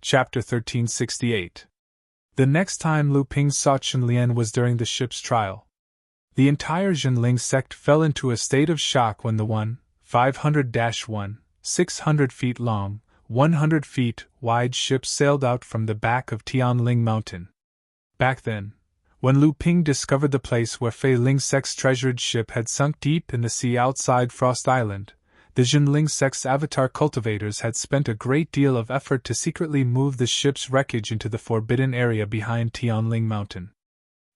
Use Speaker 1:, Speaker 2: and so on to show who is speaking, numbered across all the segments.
Speaker 1: Chapter 1368. The next time Lu Ping saw Chen Lian was during the ship's trial. The entire Jinling sect fell into a state of shock when the 500-1, 600 feet long, 100 feet wide ship sailed out from the back of Tianling Mountain. Back then, when Lu Ping discovered the place where Fei Ling sect's treasured ship had sunk deep in the sea outside Frost Island, the Jinling sect's avatar cultivators had spent a great deal of effort to secretly move the ship's wreckage into the forbidden area behind Tianling Mountain.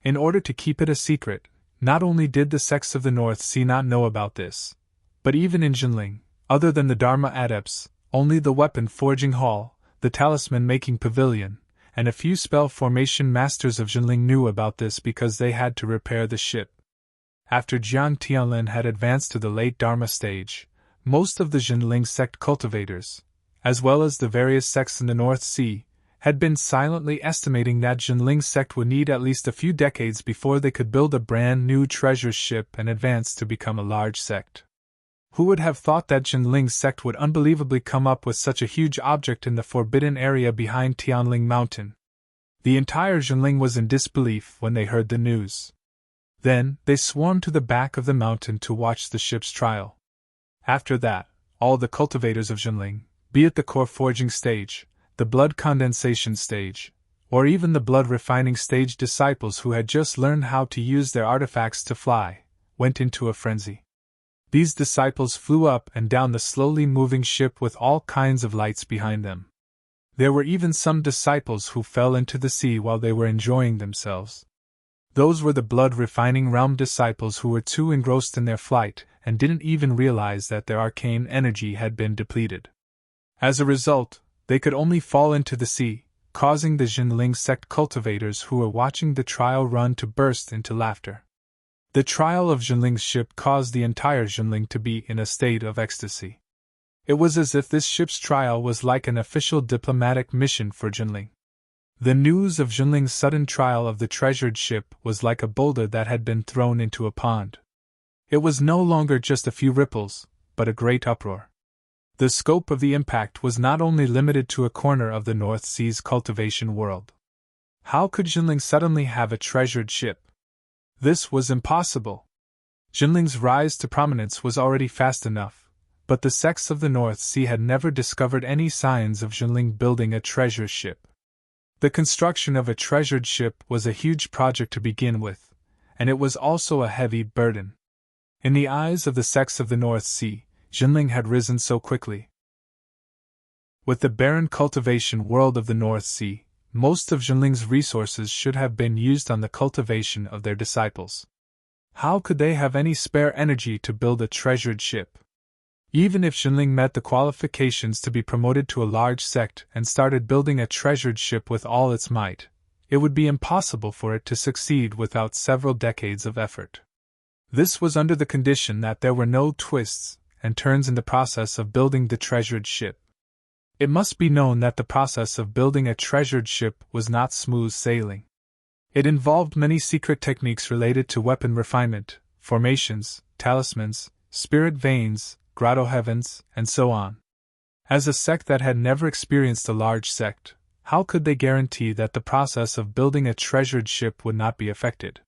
Speaker 1: In order to keep it a secret, not only did the sects of the North Sea not know about this, but even in Jinling, other than the Dharma adepts, only the weapon forging hall, the talisman making pavilion, and a few spell formation masters of Jinling knew about this because they had to repair the ship. After Jiang Tianlin had advanced to the late Dharma stage, most of the Jinling sect cultivators, as well as the various sects in the North Sea, had been silently estimating that Jinling sect would need at least a few decades before they could build a brand new treasure ship and advance to become a large sect. Who would have thought that Jinling sect would unbelievably come up with such a huge object in the forbidden area behind Tianling Mountain? The entire Jinling was in disbelief when they heard the news. Then, they swarmed to the back of the mountain to watch the ship's trial. After that, all the cultivators of Jinling, be it the core forging stage, the blood condensation stage, or even the blood refining stage disciples who had just learned how to use their artifacts to fly, went into a frenzy. These disciples flew up and down the slowly moving ship with all kinds of lights behind them. There were even some disciples who fell into the sea while they were enjoying themselves. Those were the blood-refining realm disciples who were too engrossed in their flight and didn't even realize that their arcane energy had been depleted. As a result, they could only fall into the sea, causing the Jinling sect cultivators who were watching the trial run to burst into laughter. The trial of Jinling's ship caused the entire Jinling to be in a state of ecstasy. It was as if this ship's trial was like an official diplomatic mission for Jinling. The news of Jinling's sudden trial of the treasured ship was like a boulder that had been thrown into a pond. It was no longer just a few ripples, but a great uproar. The scope of the impact was not only limited to a corner of the North Sea's cultivation world. How could Jinling suddenly have a treasured ship? This was impossible. Jinling's rise to prominence was already fast enough, but the sects of the North Sea had never discovered any signs of Jinling building a treasure ship. The construction of a treasured ship was a huge project to begin with, and it was also a heavy burden. In the eyes of the sects of the North Sea, Jinling had risen so quickly. With the barren cultivation world of the North Sea, most of Jinling's resources should have been used on the cultivation of their disciples. How could they have any spare energy to build a treasured ship? Even if Jinling met the qualifications to be promoted to a large sect and started building a treasured ship with all its might, it would be impossible for it to succeed without several decades of effort. This was under the condition that there were no twists and turns in the process of building the treasured ship. It must be known that the process of building a treasured ship was not smooth sailing. It involved many secret techniques related to weapon refinement, formations, talismans, spirit veins, grotto heavens, and so on. As a sect that had never experienced a large sect, how could they guarantee that the process of building a treasured ship would not be affected?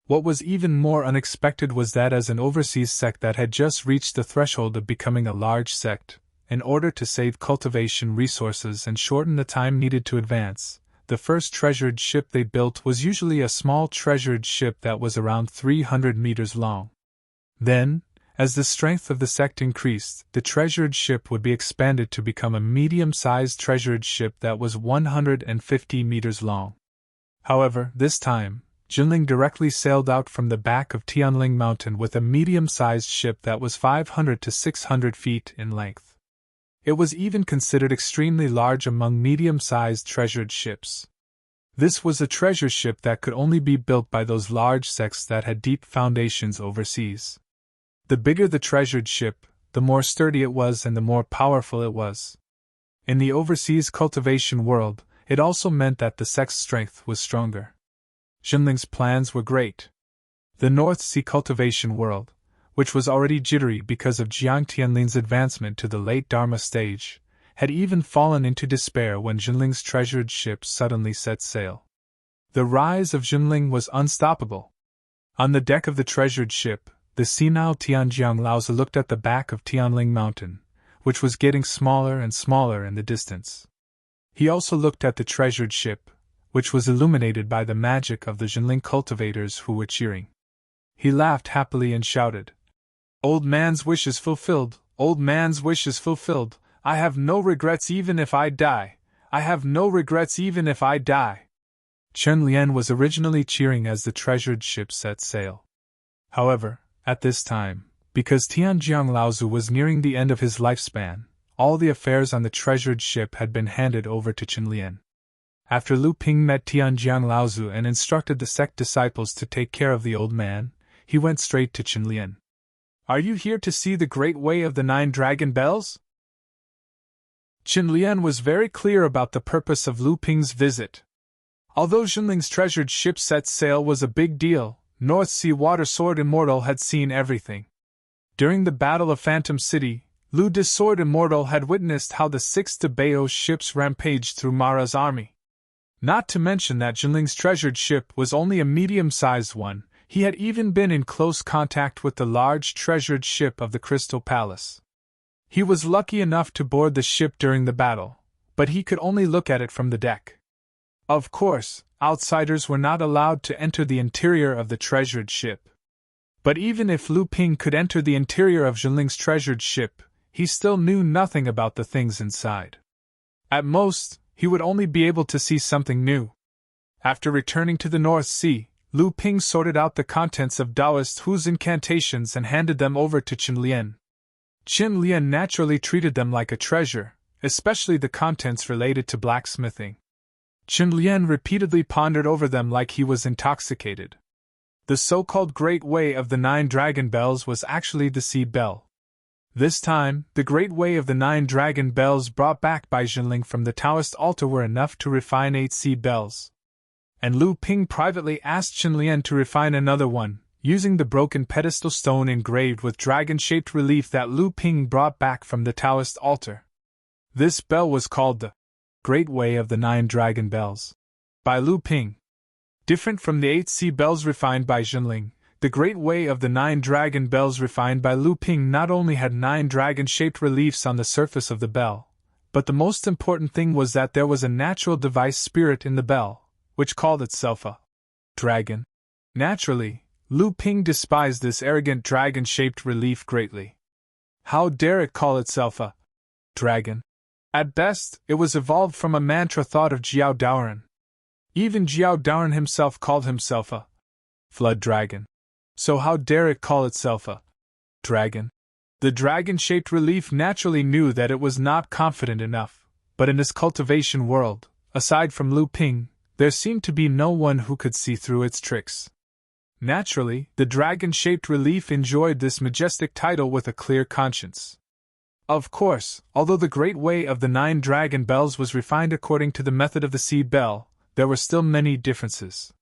Speaker 1: What was even more unexpected was that as an overseas sect that had just reached the threshold of becoming a large sect, in order to save cultivation resources and shorten the time needed to advance, the first treasured ship they built was usually a small treasured ship that was around 300 meters long. Then, as the strength of the sect increased, the treasured ship would be expanded to become a medium-sized treasured ship that was 150 meters long. However, this time, Jinling directly sailed out from the back of Tianling Mountain with a medium-sized ship that was 500 to 600 feet in length. It was even considered extremely large among medium-sized treasured ships. This was a treasure ship that could only be built by those large sects that had deep foundations overseas. The bigger the treasured ship, the more sturdy it was and the more powerful it was. In the overseas cultivation world, it also meant that the sect's strength was stronger. Jinling's plans were great. The North Sea cultivation world, which was already jittery because of Jiang Tianlin's advancement to the late Dharma stage, had even fallen into despair when Jinling's treasured ship suddenly set sail. The rise of Jinling was unstoppable. On the deck of the treasured ship, the senile Tianjiang Laozi looked at the back of Tianling Mountain, which was getting smaller and smaller in the distance. He also looked at the treasured ship, which was illuminated by the magic of the Jinling cultivators who were cheering. He laughed happily and shouted, "Old man's wish is fulfilled, old man's wish is fulfilled, I have no regrets even if I die, I have no regrets even if I die." Chen Lian was originally cheering as the treasured ship set sail. However, at this time, because Tianjiang Laozi was nearing the end of his lifespan, all the affairs on the treasured ship had been handed over to Chen Lian. After Lu Ping met Tianjiang Laozi and instructed the sect disciples to take care of the old man, he went straight to Chen Lian. "Are you here to see the great way of the 9 dragon bells?" Chen Lian was very clear about the purpose of Lu Ping's visit. Although Jinling's treasured ship set sail was a big deal, North Sea Water Sword Immortal had seen everything. During the Battle of Phantom City, Lu De Sword Immortal had witnessed how the 6 de Bao's ships rampaged through Mara's army. Not to mention that Jinling's treasured ship was only a medium-sized one, he had even been in close contact with the large treasured ship of the Crystal Palace. He was lucky enough to board the ship during the battle, but he could only look at it from the deck. Of course, outsiders were not allowed to enter the interior of the treasured ship. But even if Lu Ping could enter the interior of Jinling's treasured ship, he still knew nothing about the things inside. At most, he would only be able to see something new. After returning to the North Sea, Lu Ping sorted out the contents of Taoist Hu's incantations and handed them over to Chen Lian. Chen Lian naturally treated them like a treasure, especially the contents related to blacksmithing. Chen Lian repeatedly pondered over them like he was intoxicated. The so-called Great Way of the 9 Dragon Bells was actually the Sea Bell. This time, the Great Way of the 9 Dragon Bells brought back by Jinling from the Taoist altar were enough to refine 8 sea bells. And Lu Ping privately asked Chen Lian to refine another one, using the broken pedestal stone engraved with dragon-shaped relief that Lu Ping brought back from the Taoist altar. This bell was called the Great Way of the 9 Dragon Bells by Lu Ping. Different from the 8 sea bells refined by Jinling, the Great Way of the 9 Dragon Bells refined by Lu Ping not only had 9 dragon-shaped reliefs on the surface of the bell, but the most important thing was that there was a natural device spirit in the bell, which called itself a dragon. Naturally, Lu Ping despised this arrogant dragon-shaped relief greatly. How dare it call itself a dragon? At best, it was evolved from a mantra thought of Jiao Daoren. Even Jiao Daoren himself called himself a flood dragon. So how dare it call itself a dragon? The dragon-shaped relief naturally knew that it was not confident enough, but in this cultivation world, aside from Lu Ping, there seemed to be no one who could see through its tricks. Naturally, the dragon-shaped relief enjoyed this majestic title with a clear conscience. Of course, although the Great Way of the 9 Dragon Bells was refined according to the method of the Sea Bell, there were still many differences.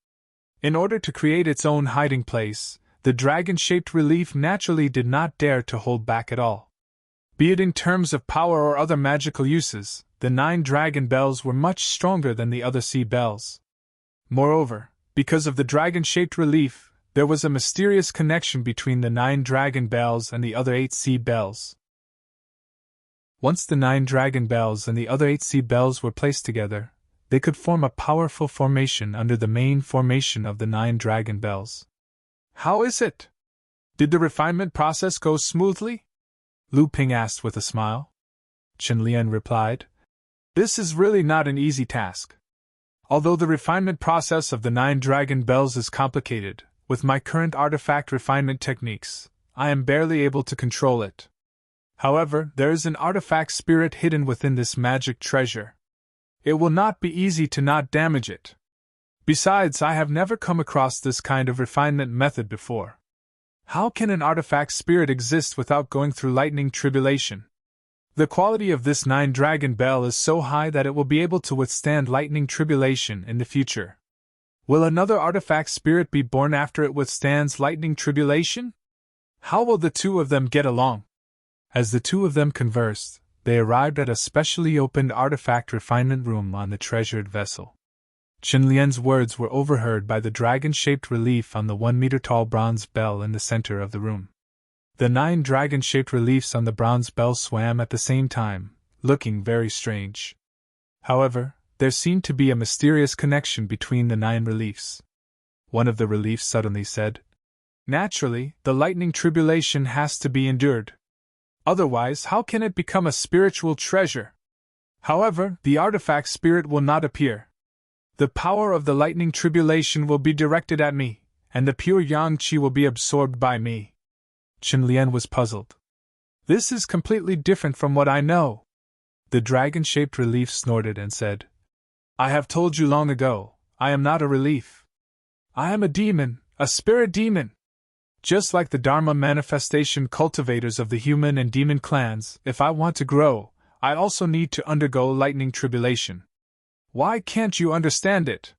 Speaker 1: In order to create its own hiding place, the dragon-shaped relief naturally did not dare to hold back at all. Be it in terms of power or other magical uses, the 9 Dragon Bells were much stronger than the other sea bells. Moreover, because of the dragon-shaped relief, there was a mysterious connection between the 9 Dragon Bells and the other 8 sea bells. Once the 9 Dragon Bells and the other 8 sea bells were placed together, they could form a powerful formation under the main formation of the 9 Dragon Bells. How is it? Did the refinement process go smoothly? Lu Ping asked with a smile. Chen Lian replied, "This is really not an easy task. Although the refinement process of the 9 Dragon Bells is complicated, with my current artifact refinement techniques, I am barely able to control it. However, there is an artifact spirit hidden within this magic treasure. It will not be easy to not damage it. Besides, I have never come across this kind of refinement method before. How can an artifact spirit exist without going through lightning tribulation? The quality of this 9 Dragon Bell is so high that it will be able to withstand lightning tribulation in the future. Will another artifact spirit be born after it withstands lightning tribulation? How will the two of them get along?" As the two of them conversed, they arrived at a specially opened artifact refinement room on the treasured vessel. Qin Lian's words were overheard by the dragon-shaped relief on the 1-meter-tall bronze bell in the center of the room. The 9 dragon-shaped reliefs on the bronze bell swam at the same time, looking very strange. However, there seemed to be a mysterious connection between the 9 reliefs. One of the reliefs suddenly said, "Naturally, the lightning tribulation has to be endured. Otherwise, how can it become a spiritual treasure? However, the artifact spirit will not appear. The power of the lightning tribulation will be directed at me, and the pure yang qi will be absorbed by me." Qin Lian was puzzled. "This is completely different from what I know." The dragon-shaped relief snorted and said, "I have told you long ago, I am not a relief. I am a demon, a spirit demon. Just like the Dharma manifestation cultivators of the human and demon clans, if I want to grow, I also need to undergo lightning tribulation. Why can't you understand it?"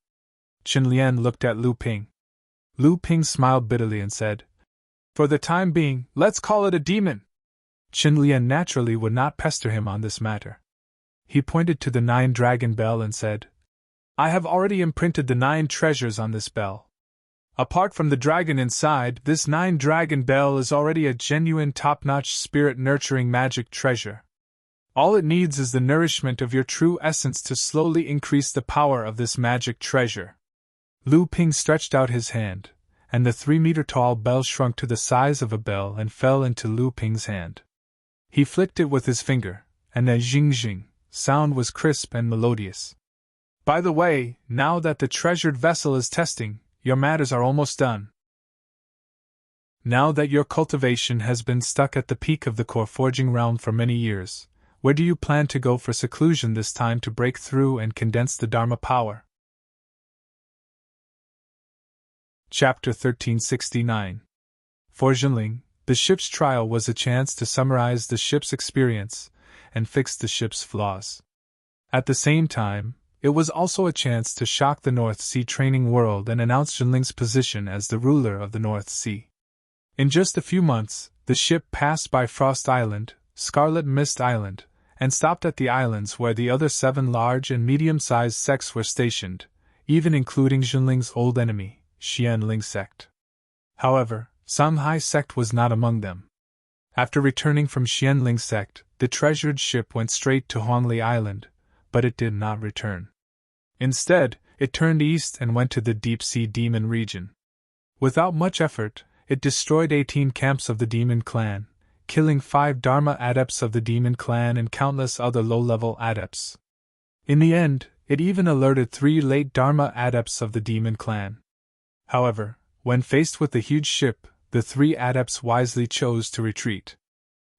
Speaker 1: Qin Lian looked at Lu Ping. Lu Ping smiled bitterly and said, "For the time being, let's call it a demon." Qin Lian naturally would not pester him on this matter. He pointed to the 9 dragon bell and said, "I have already imprinted the 9 treasures on this bell. Apart from the dragon inside, this 9 dragon bell is already a genuine top-notch spirit-nurturing magic treasure. All it needs is the nourishment of your true essence to slowly increase the power of this magic treasure." Lu Ping stretched out his hand, and the 3-meter-tall bell shrunk to the size of a bell and fell into Lu Ping's hand. He flicked it with his finger, and the jing-jing sound was crisp and melodious. "By the way, now that the treasured vessel is testing, your matters are almost done. Now that your cultivation has been stuck at the peak of the core forging realm for many years, where do you plan to go for seclusion this time to break through and condense the Dharma power?" Chapter 1369. For Jinling, the ship's trial was a chance to summarize the ship's experience and fix the ship's flaws. At the same time, it was also a chance to shock the North Sea training world and announce Jinling's position as the ruler of the North Sea. In just a few months, the ship passed by Frost Island, Scarlet Mist Island, and stopped at the islands where the other 7 large and medium-sized sects were stationed, even including Jinling's old enemy, Xianling sect. However, Sanghai sect was not among them. After returning from Xianling sect, the treasured ship went straight to Huangli Island, but it did not return. Instead, it turned east and went to the deep-sea demon region. Without much effort, it destroyed 18 camps of the demon clan, killing 5 Dharma adepts of the demon clan and countless other low-level adepts. In the end, it even alerted 3 late Dharma adepts of the demon clan. However, when faced with the huge ship, the 3 adepts wisely chose to retreat.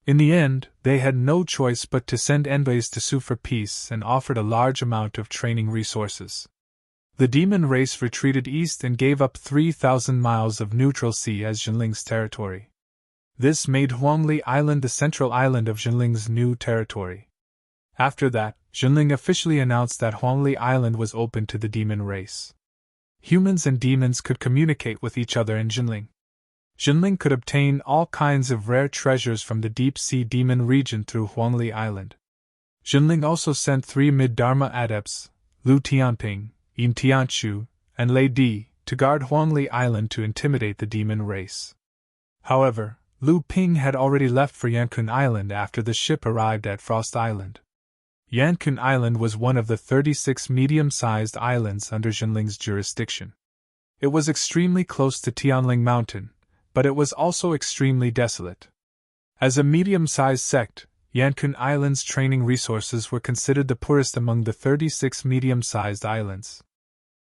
Speaker 1: In the end, they had no choice but to send envoys to sue for peace and offered a large amount of training resources. The demon race retreated east and gave up 3,000 miles of neutral sea as Jinling's territory. This made Huangli Island the central island of Jinling's new territory. After that, Jinling officially announced that Huangli Island was open to the demon race. Humans and demons could communicate with each other in Jinling. Jinling could obtain all kinds of rare treasures from the deep-sea demon region through Huangli Island. Jinling also sent 3 mid-Dharma adepts, Lu Tianping, Yin Tianchu, and Lei Di, to guard Huangli Island to intimidate the demon race. However, Lu Ping had already left for Yankun Island after the ship arrived at Frost Island. Yankun Island was one of the 36 medium-sized islands under Jinling's jurisdiction. It was extremely close to Tianling Mountain, but it was also extremely desolate. As a medium-sized sect, Yankun Island's training resources were considered the poorest among the 36 medium-sized islands.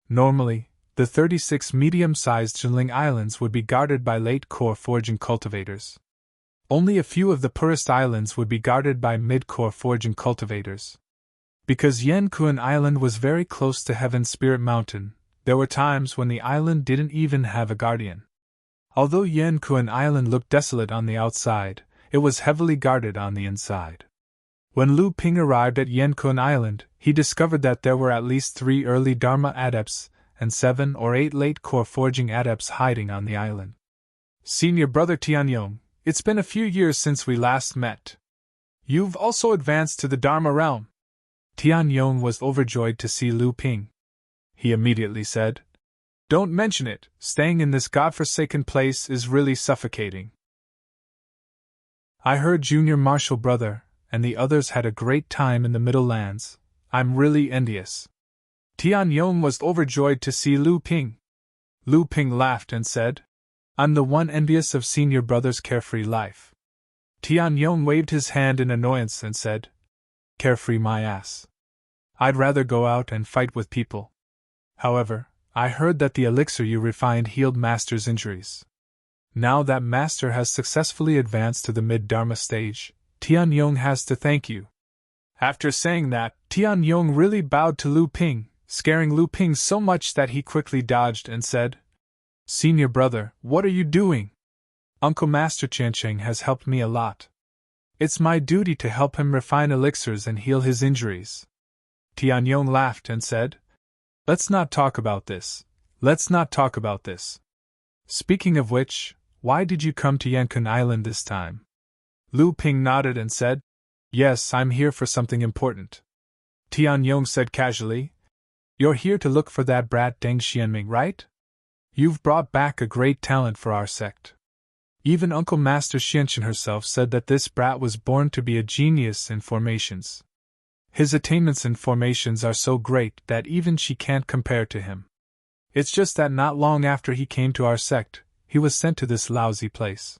Speaker 1: Normally, the 36 medium-sized Jinling Islands would be guarded by late core forging cultivators. Only a few of the poorest islands would be guarded by mid-core forging cultivators. Because Yankun Island was very close to Heaven Spirit Mountain, there were times when the island didn't even have a guardian. Although Yankun Island looked desolate on the outside, it was heavily guarded on the inside. When Lu Ping arrived at Yankun Island, he discovered that there were at least 3 early Dharma adepts and 7 or 8 late core forging adepts hiding on the island. "Senior brother Tianyong, it's been a few years since we last met. You've also advanced to the Dharma realm. Tian Yong was overjoyed to see Lu Ping. He immediately said, Don't mention it, staying in this godforsaken place is really suffocating. I heard Junior Marshal Brother and the others had a great time in the Middle Lands. I'm really envious. Tian Yong was overjoyed to see Lu Ping. Lu Ping laughed and said, I'm the one envious of Senior Brother's carefree life. Tian Yong waved his hand in annoyance and said, Carefree my ass. I'd rather go out and fight with people. However, I heard that the elixir you refined healed Master's injuries. Now that Master has successfully advanced to the mid-Dharma stage, Tian Yong has to thank you. After saying that, Tian Yong really bowed to Lu Ping, scaring Lu Ping so much that he quickly dodged and said, Senior Brother, what are you doing? Uncle Master Qiansheng has helped me a lot. It's my duty to help him refine elixirs and heal his injuries. Tian Yong laughed and said, Let's not talk about this. Let's not talk about this. Speaking of which, why did you come to Yankun Island this time? Lu Ping nodded and said, Yes, I'm here for something important. Tian Yong said casually, You're here to look for that brat Deng Xianming, right? You've brought back a great talent for our sect. Even Uncle Master Xianchen herself said that this brat was born to be a genius in formations. His attainments in formations are so great that even she can't compare to him. It's just that not long after he came to our sect, he was sent to this lousy place.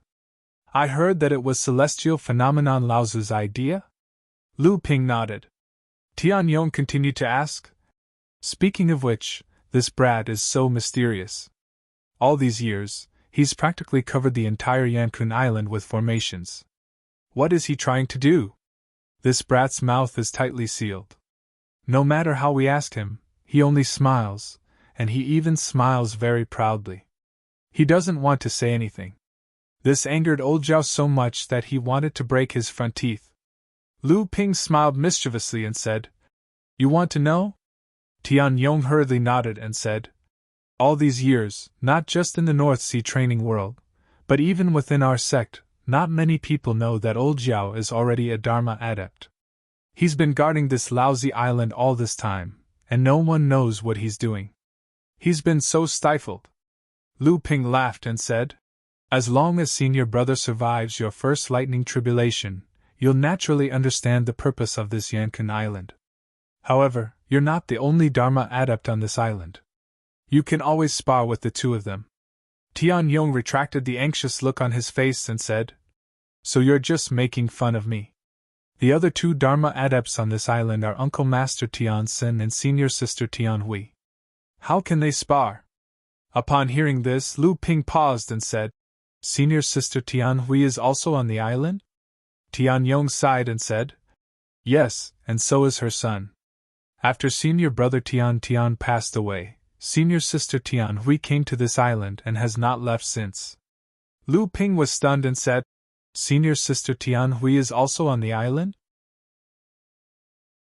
Speaker 1: I heard that it was Celestial Phenomenon Laozu's idea? Lu Ping nodded. Tian Yong continued to ask, Speaking of which, this brat is so mysterious. All these years, he's practically covered the entire Yankun Island with formations. What is he trying to do? This brat's mouth is tightly sealed. No matter how we ask him, he only smiles, and he even smiles very proudly. He doesn't want to say anything. This angered old Zhao so much that he wanted to break his front teeth. Lu Ping smiled mischievously and said, You want to know? Tian Yong hurriedly nodded and said, All these years, not just in the North Sea training world, but even within our sect, not many people know that old Zhao is already a Dharma adept. He's been guarding this lousy island all this time, and no one knows what he's doing. He's been so stifled. Lu Ping laughed and said, As long as Senior Brother survives your first lightning tribulation, you'll naturally understand the purpose of this Yankun Island. However, you're not the only Dharma adept on this island. You can always spar with the two of them. Tian Yong retracted the anxious look on his face and said, So you're just making fun of me. The other two Dharma adepts on this island are Uncle Master Tian Sin and Senior Sister Tian Hui. How can they spar? Upon hearing this, Lu Ping paused and said, Senior Sister Tian Hui is also on the island? Tian Yong sighed and said, Yes, and so is her son. After Senior Brother Tian passed away, Senior Sister Tian Hui came to this island and has not left since. Lu Ping was stunned and said, Senior Sister Tian Hui is also on the island?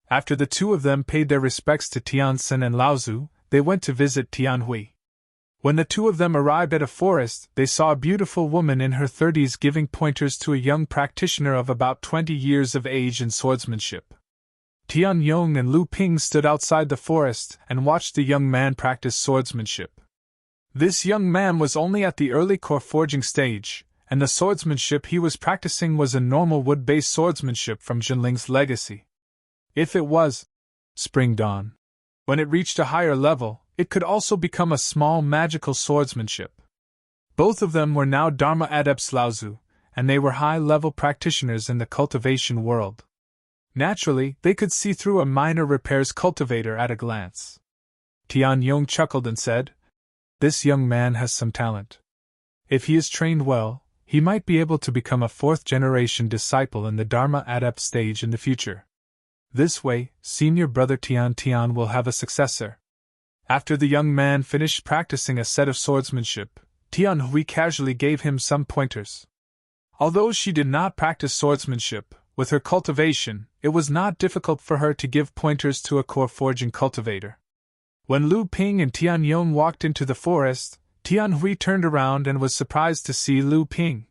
Speaker 1: After the two of them paid their respects to Tian Sin and Laozu, they went to visit Tian Hui. When the two of them arrived at a forest, they saw a beautiful woman in her 30s giving pointers to a young practitioner of about 20 years of age in swordsmanship. Tian Yong and Lu Ping stood outside the forest and watched the young man practice swordsmanship. This young man was only at the early core forging stage, and the swordsmanship he was practicing was a normal wood-based swordsmanship from Jinling's legacy. If it was Spring Dawn, when it reached a higher level, it could also become a small magical swordsmanship. Both of them were now Dharma adepts Laozu, and they were high-level practitioners in the cultivation world. Naturally, they could see through a minor repairs cultivator at a glance. Tian Yong chuckled and said, This young man has some talent. If he is trained well, he might be able to become a fourth-generation disciple in the Dharma adept stage in the future. This way, Senior Brother Tian will have a successor. After the young man finished practicing a set of swordsmanship, Tian Hui casually gave him some pointers. Although she did not practice swordsmanship, with her cultivation, it was not difficult for her to give pointers to a core forging cultivator. When Lu Ping and Tian Yong walked into the forest, Tian Hui turned around and was surprised to see Lu Ping.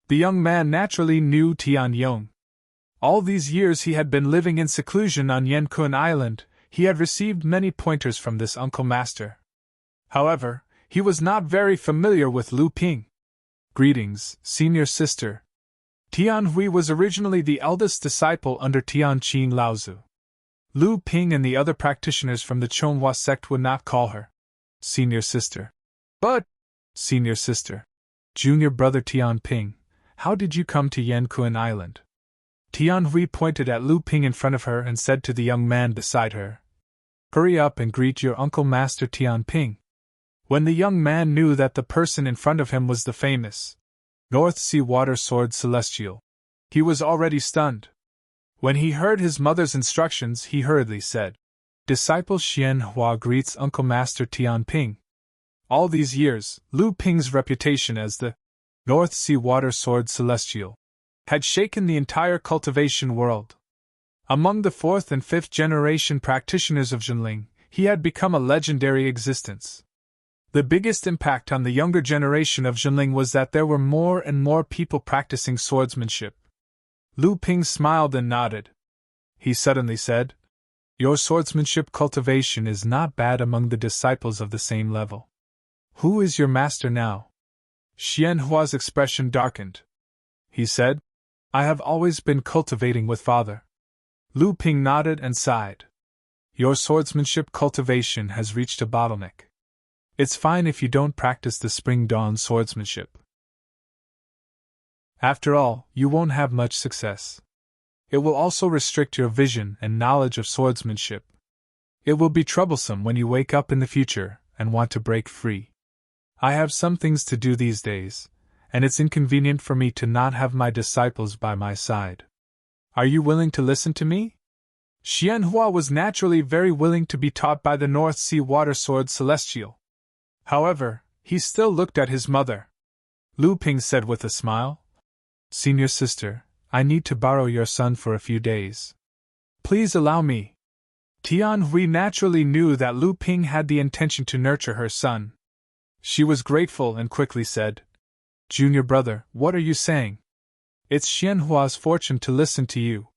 Speaker 1: The young man naturally knew Tian Yong. All these years he had been living in seclusion on Yenkun Island, he had received many pointers from this uncle master. However, he was not very familiar with Lu Ping. Greetings, senior sister. Tian Hui was originally the eldest disciple under Tian Qin Laozu. Lu Ping and the other practitioners from the Chonghua sect would not call her senior sister, but senior sister. Junior brother Tian Ping, how did you come to Yenkun Island? Tian Hui pointed at Lu Ping in front of her and said to the young man beside her, hurry up and greet your uncle master Tian Ping. When the young man knew that the person in front of him was the famous North Sea Water Sword Celestial, he was already stunned. When he heard his mother's instructions, he hurriedly said, Disciple Xian Hua greets Uncle Master Tian Ping. All these years, Lu Ping's reputation as the North Sea Water Sword Celestial had shaken the entire cultivation world. Among the 4th and 5th generation practitioners of Zhenling, he had become a legendary existence. The biggest impact on the younger generation of Zhenling was that there were more and more people practicing swordsmanship. Lu Ping smiled and nodded. He suddenly said, Your swordsmanship cultivation is not bad among the disciples of the same level. Who is your master now? Xian Hua's expression darkened. He said, I have always been cultivating with father. Lu Ping nodded and sighed. Your swordsmanship cultivation has reached a bottleneck. It's fine if you don't practice the Spring Dawn swordsmanship. After all, you won't have much success. It will also restrict your vision and knowledge of swordsmanship. It will be troublesome when you wake up in the future and want to break free. I have some things to do these days, and it's inconvenient for me to not have my disciples by my side. Are you willing to listen to me? Xian Hua was naturally very willing to be taught by the North Sea Water Sword Celestial. However, he still looked at his mother. Lu Ping said with a smile, Senior sister, I need to borrow your son for a few days. Please allow me. Tian Hui naturally knew that Lu Ping had the intention to nurture her son. She was grateful and quickly said, Junior brother, what are you saying? It's Xian Hua's fortune to listen to you.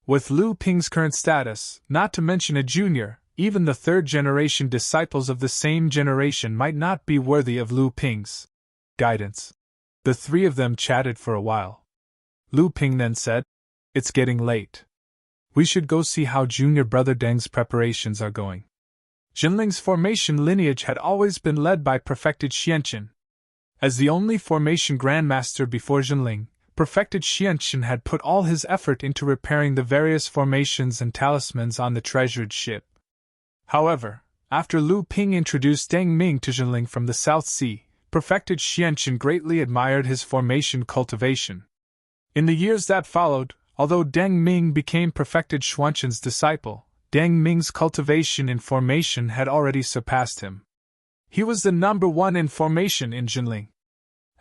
Speaker 1: With Lu Ping's current status, not to mention a junior, even the 3rd-generation disciples of the same generation might not be worthy of Lu Ping's guidance. The 3 of them chatted for a while. Lu Ping then said, It's getting late. We should go see how junior brother Deng's preparations are going. Zhenling's formation lineage had always been led by perfected Xianqin. As the only formation grandmaster before Zhenling, perfected Xianqin had put all his effort into repairing the various formations and talismans on the treasured ship. However, after Lu Ping introduced Deng Ming to Zhenling from the South Sea, perfected Xianqin greatly admired his formation cultivation. In the years that followed, although Deng Ming became perfected Xuanqin's disciple, Deng Ming's cultivation in formation had already surpassed him. He was the number 1 in formation in Zhenling.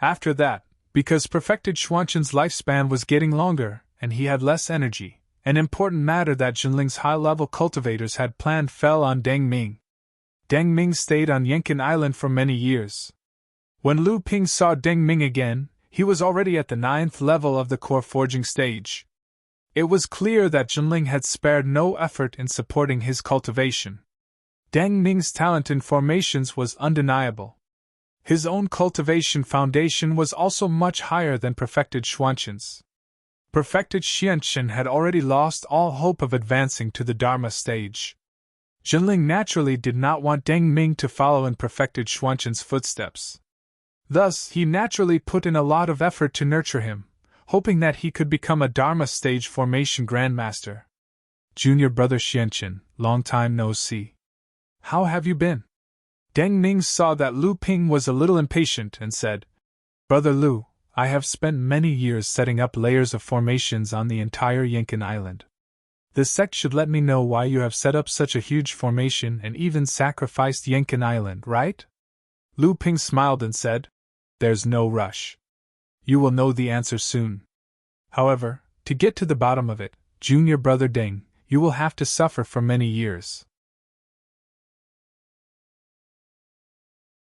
Speaker 1: After that, because perfected Xuanqin's lifespan was getting longer, and he had less energy, an important matter that Zhenling's high-level cultivators had planned fell on Deng Ming. Deng Ming stayed on Yenkun Island for many years. When Lu Ping saw Deng Ming again, he was already at the 9th level of the core forging stage. It was clear that Zhenling had spared no effort in supporting his cultivation. Deng Ming's talent in formations was undeniable. His own cultivation foundation was also much higher than perfected Xuanqin's. Perfected Xianqin had already lost all hope of advancing to the Dharma stage. Zhenling naturally did not want Deng Ming to follow in perfected Xuanqin's footsteps. Thus, he naturally put in a lot of effort to nurture him, hoping that he could become a Dharma stage formation grandmaster. Junior brother Xianqin, long time no see. How have you been? Deng Ming saw that Lu Ping was a little impatient and said, Brother Lu, I have spent many years setting up layers of formations on the entire Yenkun Island. The sect should let me know why you have set up such a huge formation and even sacrificed Yenkun Island, right? Lu Ping smiled and said, There's no rush. You will know the answer soon. However, to get to the bottom of it, junior brother Deng, you will have to suffer for many years.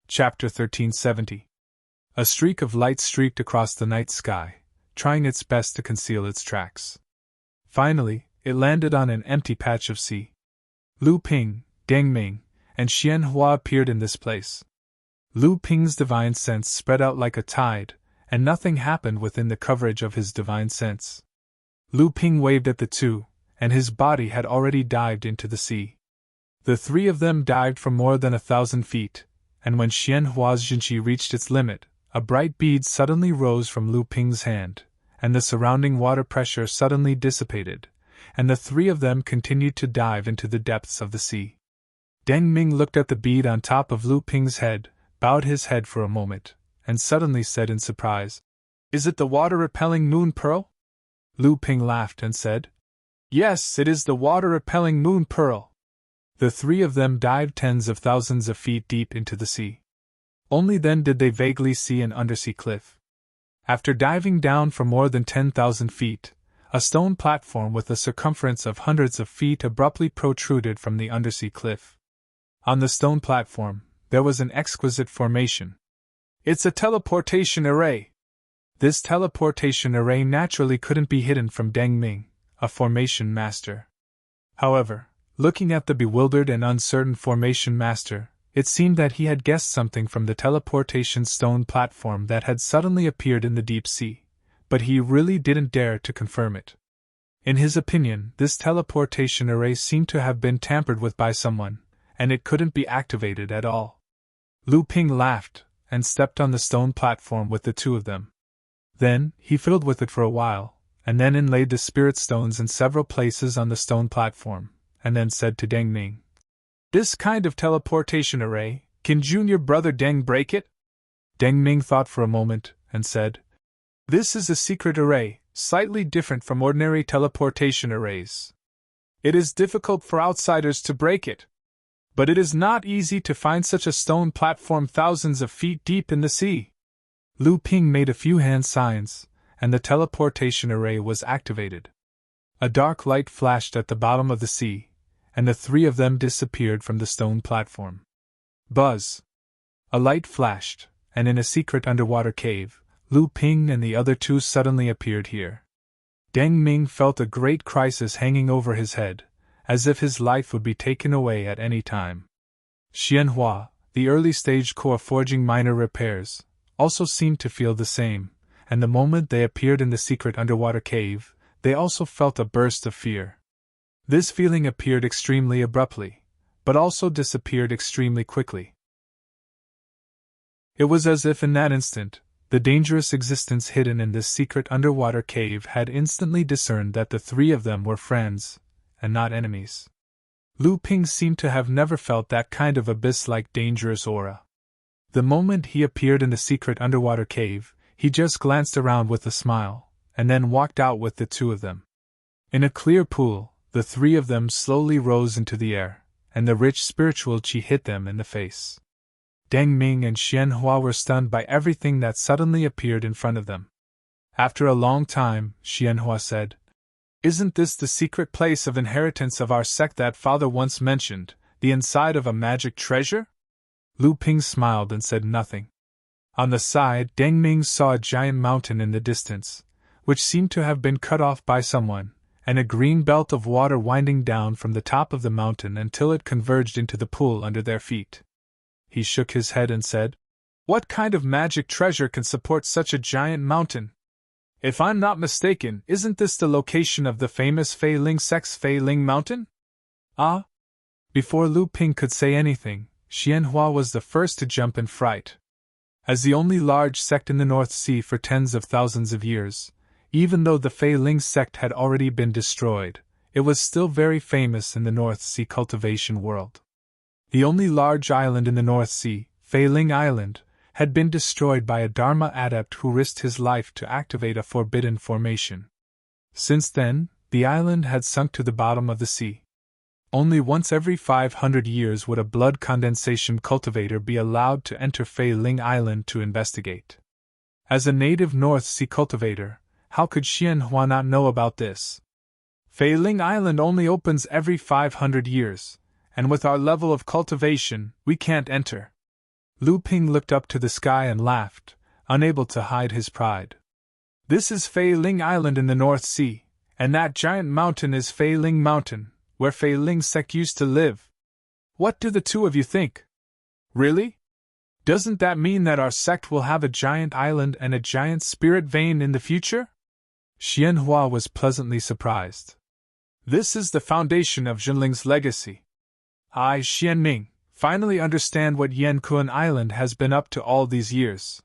Speaker 1: Chapter 1370. A streak of light streaked across the night sky, trying its best to conceal its tracks. Finally, it landed on an empty patch of sea. Lu Ping, Deng Ming, and Xian Hua appeared in this place. Lu Ping's divine sense spread out like a tide, and nothing happened within the coverage of his divine sense. Lu Ping waved at the two, and his body had already dived into the sea. The three of them dived for more than 1,000 feet, and when Xian Hua's Jinqi reached its limit, a bright bead suddenly rose from Lu Ping's hand, and the surrounding water pressure suddenly dissipated, and the three of them continued to dive into the depths of the sea. Deng Ming looked at the bead on top of Lu Ping's head, bowed his head for a moment, and suddenly said in surprise, "Is it the water-repelling moon pearl?" Lu Ping laughed and said, "Yes, it is the water-repelling moon pearl." The three of them dived tens of thousands of feet deep into the sea. Only then did they vaguely see an undersea cliff. After diving down for more than 10,000 feet, a stone platform with a circumference of hundreds of feet abruptly protruded from the undersea cliff. On the stone platform, there was an exquisite formation. "It's a teleportation array." This teleportation array naturally couldn't be hidden from Deng Ming, a formation master. However, looking at the bewildered and uncertain formation master, it seemed that he had guessed something from the teleportation stone platform that had suddenly appeared in the deep sea, but he really didn't dare to confirm it. In his opinion, this teleportation array seemed to have been tampered with by someone, and it couldn't be activated at all. Lu Ping laughed, and stepped on the stone platform with the two of them. Then, he fiddled with it for a while, and then inlaid the spirit stones in several places on the stone platform, and then said to Deng Ming, "This kind of teleportation array, can junior brother Deng break it?" Deng Ming thought for a moment, and said, "This is a secret array, slightly different from ordinary teleportation arrays. It is difficult for outsiders to break it. But it is not easy to find such a stone platform thousands of feet deep in the sea." Lu Ping made a few hand signs, and the teleportation array was activated. A dark light flashed at the bottom of the sea, and the three of them disappeared from the stone platform. Buzz! A light flashed, and in a secret underwater cave, Lu Ping and the other two suddenly appeared here. Deng Ming felt a great crisis hanging over his head, as if his life would be taken away at any time. Xian Hua, the early-stage core forging minor repairs, also seemed to feel the same, and the moment they appeared in the secret underwater cave, they also felt a burst of fear. This feeling appeared extremely abruptly, but also disappeared extremely quickly. It was as if in that instant, the dangerous existence hidden in this secret underwater cave had instantly discerned that the three of them were friends, and not enemies. Lu Ping seemed to have never felt that kind of abyss-like dangerous aura. The moment he appeared in the secret underwater cave, he just glanced around with a smile, and then walked out with the two of them. In a clear pool, the three of them slowly rose into the air, and the rich spiritual qi hit them in the face. Deng Ming and Xian Hua were stunned by everything that suddenly appeared in front of them. After a long time, Xian Hua said, "Isn't this the secret place of inheritance of our sect that father once mentioned, the inside of a magic treasure?" Lu Ping smiled and said nothing. On the side, Deng Ming saw a giant mountain in the distance, which seemed to have been cut off by someone, and a green belt of water winding down from the top of the mountain until it converged into the pool under their feet. He shook his head and said, "What kind of magic treasure can support such a giant mountain? If I'm not mistaken, isn't this the location of the famous Fei Ling sect's Fei Ling Mountain?" "Ah!" Before Lu Ping could say anything, Xian Hua was the first to jump in fright. As the only large sect in the North Sea for tens of thousands of years, even though the Fei Ling sect had already been destroyed, it was still very famous in the North Sea cultivation world. The only large island in the North Sea, Fei Ling Island, had been destroyed by a Dharma adept who risked his life to activate a forbidden formation. Since then, the island had sunk to the bottom of the sea. Only once every 500 years would a blood condensation cultivator be allowed to enter Fei Ling Island to investigate. As a native North Sea cultivator, how could Xian Hua not know about this? Fei Ling Island only opens every 500 years, and with our level of cultivation, we can't enter. Lu Ping looked up to the sky and laughed, unable to hide his pride. "This is Fei Ling Island in the North Sea, And that giant mountain is Fei Ling Mountain, where Fei Ling sect used to live. What do the two of you think? Really? Doesn't that mean that our sect will have a giant island and a giant spirit vein in the future? Xianhua was pleasantly surprised. This is the foundation of Jinling's legacy. I, Xianming, finally understand what Yankuan Island has been up to all these years.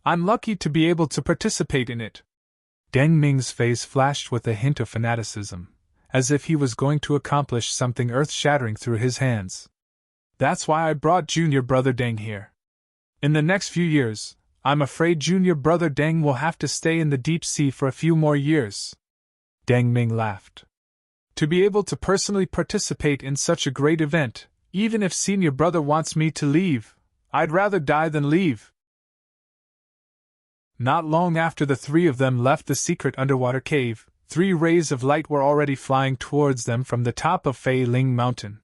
Speaker 1: I'm lucky to be able to participate in it. Deng Ming's face flashed with a hint of fanaticism, as if he was going to accomplish something earth-shattering through his hands. That's why I brought junior brother Deng here. In the next few years, I'm afraid junior brother Deng will have to stay in the deep sea for a few more years. Deng Ming laughed. To be able to personally participate in such a great event, even if senior brother wants me to leave, I'd rather die than leave. Not long after the three of them left the secret underwater cave, 3 rays of light were already flying towards them from the top of Fei Ling Mountain.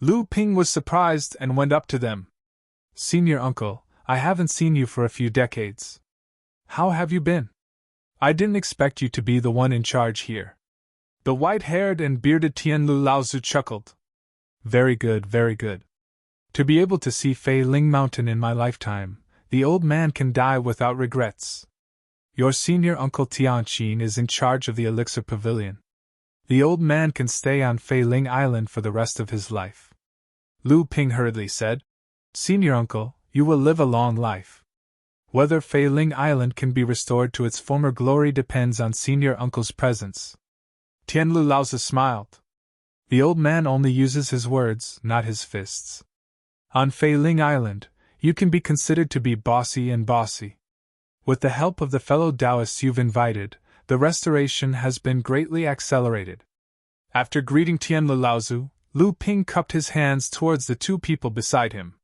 Speaker 1: Lu Ping was surprised and went up to them. Senior uncle, I haven't seen you for a few decades. How have you been? I didn't expect you to be the one in charge here. The white-haired and bearded Tianlu Laozu chuckled. Very good, very good. To be able to see Fei Ling Mountain in my lifetime, the old man can die without regrets. Your senior uncle Tianqin is in charge of the Elixir Pavilion. The old man can stay on Fei Ling Island for the rest of his life. Lu Ping hurriedly said, Senior uncle, you will live a long life. Whether Fei Ling Island can be restored to its former glory depends on senior uncle's presence. Tianlu Laozi smiled. The old man only uses his words, not his fists. On Fei Ling Island, you can be considered to be bossy and bossy. With the help of the fellow Taoists you've invited, the restoration has been greatly accelerated. After greeting Tianlu Laozu, Lu Ping cupped his hands towards the 2 people beside him.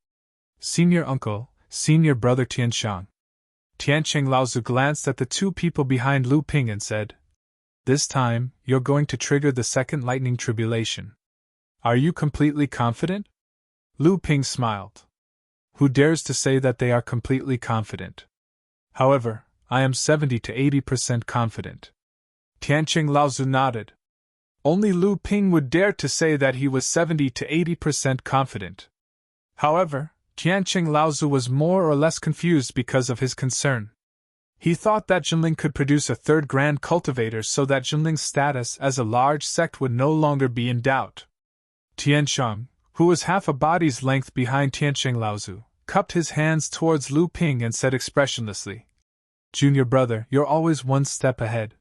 Speaker 1: Senior uncle, senior brother Tianshang. Tiancheng Laozu glanced at the 2 people behind Lu Ping and said, This time, you're going to trigger the second lightning tribulation. Are you completely confident? Lu Ping smiled. Who dares to say that they are completely confident? However, I am 70 to 80% confident. Tiancheng Laozu nodded. Only Lu Ping would dare to say that he was 70 to 80% confident. However, Tiancheng Laozu was more or less confused because of his concern. He thought that Jinling could produce a 3rd grand cultivator so that Jinling's status as a large sect would no longer be in doubt. Tianshang, who was half a body's length behind Tiancheng Laozu, cupped his hands towards Lu Ping and said expressionlessly, Junior brother, you're always one step ahead.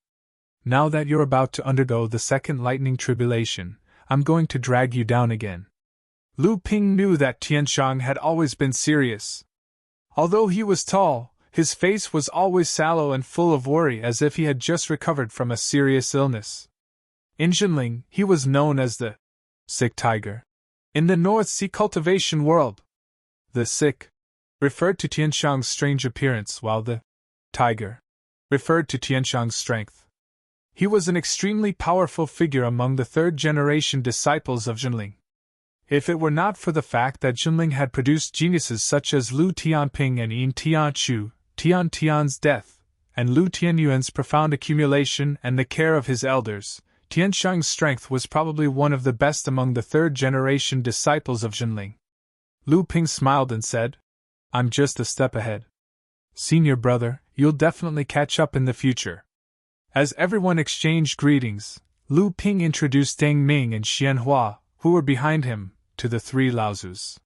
Speaker 1: Now that you're about to undergo the second lightning tribulation, I'm going to drag you down again. Lu Ping knew that Tianshang had always been serious. Although he was tall, his face was always sallow and full of worry as if he had just recovered from a serious illness. In Jinling, he was known as the sick tiger. In the North Sea cultivation world, the sick referred to Tianshang's strange appearance while the tiger referred to Tianshang's strength. He was an extremely powerful figure among the 3rd-generation disciples of Jinling. If it were not for the fact that Jinling had produced geniuses such as Lu Tianping and Yin Tianchu, Tian Tian's death, and Lu Tianyuan's profound accumulation and the care of his elders, Tianshang's strength was probably one of the best among the 3rd-generation disciples of Jinling. Lu Ping smiled and said, I'm just a step ahead. Senior brother, you'll definitely catch up in the future. As everyone exchanged greetings, Lu Ping introduced Deng Ming and Xianhua, who were behind him, to the 3 Laozus.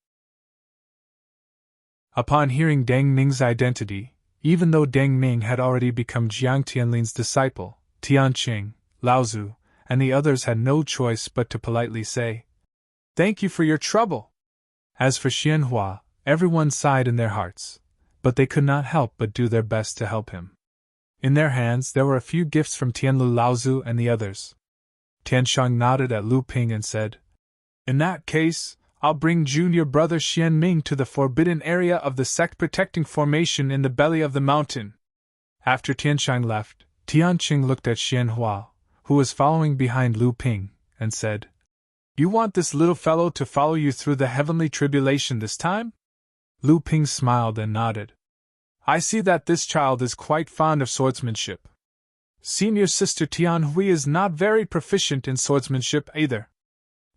Speaker 1: Upon hearing Deng Ming's identity, even though Deng Ming had already become Jiang Tianlin's disciple, Tianqing, Laozu, and the others had no choice but to politely say, Thank you for your trouble. As for Xianhua, everyone sighed in their hearts, but they could not help but do their best to help him. In their hands there were a few gifts from Tianlu Laozu and the others. Tianshang nodded at Lu Ping and said, In that case, I'll bring junior brother Xianming to the forbidden area of the sect-protecting formation in the belly of the mountain. After Tianshang left, Tianqing looked at Xianhua, who was following behind Lu Ping, and said, You want this little fellow to follow you through the heavenly tribulation this time? Lu Ping smiled and nodded. I see that this child is quite fond of swordsmanship. Senior Sister Tian Hui is not very proficient in swordsmanship either.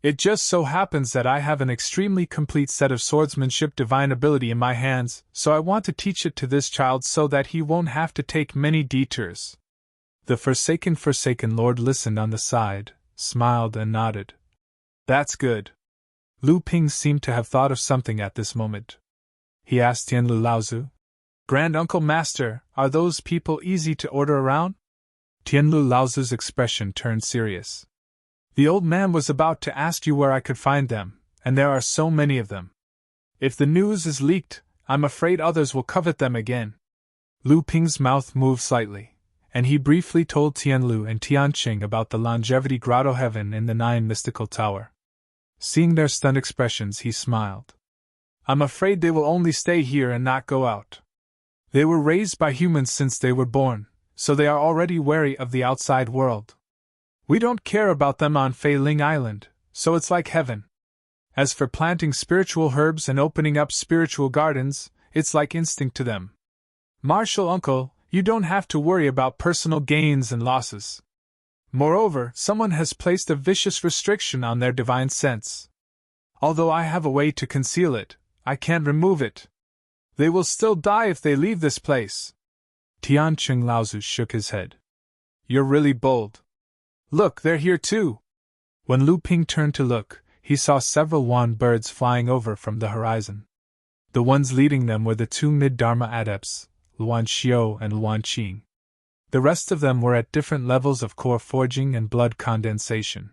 Speaker 1: It just so happens that I have an extremely complete set of swordsmanship divine ability in my hands, so I want to teach it to this child so that he won't have to take many detours. The forsaken Lord listened on the side, smiled and nodded. That's good. Lu Ping seemed to have thought of something at this moment. He asked Tianlu Laozu, Grand Uncle Master, are those people easy to order around? Tianlu Laozu's expression turned serious. The old man was about to ask you where I could find them, and there are so many of them. If the news is leaked, I'm afraid others will covet them again. Lu Ping's mouth moved slightly, and he briefly told Tianlu and Tianqing about the longevity grotto heaven in the 9 mystical tower. Seeing their stunned expressions, he smiled. I'm afraid they will only stay here and not go out. They were raised by humans since they were born, so they are already wary of the outside world. We don't care about them on Fei Ling Island, so it's like heaven. As for planting spiritual herbs and opening up spiritual gardens, it's like instinct to them. Martial uncle, you don't have to worry about personal gains and losses. Moreover, someone has placed a vicious restriction on their divine sense. Although I have a way to conceal it, I can't remove it. They will still die if they leave this place. Tianqing Laozu shook his head. You're really bold. Look, they're here too. When Lu Ping turned to look, he saw several wan birds flying over from the horizon. The ones leading them were the 2 mid-Dharma adepts, Luan Xiu and Luan Qing. The rest of them were at different levels of core forging and blood condensation.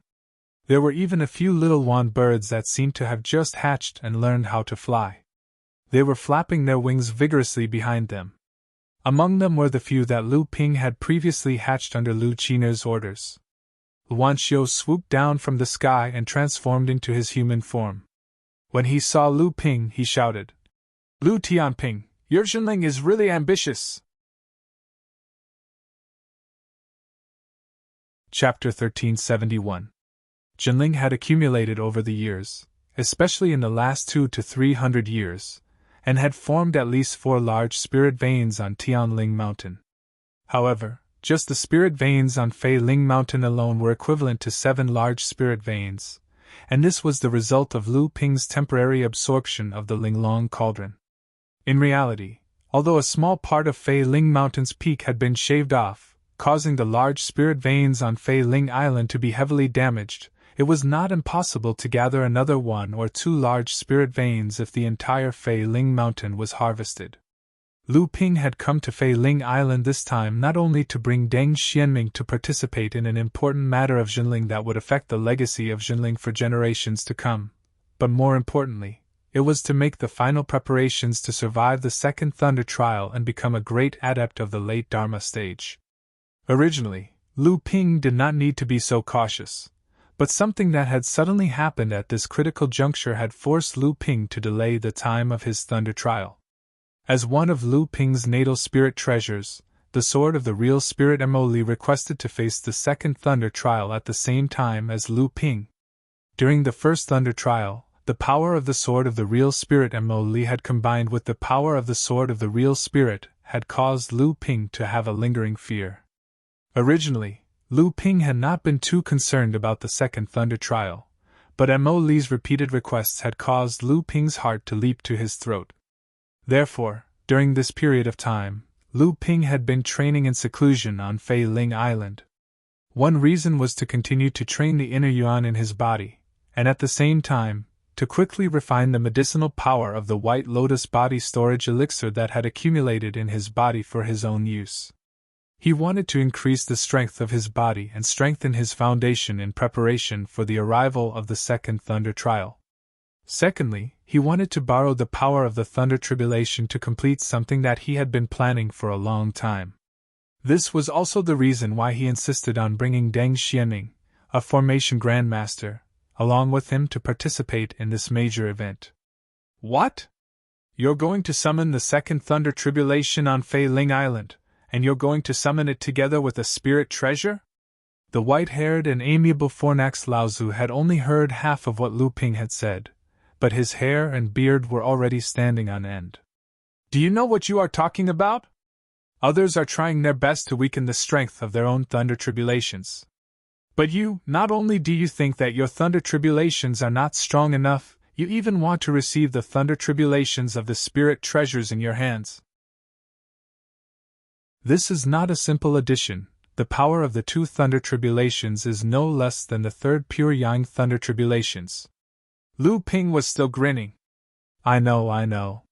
Speaker 1: There were even a few little wan birds that seemed to have just hatched and learned how to fly. They were flapping their wings vigorously behind them. Among them were the few that Lu Ping had previously hatched under Lu Qiner's orders. Luan Xiu swooped down from the sky and transformed into his human form. When he saw Lu Ping, he shouted, Lu Tianping, your Zhenling is really ambitious. Chapter 1371. Zhenling had accumulated over the years, especially in the last 200 to 300 years, and had formed at least 4 large spirit veins on Tianling Mountain. However, just the spirit veins on Fei Ling Mountain alone were equivalent to 7 large spirit veins, and this was the result of Lu Ping's temporary absorption of the Linglong Cauldron. In reality, although a small part of Fei Ling Mountain's peak had been shaved off, causing the large spirit veins on Fei Ling Island to be heavily damaged, it was not impossible to gather another 1 or 2 large spirit veins if the entire Fei Ling Mountain was harvested. Lu Ping had come to Fei Ling Island this time not only to bring Deng Xianming to participate in an important matter of Zhenling that would affect the legacy of Zhenling for generations to come, but more importantly, it was to make the final preparations to survive the Second Thunder Trial and become a great adept of the late Dharma stage. Originally, Lu Ping did not need to be so cautious, but something that had suddenly happened at this critical juncture had forced Lu Ping to delay the time of his Thunder Trial. As one of Lu Ping's natal spirit treasures, the Sword of the Real Spirit Mo Li requested to face the Second Thunder Trial at the same time as Lu Ping. During the First Thunder Trial, the power of the Sword of the Real Spirit Mo Li had combined with the power of the Sword of the Real Spirit had caused Lu Ping to have a lingering fear. Originally, Lu Ping had not been too concerned about the Second Thunder Trial, but Mo Li's repeated requests had caused Lu Ping's heart to leap to his throat. Therefore, during this period of time, Lu Ping had been training in seclusion on Fei Ling Island. One reason was to continue to train the inner yuan in his body, and at the same time, to quickly refine the medicinal power of the White Lotus body storage elixir that had accumulated in his body for his own use. He wanted to increase the strength of his body and strengthen his foundation in preparation for the arrival of the Second Thunder Trial. Secondly, he wanted to borrow the power of the Thunder Tribulation to complete something that he had been planning for a long time. This was also the reason why he insisted on bringing Deng Xianming, a Formation Grandmaster, along with him to participate in this major event. What? You're going to summon the Second Thunder Tribulation on Fei Ling Island, and you're going to summon it together with a spirit treasure? The white-haired and amiable Fornax Laozu had only heard half of what Lu Ping had said, but his hair and beard were already standing on end. Do you know what you are talking about? Others are trying their best to weaken the strength of their own thunder tribulations. But you, not only do you think that your thunder tribulations are not strong enough, you even want to receive the thunder tribulations of the spirit treasures in your hands. This is not a simple addition. The power of the two thunder tribulations is no less than the third pure yang thunder tribulations. Lu Ping was still grinning. I know.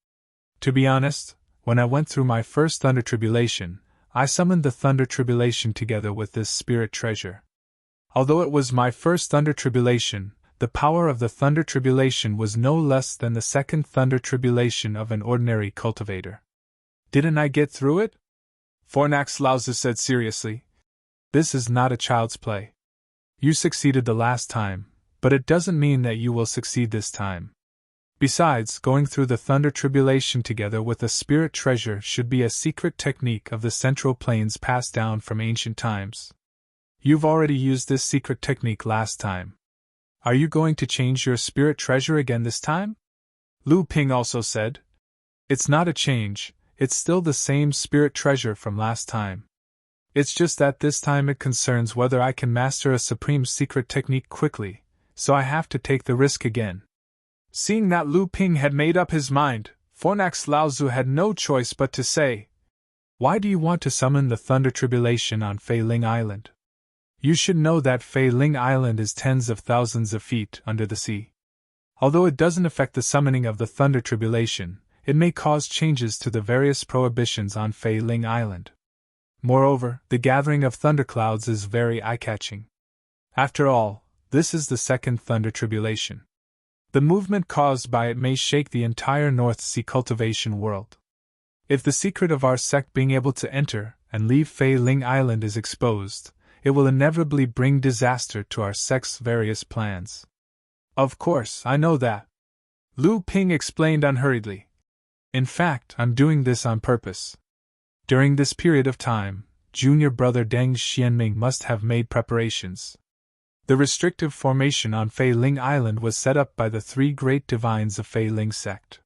Speaker 1: To be honest, when I went through my first thunder tribulation, I summoned the thunder tribulation together with this spirit treasure. Although it was my first thunder tribulation, the power of the thunder tribulation was no less than the second thunder tribulation of an ordinary cultivator. Didn't I get through it? Fornax Laozi said seriously. This is not a child's play. You succeeded the last time, but it doesn't mean that you will succeed this time. Besides, going through the thunder tribulation together with a spirit treasure should be a secret technique of the central planes passed down from ancient times. You've already used this secret technique last time. Are you going to change your spirit treasure again this time? Lu Ping also said. It's not a change, it's still the same spirit treasure from last time. It's just that this time it concerns whether I can master a supreme secret technique quickly, so I have to take the risk again. Seeing that Lu Ping had made up his mind, Fornax Laozi had no choice but to say, Why do you want to summon the thunder tribulation on Fei Ling Island? You should know that Fei Ling Island is tens of thousands of feet under the sea. Although it doesn't affect the summoning of the thunder tribulation, it may cause changes to the various prohibitions on Fei Ling Island. Moreover, the gathering of thunderclouds is very eye-catching. After all, this is the second thunder tribulation. The movement caused by it may shake the entire North Sea cultivation world. If the secret of our sect being able to enter and leave Fei Ling Island is exposed, it will inevitably bring disaster to our sect's various plans. Of course, I know that. Lu Ping explained unhurriedly. In fact, I'm doing this on purpose. During this period of time, junior brother Deng Xianming must have made preparations. The restrictive formation on Fei Ling Island was set up by the three great divines of Fei Ling sect.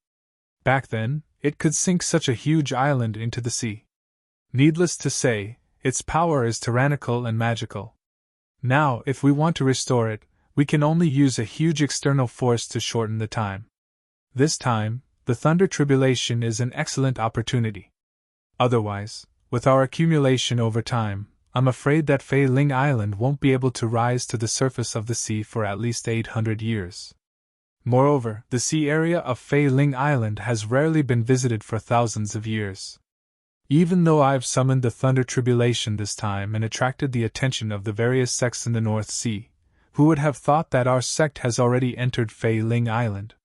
Speaker 1: Back then, it could sink such a huge island into the sea. Needless to say, its power is tyrannical and magical. Now, if we want to restore it, we can only use a huge external force to shorten the time. This time, the thunder tribulation is an excellent opportunity. Otherwise, with our accumulation over time, I'm afraid that Fei Ling Island won't be able to rise to the surface of the sea for at least 800 years. Moreover, the sea area of Fei Ling Island has rarely been visited for thousands of years. Even though I've summoned the thunder tribulation this time and attracted the attention of the various sects in the North Sea, who would have thought that our sect has already entered Fei Ling Island?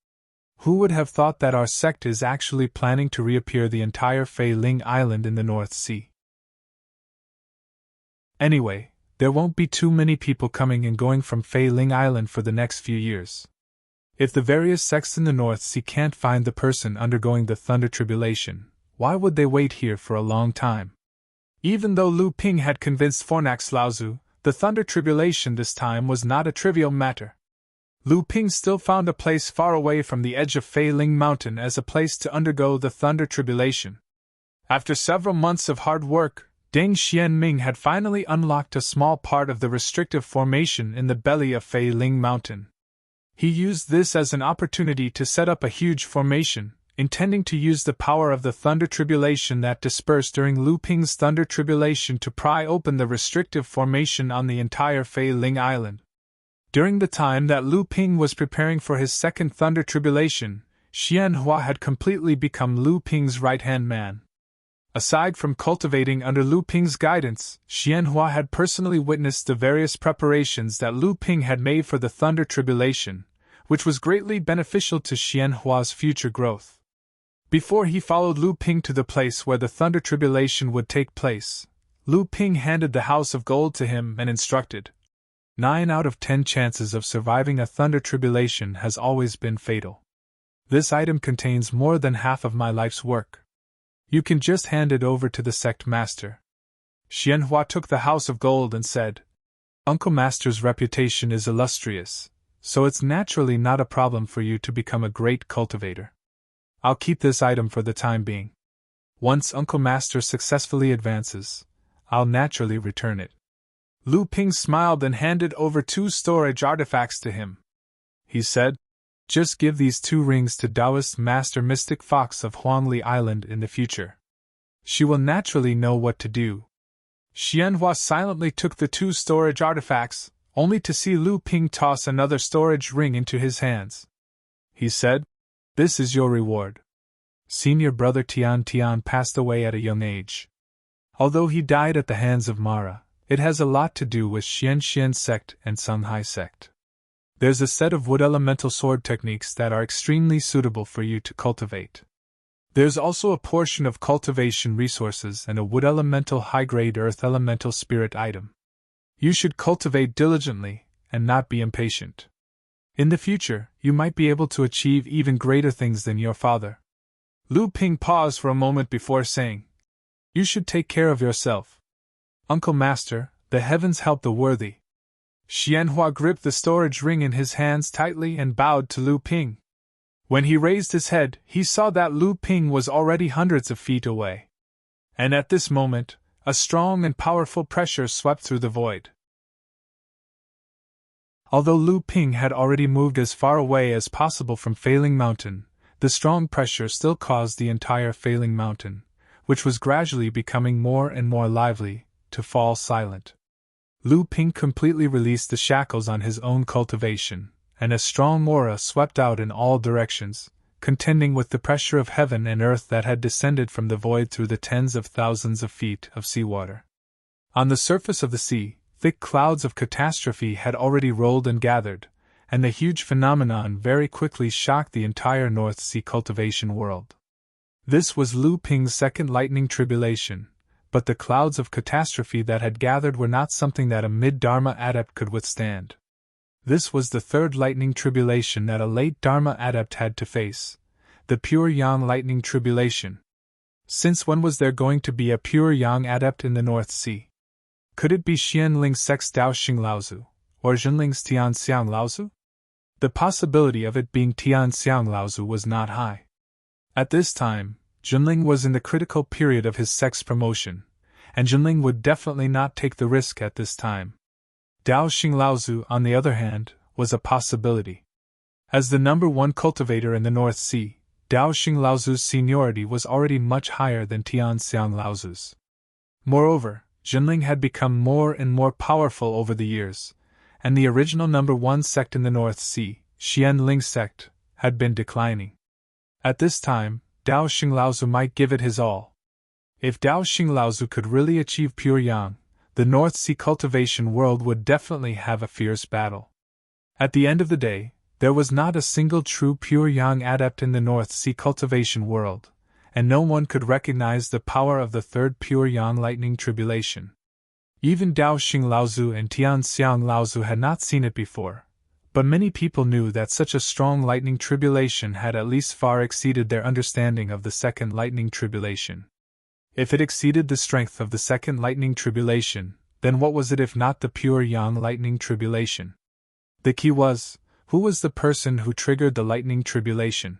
Speaker 1: Who would have thought that our sect is actually planning to reappear the entire Fei Ling Island in the North Sea? Anyway, there won't be too many people coming and going from Fei Ling Island for the next few years. If the various sects in the North Sea can't find the person undergoing the thunder tribulation, why would they wait here for a long time? Even though Lu Ping had convinced Fornax Laozi, the thunder tribulation this time was not a trivial matter. Lu Ping still found a place far away from the edge of Fei Ling Mountain as a place to undergo the thunder tribulation. After several months of hard work, Deng Xianming had finally unlocked a small part of the restrictive formation in the belly of Fei Ling Mountain. He used this as an opportunity to set up a huge formation, intending to use the power of the thunder tribulation that dispersed during Lu Ping's thunder tribulation to pry open the restrictive formation on the entire Fei Ling Island. During the time that Lu Ping was preparing for his second thunder tribulation, Xianhua had completely become Lu Ping's right-hand man. Aside from cultivating under Lu Ping's guidance, Xianhua had personally witnessed the various preparations that Lu Ping had made for the thunder tribulation, which was greatly beneficial to Xianhua's future growth. Before he followed Lu Ping to the place where the thunder tribulation would take place, Lu Ping handed the house of gold to him and instructed, 9 out of 10 chances of surviving a thunder tribulation has always been fatal. This item contains more than half of my life's work. You can just hand it over to the sect master. Xianhua took the house of gold and said, Uncle Master's reputation is illustrious, so it's naturally not a problem for you to become a great cultivator. I'll keep this item for the time being. Once Uncle Master successfully advances, I'll naturally return it. Lu Ping smiled and handed over 2 storage artifacts to him. He said, just give these 2 rings to Taoist Master Mystic Fox of Huangli Island in the future. She will naturally know what to do. Xianhua silently took the 2 storage artifacts, only to see Lu Ping toss another storage ring into his hands. He said, this is your reward. Senior brother Tian passed away at a young age. Although he died at the hands of Mara, it has a lot to do with Xian sect and Songhai sect. There's a set of wood elemental sword techniques that are extremely suitable for you to cultivate. There's also a portion of cultivation resources and a wood elemental high-grade earth elemental spirit item. You should cultivate diligently and not be impatient. In the future, you might be able to achieve even greater things than your father. Lu Ping paused for a moment before saying, you should take care of yourself. Uncle Master, the heavens help the worthy. Xianhua gripped the storage ring in his hands tightly and bowed to Lu Ping. When he raised his head, he saw that Lu Ping was already hundreds of feet away. And at this moment, a strong and powerful pressure swept through the void. Although Lu Ping had already moved as far away as possible from Failing Mountain, the strong pressure still caused the entire Failing Mountain, which was gradually becoming more and more lively, to fall silent. Lu Ping completely released the shackles on his own cultivation, and a strong aura swept out in all directions, contending with the pressure of heaven and earth that had descended from the void through the tens of thousands of feet of seawater. On the surface of the sea, thick clouds of catastrophe had already rolled and gathered, and the huge phenomenon very quickly shocked the entire North Sea cultivation world. This was Lu Ping's second lightning tribulation, but the clouds of catastrophe that had gathered were not something that a mid-Dharma adept could withstand. This was the third lightning tribulation that a late Dharma adept had to face, the pure Yang lightning tribulation. Since when was there going to be a pure Yang adept in the North Sea? Could it be Xianling's Sex Dao Xing Laozu, or Jinling's Tian Xiang Laozu? The possibility of it being Tian Xiang Laozu was not high. At this time, Jinling was in the critical period of his sex promotion, and Jinling would definitely not take the risk at this time. Dao Xing Laozu, on the other hand, was a possibility. As the number 1 cultivator in the North Sea, Dao Xing Laozu's seniority was already much higher than Tian Xiang Laozu's. Moreover, Jinling had become more and more powerful over the years, and the original number 1 sect in the North Sea, Xianling sect, had been declining. At this time, Dao Xing Laozu might give it his all. If Dao Xing Laozu could really achieve pure Yang, the North Sea cultivation world would definitely have a fierce battle. At the end of the day, there was not a single true pure Yang adept in the North Sea cultivation world, and no one could recognize the power of the third pure Yang lightning tribulation. Even Dao Xing Laozu and Tian Xiang Laozu had not seen it before, but many people knew that such a strong lightning tribulation had at least far exceeded their understanding of the second lightning tribulation. If it exceeded the strength of the second lightning tribulation, then what was it if not the pure Yang lightning tribulation? The key was, who was the person who triggered the lightning tribulation?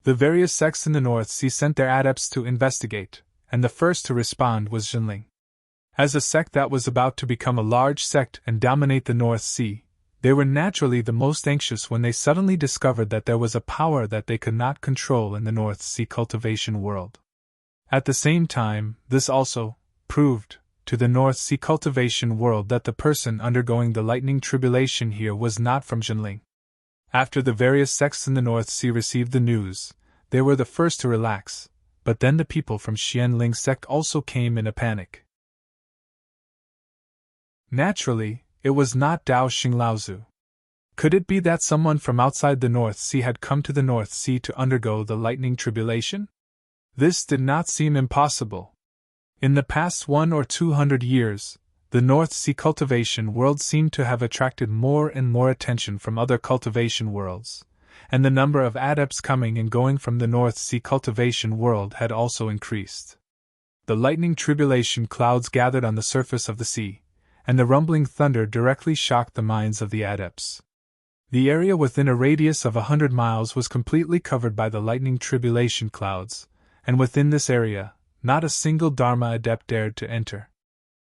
Speaker 1: The various sects in the North Sea sent their adepts to investigate, and the first to respond was Jinling. As a sect that was about to become a large sect and dominate the North Sea, they were naturally the most anxious when they suddenly discovered that there was a power that they could not control in the North Sea cultivation world. At the same time, this also proved to the North Sea cultivation world that the person undergoing the lightning tribulation here was not from Jinling. After the various sects in the North Sea received the news, they were the first to relax, but then the people from Xianling sect also came in a panic. Naturally, it was not Dao Xing Laozu. Could it be that someone from outside the North Sea had come to the North Sea to undergo the lightning tribulation? This did not seem impossible. In the past 100 or 200 years, the North Sea cultivation world seemed to have attracted more and more attention from other cultivation worlds, and the number of adepts coming and going from the North Sea cultivation world had also increased. The lightning tribulation clouds gathered on the surface of the sea, and the rumbling thunder directly shocked the minds of the adepts. The area within a radius of 100 miles was completely covered by the lightning tribulation clouds, and within this area, not a single Dharma adept dared to enter.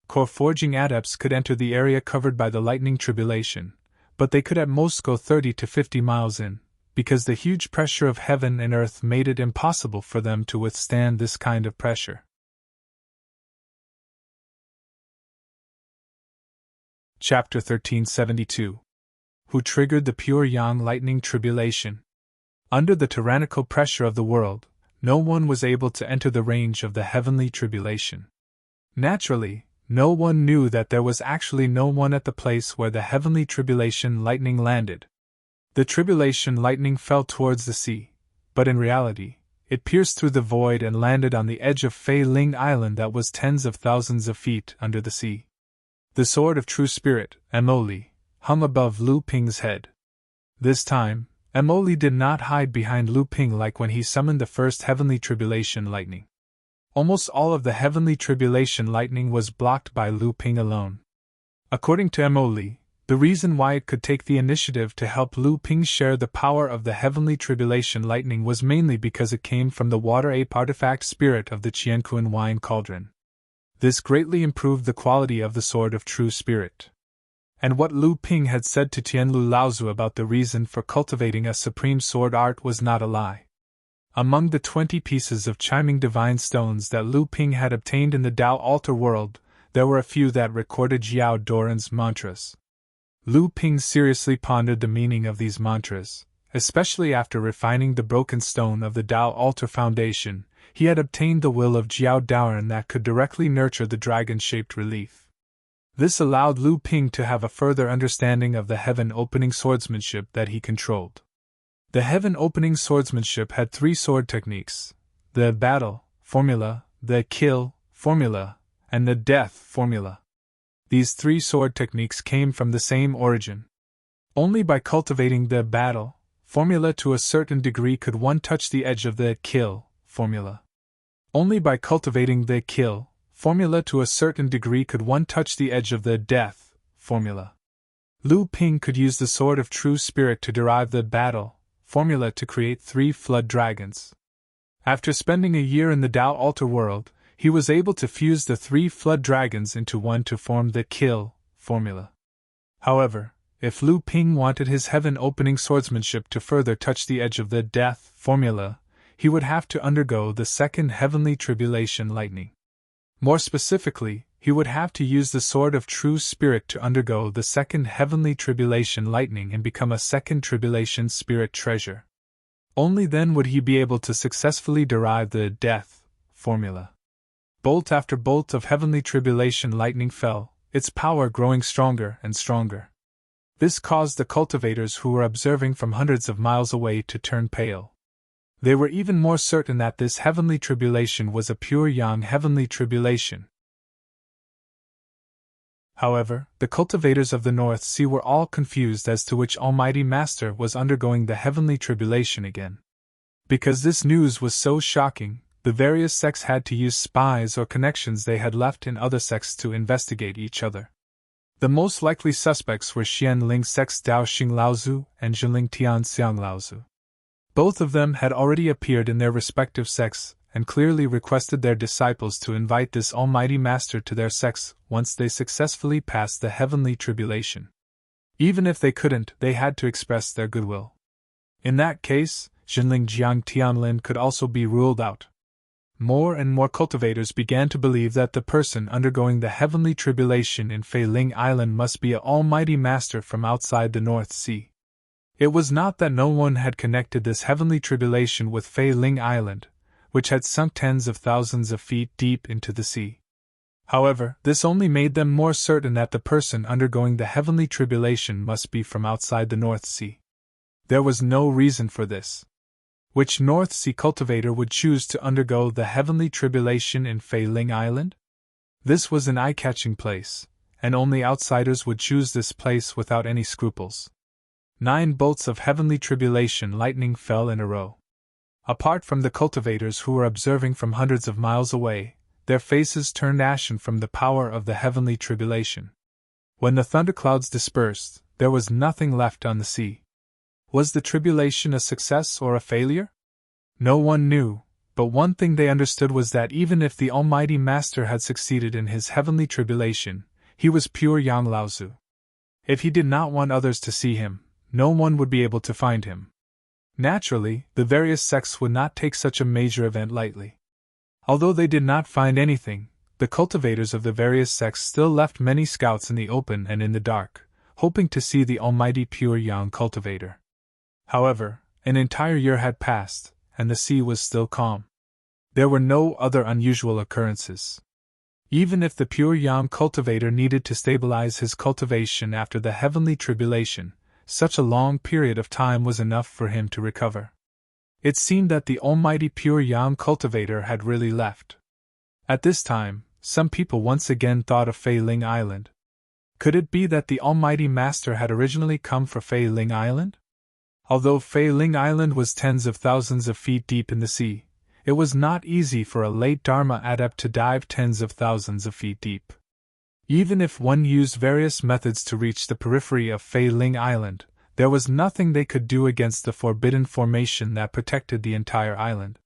Speaker 1: Core forging adepts could enter the area covered by the lightning tribulation, but they could at most go 30 to 50 miles in, because the huge pressure of heaven and earth made it impossible for them to withstand this kind of pressure. Chapter 1372. Who triggered the pure yang lightning tribulation? Under the tyrannical pressure of the world, no one was able to enter the range of the heavenly tribulation. Naturally, no one knew that there was actually no one at the place where the heavenly tribulation lightning landed. The tribulation lightning fell towards the sea, but in reality, it pierced through the void and landed on the edge of Fei Ling Island that was tens of thousands of feet under the sea. The sword of true spirit, Emoli, hung above Lu Ping's head. This time, Emoli did not hide behind Lu Ping like when he summoned the first heavenly tribulation lightning. Almost all of the heavenly tribulation lightning was blocked by Lu Ping alone. According to Emoli, the reason why it could take the initiative to help Lu Ping share the power of the heavenly tribulation lightning was mainly because it came from the water ape artifact spirit of the Qianquan wine cauldron. This greatly improved the quality of the sword of true spirit. And what Lu Ping had said to Tianlu Laozu about the reason for cultivating a supreme sword art was not a lie. Among the 20 pieces of chiming divine stones that Lu Ping had obtained in the Tao altar world, there were a few that recorded Jiao Doran's mantras. Lu Ping seriously pondered the meaning of these mantras, especially after refining the broken stone of the Tao altar foundation. He had obtained the will of Jiao Doran that could directly nurture the dragon-shaped relief. This allowed Lu Ping to have a further understanding of the heaven-opening swordsmanship that he controlled. The heaven-opening swordsmanship had 3 sword techniques: the battle formula, the kill formula, and the death formula. These 3 sword techniques came from the same origin. Only by cultivating the battle formula to a certain degree could one touch the edge of the kill formula. Only by cultivating the kill formula to a certain degree could one touch the edge of the death formula. Lu Ping could use the sword of true spirit to derive the battle formula to create 3 flood dragons. After spending a year in the Tao altar world, he was able to fuse the 3 flood dragons into one to form the kill formula. However, if Lu Ping wanted his heaven-opening swordsmanship to further touch the edge of the death formula, he would have to undergo the second heavenly tribulation lightning. More specifically, he would have to use the sword of true spirit to undergo the second heavenly tribulation lightning and become a second tribulation spirit treasure. Only then would he be able to successfully derive the death formula. Bolt after bolt of heavenly tribulation lightning fell, its power growing stronger and stronger. This caused the cultivators who were observing from hundreds of miles away to turn pale. They were even more certain that this heavenly tribulation was a pure yang heavenly tribulation. However, the cultivators of the North Sea were all confused as to which Almighty Master was undergoing the heavenly tribulation again. Because this news was so shocking, the various sects had to use spies or connections they had left in other sects to investigate each other. The most likely suspects were Xian Ling sect's Dao Xing Laozu and Zhenling Tian Xiang Laozu. Both of them had already appeared in their respective sects and clearly requested their disciples to invite this Almighty Master to their sects once they successfully passed the heavenly tribulation. Even if they couldn't, they had to express their goodwill. In that case, Zhenling Jiang Tianlin could also be ruled out. More and more cultivators began to believe that the person undergoing the heavenly tribulation in Fei Ling Island must be an Almighty Master from outside the North Sea. It was not that no one had connected this heavenly tribulation with Fei Ling Island, which had sunk tens of thousands of feet deep into the sea. However, this only made them more certain that the person undergoing the heavenly tribulation must be from outside the North Sea. There was no reason for this. Which North Sea cultivator would choose to undergo the heavenly tribulation in Fei Ling Island? This was an eye-catching place, and only outsiders would choose this place without any scruples. 9 bolts of heavenly tribulation lightning fell in a row. Apart from the cultivators who were observing from hundreds of miles away, their faces turned ashen from the power of the heavenly tribulation. When the thunderclouds dispersed, there was nothing left on the sea. Was the tribulation a success or a failure? No one knew, but one thing they understood was that even if the Almighty Master had succeeded in his heavenly tribulation, he was pure Yang Laozu. If he did not want others to see him, no one would be able to find him. Naturally, the various sects would not take such a major event lightly. Although they did not find anything, the cultivators of the various sects still left many scouts in the open and in the dark, hoping to see the almighty pure Yang cultivator. However, an entire year had passed, and the sea was still calm. There were no other unusual occurrences. Even if the pure Yang cultivator needed to stabilize his cultivation after the heavenly tribulation, such a long period of time was enough for him to recover. It seemed that the almighty pure Yang cultivator had really left. At this time, some people once again thought of Fei Ling Island. Could it be that the almighty master had originally come for Fei Ling Island? Although Fei Ling Island was tens of thousands of feet deep in the sea, it was not easy for a late Dharma adept to dive tens of thousands of feet deep. Even if one used various methods to reach the periphery of Fei Ling Island, there was nothing they could do against the forbidden formation that protected the entire island.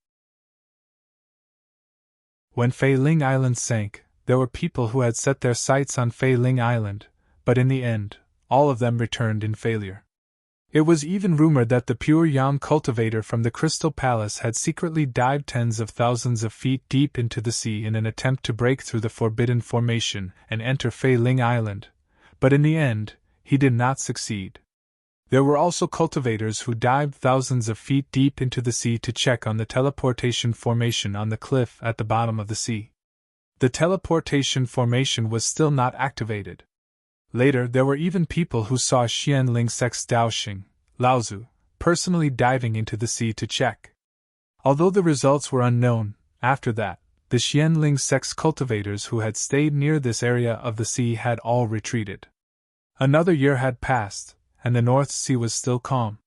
Speaker 1: When Fei Ling Island sank, there were people who had set their sights on Fei Ling Island, but in the end, all of them returned in failure. It was even rumored that the pure Yang cultivator from the Crystal Palace had secretly dived tens of thousands of feet deep into the sea in an attempt to break through the forbidden formation and enter Fei Ling Island, but in the end, he did not succeed. There were also cultivators who dived thousands of feet deep into the sea to check on the teleportation formation on the cliff at the bottom of the sea. The teleportation formation was still not activated. Later, there were even people who saw Xianling sect's Daoxing, Laozu, personally diving into the sea to check. Although the results were unknown, after that, the Xianling sect's cultivators who had stayed near this area of the sea had all retreated. Another year had passed, and the North Sea was still calm.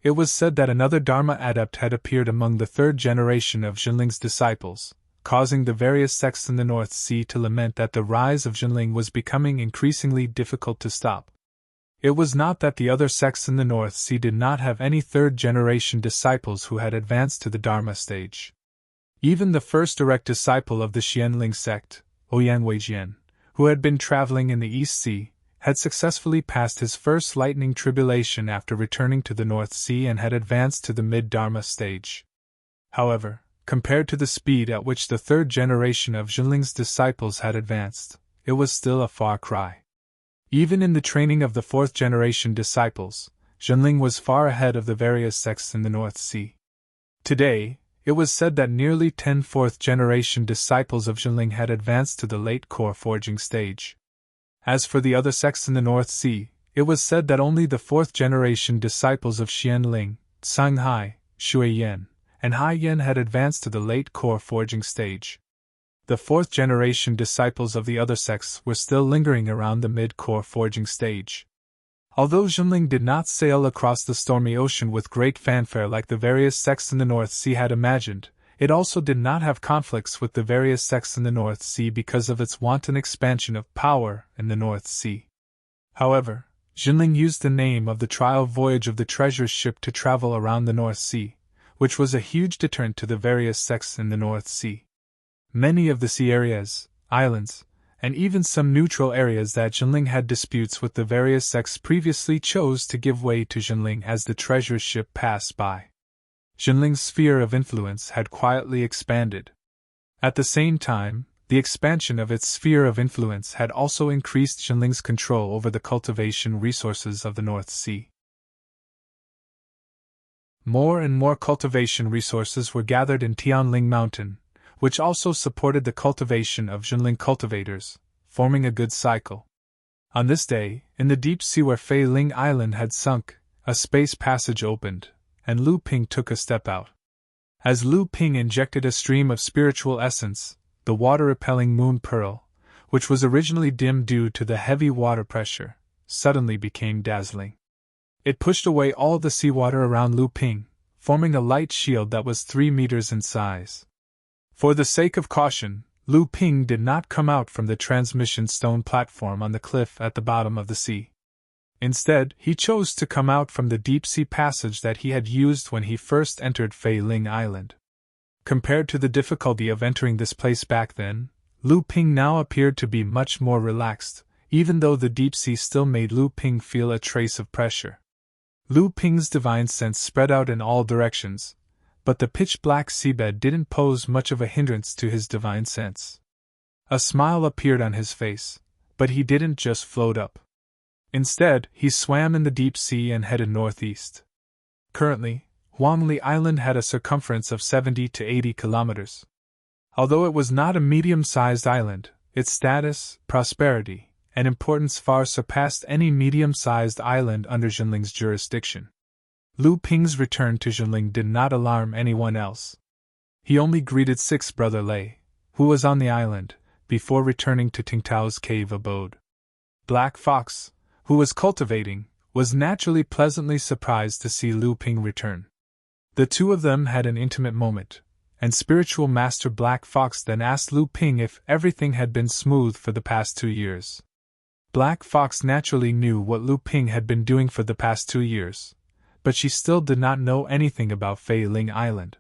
Speaker 1: It was said that another Dharma adept had appeared among the third generation of Jinling's disciples, causing the various sects in the North Sea to lament that the rise of Jinling was becoming increasingly difficult to stop. It was not that the other sects in the North Sea did not have any third-generation disciples who had advanced to the Dharma stage. Even the first direct disciple of the Xianling sect, Ouyang Weijian, who had been traveling in the East Sea, had successfully passed his first lightning tribulation after returning to the North Sea and had advanced to the mid-Dharma stage. However, compared to the speed at which the third generation of Jinling's disciples had advanced, it was still a far cry. Even in the training of the fourth-generation disciples, Jinling was far ahead of the various sects in the North Sea. Today, it was said that nearly 10 fourth-generation disciples of Jinling had advanced to the late core forging stage. As for the other sects in the North Sea, it was said that only the fourth-generation disciples of Xianling, Sanghai, Shuiyan, and Haiyan had advanced to the late core forging stage. The fourth-generation disciples of the other sects were still lingering around the mid-core forging stage. Although Jinling did not sail across the stormy ocean with great fanfare like the various sects in the North Sea had imagined, it also did not have conflicts with the various sects in the North Sea because of its wanton expansion of power in the North Sea. However, Jinling used the name of the trial voyage of the treasure ship to travel around the North Sea, which was a huge deterrent to the various sects in the North Sea. Many of the sea areas, islands, and even some neutral areas that Jinling had disputes with the various sects previously chose to give way to Jinling as the treasure ship passed by. Jinling's sphere of influence had quietly expanded. At the same time, the expansion of its sphere of influence had also increased Jinling's control over the cultivation resources of the North Sea. More and more cultivation resources were gathered in Tianling Mountain, which also supported the cultivation of Jinling cultivators, forming a good cycle. On this day, in the deep sea where Fei Ling Island had sunk, a space passage opened, and Lu Ping took a step out. As Lu Ping injected a stream of spiritual essence, the water-repelling moon pearl, which was originally dim due to the heavy water pressure, suddenly became dazzling. It pushed away all the seawater around Lu Ping, forming a light shield that was 3 meters in size. For the sake of caution, Lu Ping did not come out from the transmission stone platform on the cliff at the bottom of the sea. Instead, he chose to come out from the deep-sea passage that he had used when he first entered Fei Ling Island. Compared to the difficulty of entering this place back then, Lu Ping now appeared to be much more relaxed, even though the deep sea still made Lu Ping feel a trace of pressure. Lu Ping's divine sense spread out in all directions, but the pitch-black seabed didn't pose much of a hindrance to his divine sense. A smile appeared on his face, but he didn't just float up. Instead, he swam in the deep sea and headed northeast. Currently, Huangli Island had a circumference of 70 to 80 kilometers. Although it was not a medium-sized island, its status, prosperity, and importance far surpassed any medium-sized island under Jinling's jurisdiction. Lu Ping's return to Jinling did not alarm anyone else. He only greeted sixth brother Lei, who was on the island, before returning to Tingtao's cave abode. Black Fox, who was cultivating, was naturally pleasantly surprised to see Lu Ping return. The two of them had an intimate moment, and spiritual master Black Fox then asked Lu Ping if everything had been smooth for the past 2 years. Black Fox naturally knew what Lu Ping had been doing for the past 2 years, but she still did not know anything about Fei Ling Island.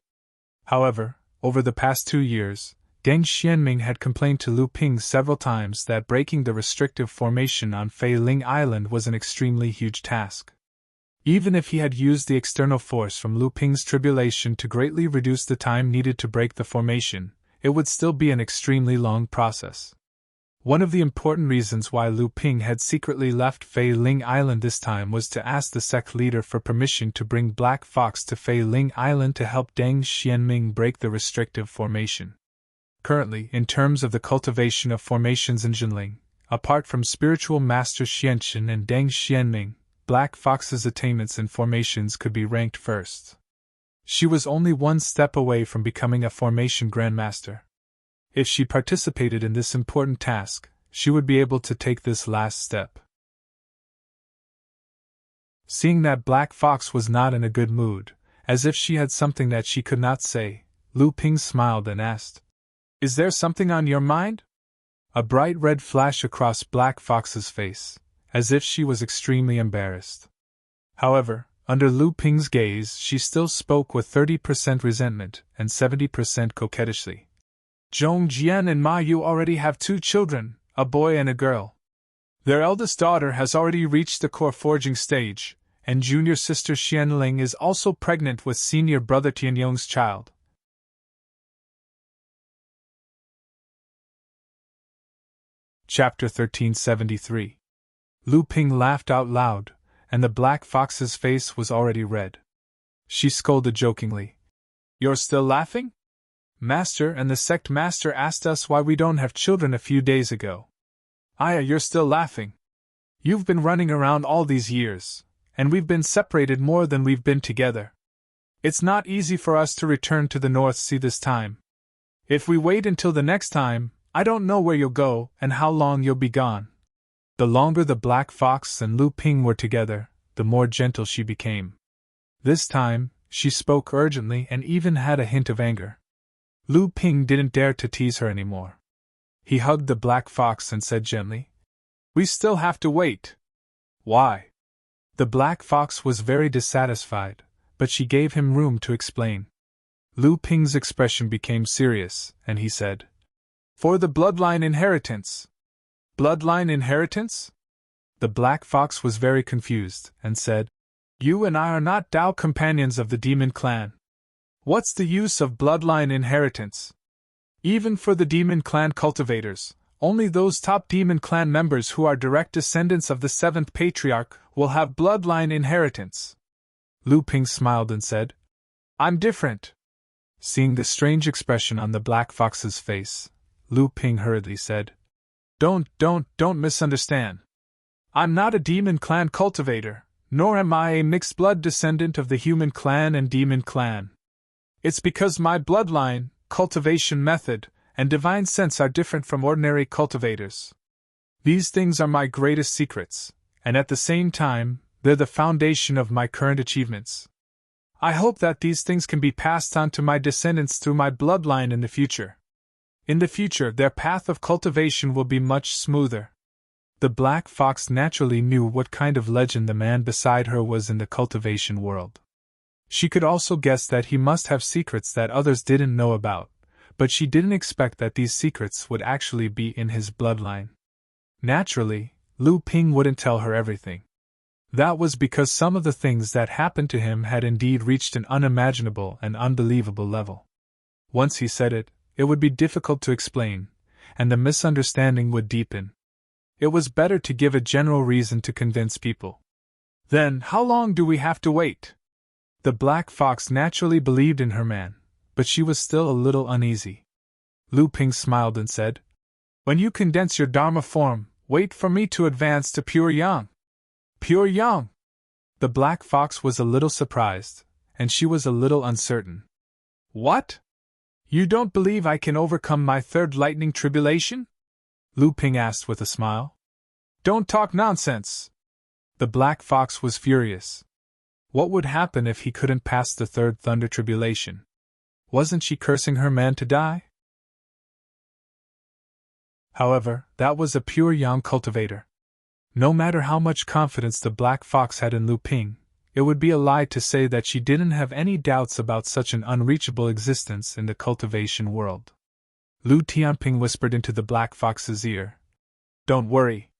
Speaker 1: However, over the past 2 years, Deng Xianming had complained to Lu Ping several times that breaking the restrictive formation on Fei Ling Island was an extremely huge task. Even if he had used the external force from Lu Ping's tribulation to greatly reduce the time needed to break the formation, it would still be an extremely long process. One of the important reasons why Lu Ping had secretly left Fei Ling Island this time was to ask the sect leader for permission to bring Black Fox to Fei Ling Island to help Deng Xianming break the restrictive formation. Currently, in terms of the cultivation of formations in Jinling, apart from spiritual master Xianqin and Deng Xianming, Black Fox's attainments in formations could be ranked first. She was only one step away from becoming a formation grandmaster. If she participated in this important task, she would be able to take this last step. Seeing that Black Fox was not in a good mood, as if she had something that she could not say, Lu Ping smiled and asked, "Is there something on your mind?" A bright red flash across Black Fox's face, as if she was extremely embarrassed. However, under Lu Ping's gaze, she still spoke with 30% resentment and 70% coquettishly. "Zhong Jian and Ma Yu already have 2 children, a boy and a girl. Their eldest daughter has already reached the core forging stage, and junior sister Xianling is also pregnant with senior brother Tianyong's child." Chapter 1373. Lu Ping laughed out loud, and the Black Fox's face was already red. She scolded jokingly, "You're still laughing? Master and the sect master asked us why we don't have children a few days ago. Aya, you're still laughing. You've been running around all these years, and we've been separated more than we've been together. It's not easy for us to return to the North Sea this time. If we wait until the next time, I don't know where you'll go and how long you'll be gone." The longer the Black Fox and Lu Ping were together, the more gentle she became. This time, she spoke urgently and even had a hint of anger. Lu Ping didn't dare to tease her anymore. He hugged the Black Fox and said gently, "We still have to wait." "Why?" The Black Fox was very dissatisfied, but she gave him room to explain. Lu Ping's expression became serious, and he said, "For the bloodline inheritance." "Bloodline inheritance?" The Black Fox was very confused, and said, "You and I are not Dao companions of the Demon Clan. What's the use of bloodline inheritance? Even for the Demon Clan cultivators, only those top Demon Clan members who are direct descendants of the 7th Patriarch will have bloodline inheritance." Lu Ping smiled and said, "I'm different." Seeing the strange expression on the Black Fox's face, Lu Ping hurriedly said, Don't misunderstand. I'm not a Demon Clan cultivator, nor am I a mixed-blood descendant of the Human Clan and Demon Clan. It's because my bloodline, cultivation method, and divine sense are different from ordinary cultivators. These things are my greatest secrets, and at the same time, they're the foundation of my current achievements. I hope that these things can be passed on to my descendants through my bloodline in the future. In the future, their path of cultivation will be much smoother." The Black Fox naturally knew what kind of legend the man beside her was in the cultivation world. She could also guess that he must have secrets that others didn't know about, but she didn't expect that these secrets would actually be in his bloodline. Naturally, Lu Ping wouldn't tell her everything. That was because some of the things that happened to him had indeed reached an unimaginable and unbelievable level. Once he said it, it would be difficult to explain, and the misunderstanding would deepen. It was better to give a general reason to convince people. Then, how long do we have to wait? The black fox naturally believed in her man, but she was still a little uneasy. Lu Ping smiled and said, "When you condense your Dharma form, wait for me to advance to pure yang." Pure yang! The black fox was a little surprised, and she was a little uncertain. What? You don't believe I can overcome my third lightning tribulation? Lu Ping asked with a smile. Don't talk nonsense! The black fox was furious. What would happen if he couldn't pass the third thunder tribulation? Wasn't she cursing her man to die? However, that was a pure yang cultivator. No matter how much confidence the black fox had in Lu Ping, it would be a lie to say that she didn't have any doubts about such an unreachable existence in the cultivation world. Lu Tianping whispered into the black fox's ear. Don't worry.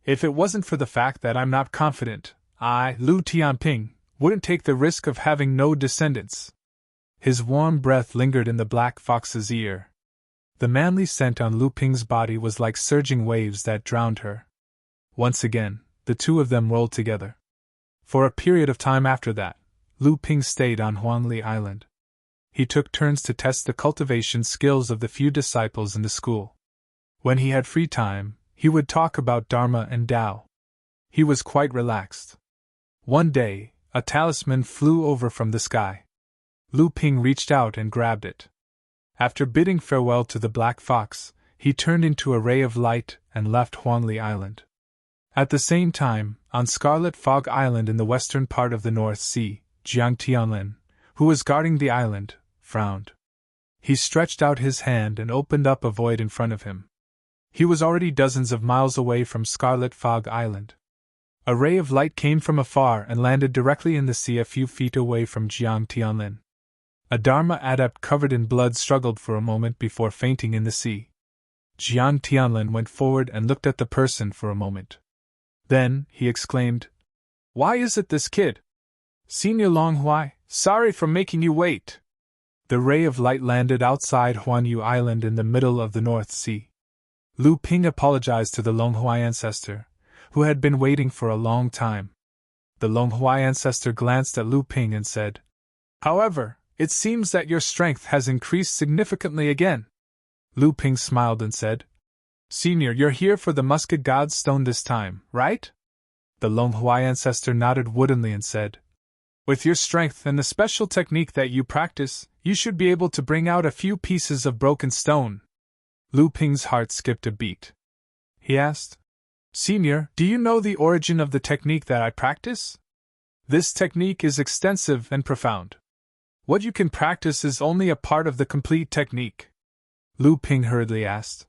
Speaker 1: If it wasn't for the fact that I'm not confident, I, Lu Tianping, wouldn't take the risk of having no descendants. His warm breath lingered in the black fox's ear. The manly scent on Lu Ping's body was like surging waves that drowned her. Once again, the two of them rolled together. For a period of time after that, Lu Ping stayed on Huangli Island. He took turns to test the cultivation skills of the few disciples in the school. When he had free time, he would talk about Dharma and Tao. He was quite relaxed. One day, a talisman flew over from the sky. Lu Ping reached out and grabbed it. After bidding farewell to the black fox, he turned into a ray of light and left Huangli Island. At the same time, on Scarlet Fog Island in the western part of the North Sea, Jiang Tianlin, who was guarding the island, frowned. He stretched out his hand and opened up a void in front of him. He was already dozens of miles away from Scarlet Fog Island. A ray of light came from afar and landed directly in the sea a few feet away from Jiang Tianlin. A Dharma adept covered in blood struggled for a moment before fainting in the sea. Jiang Tianlin went forward and looked at the person for a moment. Then, he exclaimed, Why is it this kid? Senior Longhuai, sorry for making you wait. The ray of light landed outside Huanyu Island in the middle of the North Sea. Lu Ping apologized to the Longhuai ancestor, who had been waiting for a long time. The Longhuai ancestor glanced at Lu Ping and said, However, it seems that your strength has increased significantly again. Lu Ping smiled and said, Senior, you're here for the Musket God's Stone this time, right? The Longhuai ancestor nodded woodenly and said, With your strength and the special technique that you practice, you should be able to bring out a few pieces of broken stone. Lu Ping's heart skipped a beat. He asked, Senior, do you know the origin of the technique that I practice? This technique is extensive and profound. What you can practice is only a part of the complete technique. Lu Ping hurriedly asked,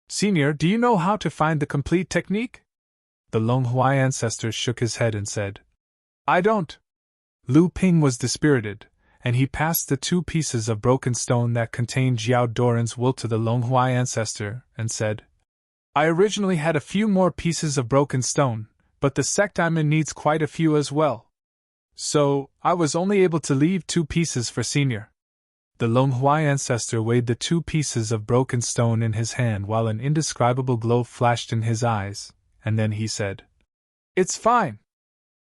Speaker 1: Senior, do you know how to find the complete technique? The Longhuai ancestor shook his head and said, I don't. Lu Ping was dispirited, and he passed the 2 pieces of broken stone that contained Jiao Doran's will to the Longhuai ancestor, and said, I originally had a few more pieces of broken stone, but the sect I'm in needs quite a few as well. So, I was only able to leave 2 pieces for Senior. The Longhuai ancestor weighed the 2 pieces of broken stone in his hand while an indescribable glow flashed in his eyes, and then he said, It's fine.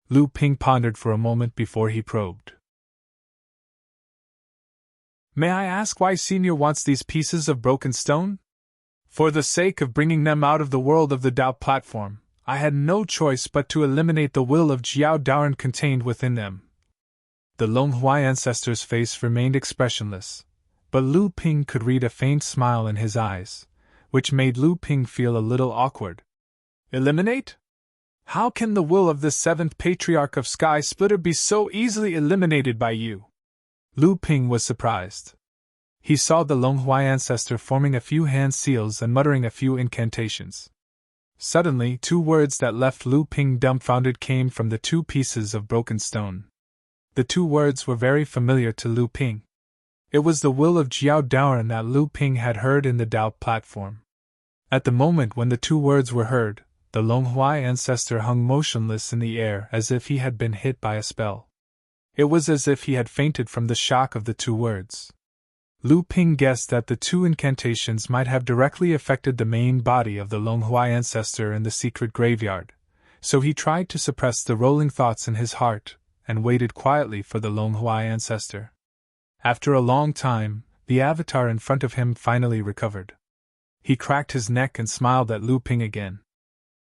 Speaker 1: Lu Ping pondered for a moment before he probed. May I ask why Senior wants these pieces of broken stone? For the sake of bringing them out of the world of the Tao platform, I had no choice but to eliminate the will of Jiao Daoran contained within them. The Longhuai ancestor's face remained expressionless, but Lu Ping could read a faint smile in his eyes, which made Lu Ping feel a little awkward. Eliminate? How can the will of the 7th Patriarch of Sky Splitter be so easily eliminated by you? Lu Ping was surprised. He saw the Longhuai ancestor forming a few hand seals and muttering a few incantations. Suddenly, 2 words that left Lu Ping dumbfounded came from the 2 pieces of broken stone. The two words were very familiar to Lu Ping. It was the will of Jiao Daoren that Lu Ping had heard in the Dao platform. At the moment when the two words were heard, the Longhuai ancestor hung motionless in the air as if he had been hit by a spell. It was as if he had fainted from the shock of the two words. Lu Ping guessed that the two incantations might have directly affected the main body of the Longhuai ancestor in the secret graveyard, so he tried to suppress the rolling thoughts in his heart and waited quietly for the Longhuai ancestor. After a long time, the avatar in front of him finally recovered. He cracked his neck and smiled at Lu Ping again.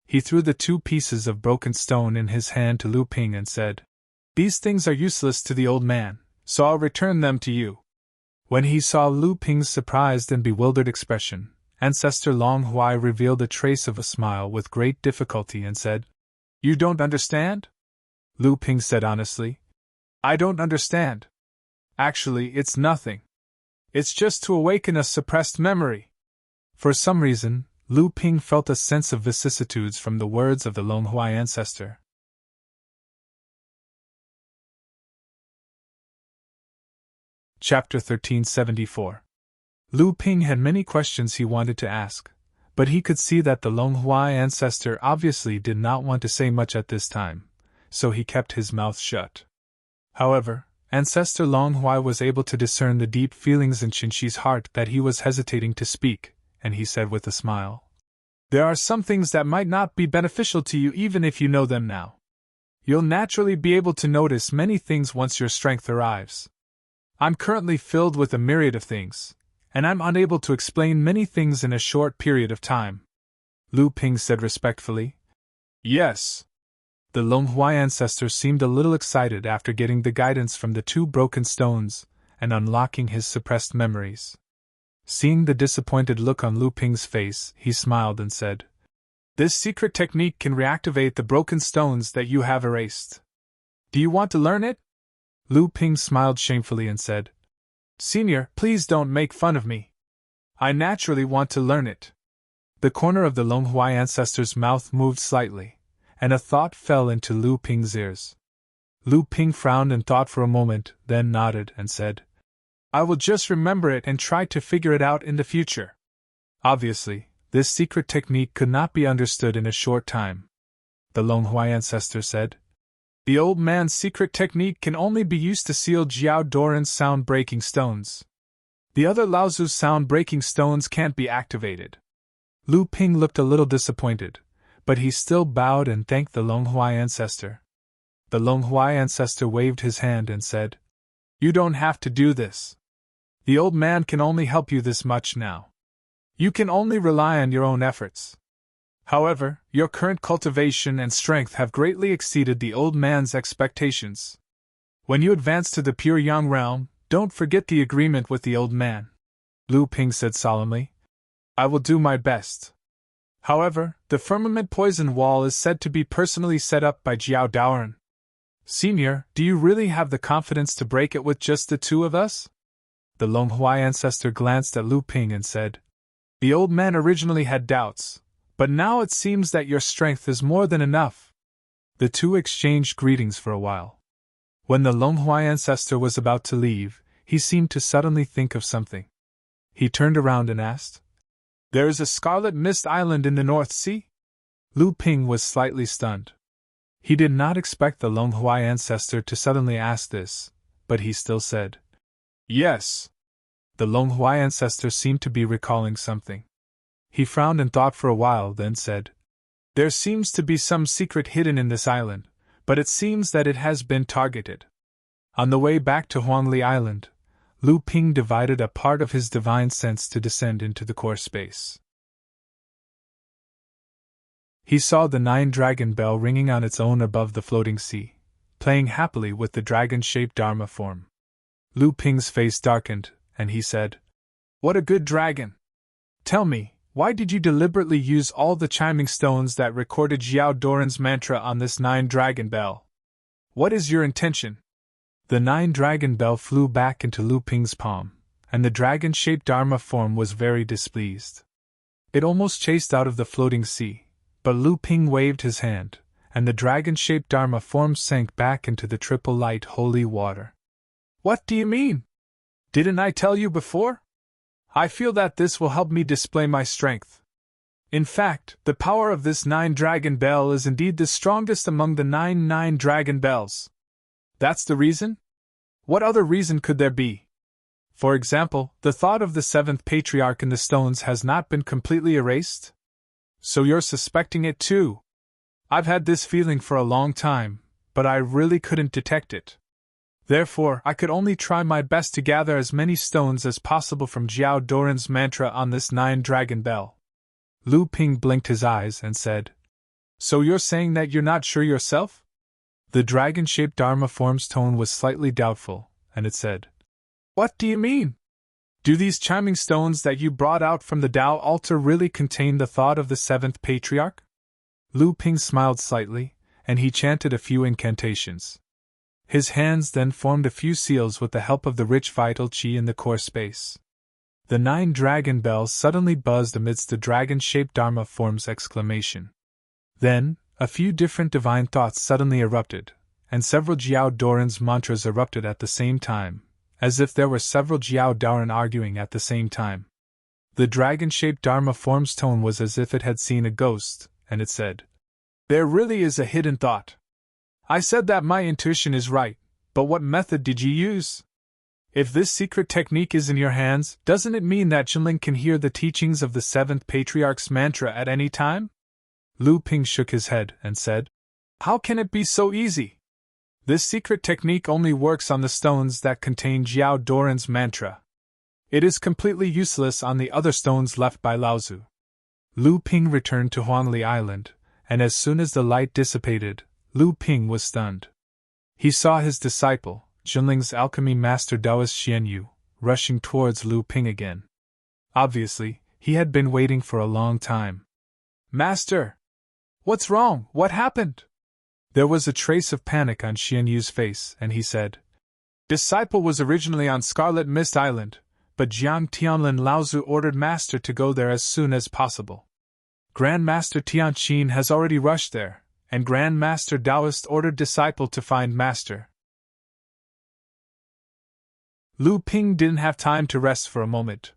Speaker 1: He threw the two pieces of broken stone in his hand to Lu Ping and said, "These things are useless to the old man, so I'll return them to you." When he saw Lu Ping's surprised and bewildered expression, Ancestor Longhuai revealed a trace of a smile with great difficulty and said, "You don't understand?" Lu Ping said honestly, "I don't understand. Actually, it's nothing. It's just to awaken a suppressed memory." For some reason, Lu Ping felt a sense of vicissitudes from the words of the Longhuai ancestor. Chapter 1374. Lu Ping had many questions he wanted to ask, but he could see that the Longhuai ancestor obviously did not want to say much at this time, so he kept his mouth shut. However, Ancestor Longhuai was able to discern the deep feelings in Qinxi's heart that he was hesitating to speak, and he said with a smile, "There are some things that might not be beneficial to you even if you know them now. You'll naturally be able to notice many things once your strength arrives. I'm currently filled with a myriad of things, and I'm unable to explain many things in a short period of time." Lu Ping said respectfully, "Yes." The Longhuai ancestor seemed a little excited after getting the guidance from the two broken stones and unlocking his suppressed memories. Seeing the disappointed look on Lu Ping's face, he smiled and said, "This secret technique can reactivate the broken stones that you have erased. Do you want to learn it?" Lu Ping smiled shamefully and said, "Senior, please don't make fun of me. I naturally want to learn it." The corner of the Longhuai ancestor's mouth moved slightly, and a thought fell into Lu Ping's ears. Lu Ping frowned and thought for a moment, then nodded and said, "I will just remember it and try to figure it out in the future." Obviously, this secret technique could not be understood in a short time. The Longhuai ancestor said, "The old man's secret technique can only be used to seal Jiao Daoren's sound-breaking stones. The other Laozu's sound-breaking stones can't be activated." Lu Ping looked a little disappointed, but he still bowed and thanked the Longhuai ancestor. The Longhuai ancestor waved his hand and said, "You don't have to do this. The old man can only help you this much now. You can only rely on your own efforts. However, your current cultivation and strength have greatly exceeded the old man's expectations. When you advance to the pure Yang realm, don't forget the agreement with the old man." Lu Ping said solemnly, "I will do my best. However, the firmament poison wall is said to be personally set up by Jiao Daoren. Senior, do you really have the confidence to break it with just the two of us?" The Longhuai ancestor glanced at Lu Ping and said, "The old man originally had doubts, but now it seems that your strength is more than enough." The two exchanged greetings for a while. When the Longhuai ancestor was about to leave, he seemed to suddenly think of something. He turned around and asked, "There is a scarlet mist island in the North Sea?" Lu Ping was slightly stunned. He did not expect the Longhuai ancestor to suddenly ask this, but he still said, "Yes." The Longhuai ancestor seemed to be recalling something. He frowned and thought for a while, then said, "There seems to be some secret hidden in this island, but it seems that it has been targeted." On the way back to Huangli Island, Lu Ping divided a part of his divine sense to descend into the core space. He saw the 9-dragon bell ringing on its own above the floating sea, playing happily with the dragon-shaped Dharma form. Lu Ping's face darkened, and he said, "What a good dragon! Tell me, why did you deliberately use all the chiming stones that recorded Jiao Daoren's mantra on this 9-dragon bell? What is your intention?" The 9-dragon bell flew back into Lu Ping's palm, and the dragon-shaped Dharma form was very displeased. It almost chased out of the floating sea, but Lu Ping waved his hand, and the dragon-shaped Dharma form sank back into the triple light holy water. What do you mean? Didn't I tell you before? I feel that this will help me display my strength. In fact, the power of this 9-dragon bell is indeed the strongest among the 9 dragon bells. That's the reason? What other reason could there be? For example, the thought of the 7th patriarch in the stones has not been completely erased? So you're suspecting it too? I've had this feeling for a long time, but I really couldn't detect it. Therefore, I could only try my best to gather as many stones as possible from Jiao Doran's mantra on this 9-dragon bell. Lu Ping blinked his eyes and said, So you're saying that you're not sure yourself? The dragon-shaped Dharma form's tone was slightly doubtful, and it said, What do you mean? Do these chiming stones that you brought out from the Tao altar really contain the thought of the 7th patriarch? Lu Ping smiled slightly, and he chanted a few incantations. His hands then formed a few seals with the help of the rich vital qi in the core space. The 9 dragon bells suddenly buzzed amidst the dragon-shaped Dharma form's exclamation. Then, a few different divine thoughts suddenly erupted, and several Jiao Doran's mantras erupted at the same time, as if there were several Jiao Doran arguing at the same time. The dragon-shaped Dharma form's tone was as if it had seen a ghost, and it said, There really is a hidden thought. I said that my intuition is right, but what method did you use? If this secret technique is in your hands, doesn't it mean that Jinling can hear the teachings of the 7th patriarch's mantra at any time? Lu Ping shook his head and said, How can it be so easy? This secret technique only works on the stones that contain Jiao Doran's mantra. It is completely useless on the other stones left by Laozu. Lu Ping returned to Huangli Island, and as soon as the light dissipated, Lu Ping was stunned. He saw his disciple, Jinling's alchemy master Taoist Xian Yu, rushing towards Lu Ping again. Obviously, he had been waiting for a long time. Master! What's wrong? What happened? There was a trace of panic on Xian Yu's face, and he said, Disciple was originally on Scarlet Mist Island, but Jiang Tianlin Laozu ordered Master to go there as soon as possible. Grand Master Tianqin has already rushed there, and Grand Master Taoist ordered Disciple to find Master. Lu Ping didn't have time to rest for a moment.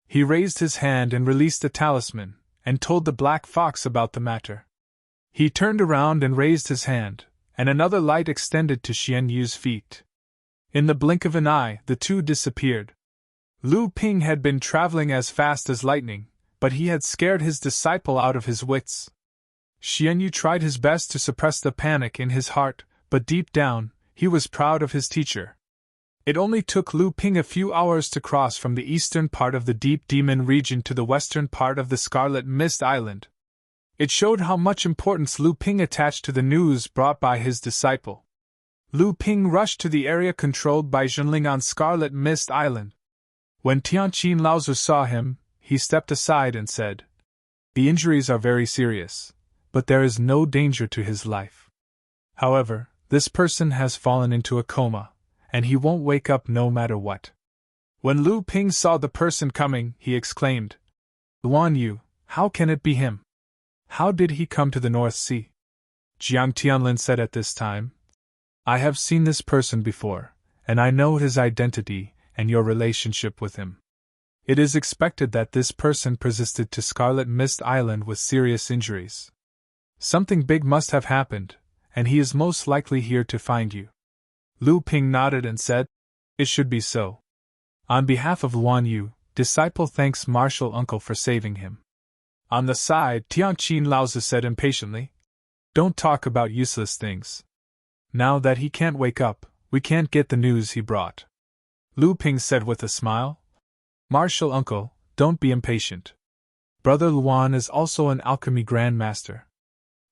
Speaker 1: He raised his hand and released the talisman, and told the Black Fox about the matter. He turned around and raised his hand, and another light extended to Xian Yu's feet. In the blink of an eye, the two disappeared. Lu Ping had been traveling as fast as lightning, but he had scared his disciple out of his wits. Xian Yu tried his best to suppress the panic in his heart, but deep down, he was proud of his teacher. It only took Lu Ping a few hours to cross from the eastern part of the Deep Demon region to the western part of the Scarlet Mist Island. It showed how much importance Lu Ping attached to the news brought by his disciple. Lu Ping rushed to the area controlled by Jinling on Scarlet Mist Island. When Tianqin Laozu saw him, he stepped aside and said, The injuries are very serious, but there is no danger to his life. However, this person has fallen into a coma, and he won't wake up no matter what. When Lu Ping saw the person coming, he exclaimed, Luan Yu, how can it be him? How did he come to the North Sea? Jiang Tianlin said at this time, I have seen this person before, and I know his identity and your relationship with him. It is expected that this person persisted to Scarlet Mist Island with serious injuries. Something big must have happened, and he is most likely here to find you. Lu Ping nodded and said, It should be so. On behalf of Luan Yu, disciple thanks Martial Uncle for saving him. On the side, Tianqin Laozu said impatiently, Don't talk about useless things. Now that he can't wake up, we can't get the news he brought. Lu Ping said with a smile, Martial Uncle, don't be impatient. Brother Luan is also an alchemy grandmaster.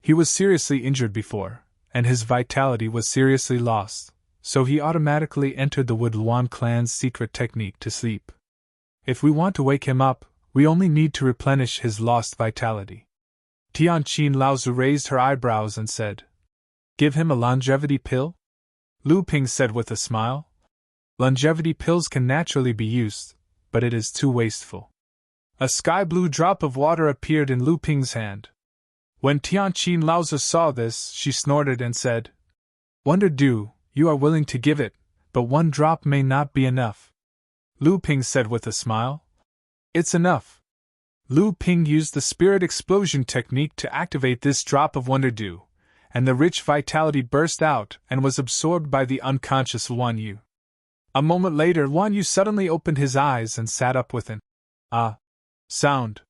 Speaker 1: He was seriously injured before, and his vitality was seriously lost, so he automatically entered the Wood Luan clan's secret technique to sleep. If we want to wake him up, we only need to replenish his lost vitality. Tianqin Laozu raised her eyebrows and said, Give him a longevity pill? Lu Ping said with a smile, Longevity pills can naturally be used, but it is too wasteful. A sky-blue drop of water appeared in Lu Ping's hand. When Tianqin Laozi saw this, she snorted and said, "Wonder Dew, you are willing to give it, but one drop may not be enough." Lu Ping said with a smile, "It's enough." Lu Ping used the spirit explosion technique to activate this drop of Wonder Dew, and the rich vitality burst out and was absorbed by the unconscious Luan Yu. A moment later, Luan Yu suddenly opened his eyes and sat up with an "ah" sound.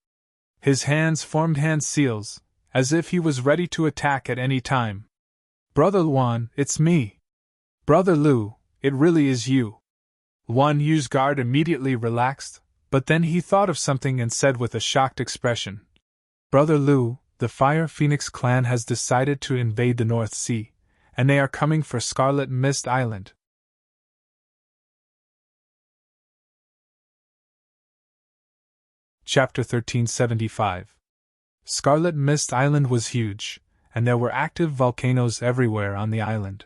Speaker 1: His hands formed hand seals, as if he was ready to attack at any time. "Brother Luan, it's me." "Brother Lu, it really is you." Luan Yu's guard immediately relaxed, but then he thought of something and said with a shocked expression, "Brother Lu, the Fire Phoenix clan has decided to invade the North Sea, and they are coming for Scarlet Mist Island." Chapter 1375. Scarlet Mist Island was huge, and there were active volcanoes everywhere on the island.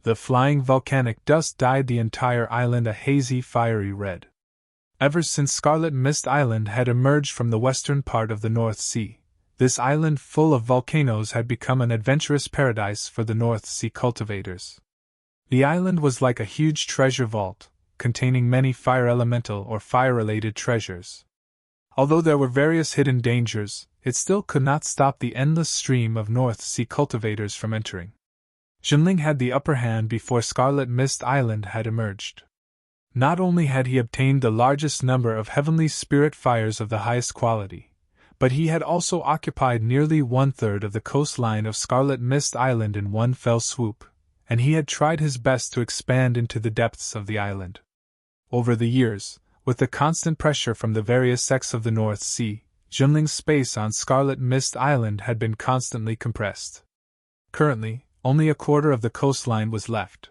Speaker 1: The flying volcanic dust dyed the entire island a hazy, fiery red. Ever since Scarlet Mist Island had emerged from the western part of the North Sea, this island full of volcanoes had become an adventurous paradise for the North Sea cultivators. The island was like a huge treasure vault, containing many fire elemental or fire-related treasures. Although there were various hidden dangers, it still could not stop the endless stream of North Sea cultivators from entering. Jinling had the upper hand before Scarlet Mist Island had emerged. Not only had he obtained the largest number of heavenly spirit fires of the highest quality, but he had also occupied nearly 1/3 of the coastline of Scarlet Mist Island in one fell swoop, and he had tried his best to expand into the depths of the island. Over the years, with the constant pressure from the various sects of the North Sea, Jinling's space on Scarlet Mist Island had been constantly compressed. Currently, only 1/4 of the coastline was left.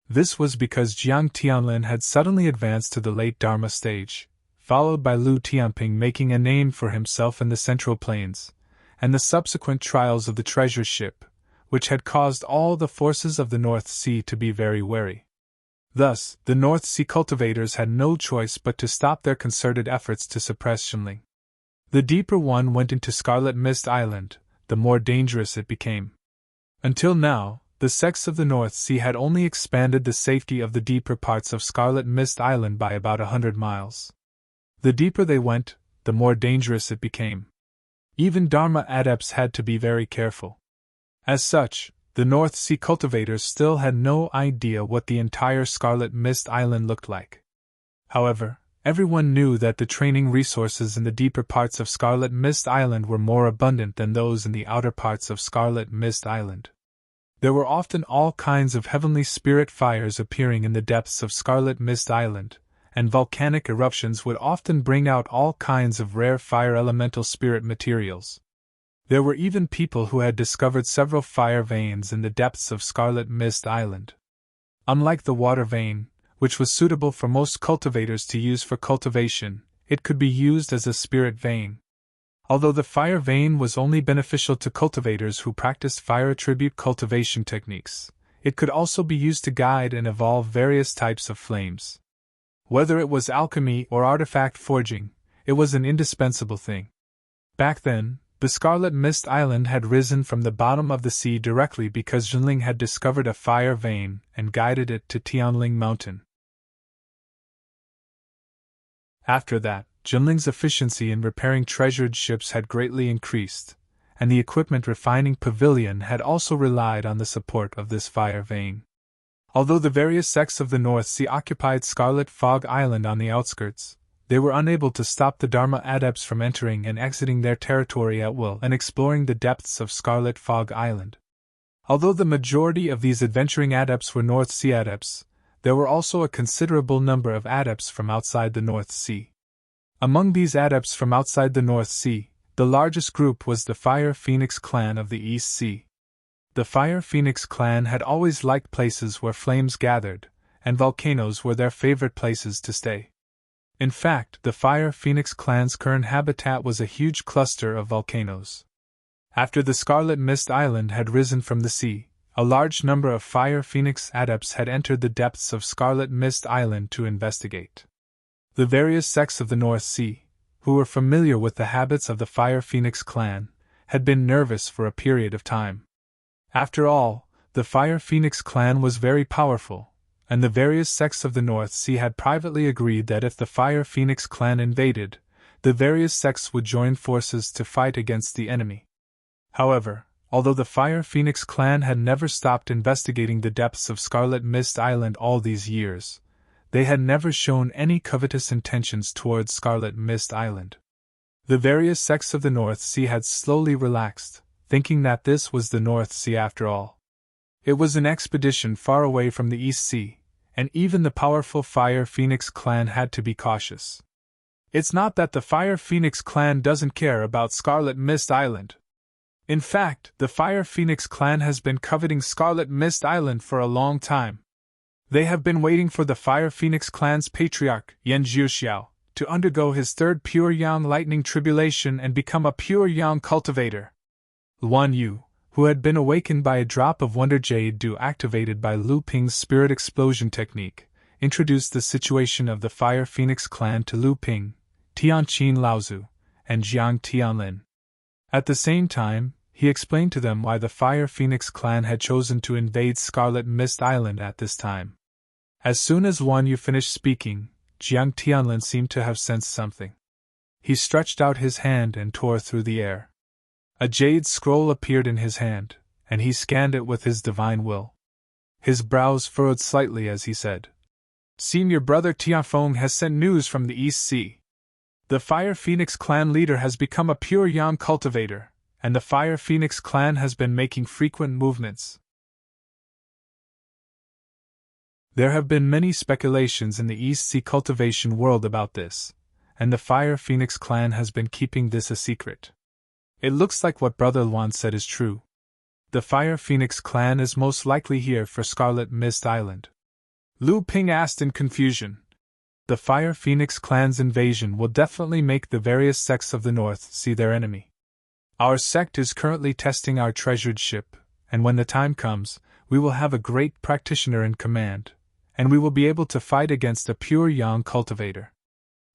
Speaker 1: This was because Jiang Tianlin had suddenly advanced to the late Dharma stage, followed by Lu Tianping making a name for himself in the Central Plains, and the subsequent trials of the treasure ship, which had caused all the forces of the North Sea to be very wary. Thus, the North Sea cultivators had no choice but to stop their concerted efforts to suppress Jinling. The deeper one went into Scarlet Mist Island, the more dangerous it became. Until now, the sects of the North Sea had only expanded the safety of the deeper parts of Scarlet Mist Island by about 100 miles. The deeper they went, the more dangerous it became. Even Dharma adepts had to be very careful. As such, the North Sea cultivators still had no idea what the entire Scarlet Mist Island looked like. However, everyone knew that the training resources in the deeper parts of Scarlet Mist Island were more abundant than those in the outer parts of Scarlet Mist Island. There were often all kinds of heavenly spirit fires appearing in the depths of Scarlet Mist Island, and volcanic eruptions would often bring out all kinds of rare fire elemental spirit materials. There were even people who had discovered several fire veins in the depths of Scarlet Mist Island. Unlike the water vein, which was suitable for most cultivators to use for cultivation, it could be used as a spirit vein. Although the fire vein was only beneficial to cultivators who practiced fire attribute cultivation techniques, it could also be used to guide and evolve various types of flames. Whether it was alchemy or artifact forging, it was an indispensable thing. Back then, the Scarlet Mist Island had risen from the bottom of the sea directly because Jinling had discovered a fire vein and guided it to Tianling Mountain. After that, Jinling's efficiency in repairing treasured ships had greatly increased, and the equipment refining pavilion had also relied on the support of this fire vein. Although the various sects of the North Sea occupied Scarlet Fog Island on the outskirts, they were unable to stop the Dharma adepts from entering and exiting their territory at will and exploring the depths of Scarlet Fog Island. Although the majority of these adventuring adepts were North Sea adepts, there were also a considerable number of adepts from outside the North Sea. Among these adepts from outside the North Sea, the largest group was the Fire Phoenix clan of the East Sea. The Fire Phoenix clan had always liked places where flames gathered, and volcanoes were their favorite places to stay. In fact, the Fire Phoenix clan's current habitat was a huge cluster of volcanoes. After the Scarlet Mist Island had risen from the sea, a large number of Fire Phoenix adepts had entered the depths of Scarlet Mist Island to investigate. The various sects of the North Sea, who were familiar with the habits of the Fire Phoenix clan, had been nervous for a period of time. After all, the Fire Phoenix clan was very powerful, and the various sects of the North Sea had privately agreed that if the Fire Phoenix clan invaded, the various sects would join forces to fight against the enemy. However, although the Fire Phoenix clan had never stopped investigating the depths of Scarlet Mist Island all these years, they had never shown any covetous intentions towards Scarlet Mist Island. The various sects of the North Sea had slowly relaxed, thinking that this was the North Sea after all. It was an expedition far away from the East Sea, and even the powerful Fire Phoenix clan had to be cautious. It's not that the Fire Phoenix clan doesn't care about Scarlet Mist Island. In fact, the Fire Phoenix clan has been coveting Scarlet Mist Island for a long time. They have been waiting for the Fire Phoenix clan's patriarch, Yan Jiuxiao, to undergo his third pure yang lightning tribulation and become a pure yang cultivator. Luan Yu, who had been awakened by a drop of Wonder Jade Dew activated by Lu Ping's spirit explosion technique, introduced the situation of the Fire Phoenix clan to Lu Ping, Tianqin Laozu, and Jiang Tianlin. At the same time, he explained to them why the Fire Phoenix clan had chosen to invade Scarlet Mist Island at this time. As soon as Luan Yu finished speaking, Jiang Tianlin seemed to have sensed something. He stretched out his hand and tore through the air. A jade scroll appeared in his hand, and he scanned it with his divine will. His brows furrowed slightly as he said, "Senior brother Tianfeng has sent news from the East Sea. The Fire Phoenix clan leader has become a pure yang cultivator, and the Fire Phoenix clan has been making frequent movements." There have been many speculations in the East Sea cultivation world about this, and the Fire Phoenix clan has been keeping this a secret. It looks like what Brother Luan said is true. The Fire Phoenix clan is most likely here for Scarlet Mist Island. Lu Ping asked in confusion. The Fire Phoenix clan's invasion will definitely make the various sects of the North Sea their enemy. Our sect is currently testing our treasured ship, and when the time comes, we will have a great practitioner in command, and we will be able to fight against a pure yang cultivator.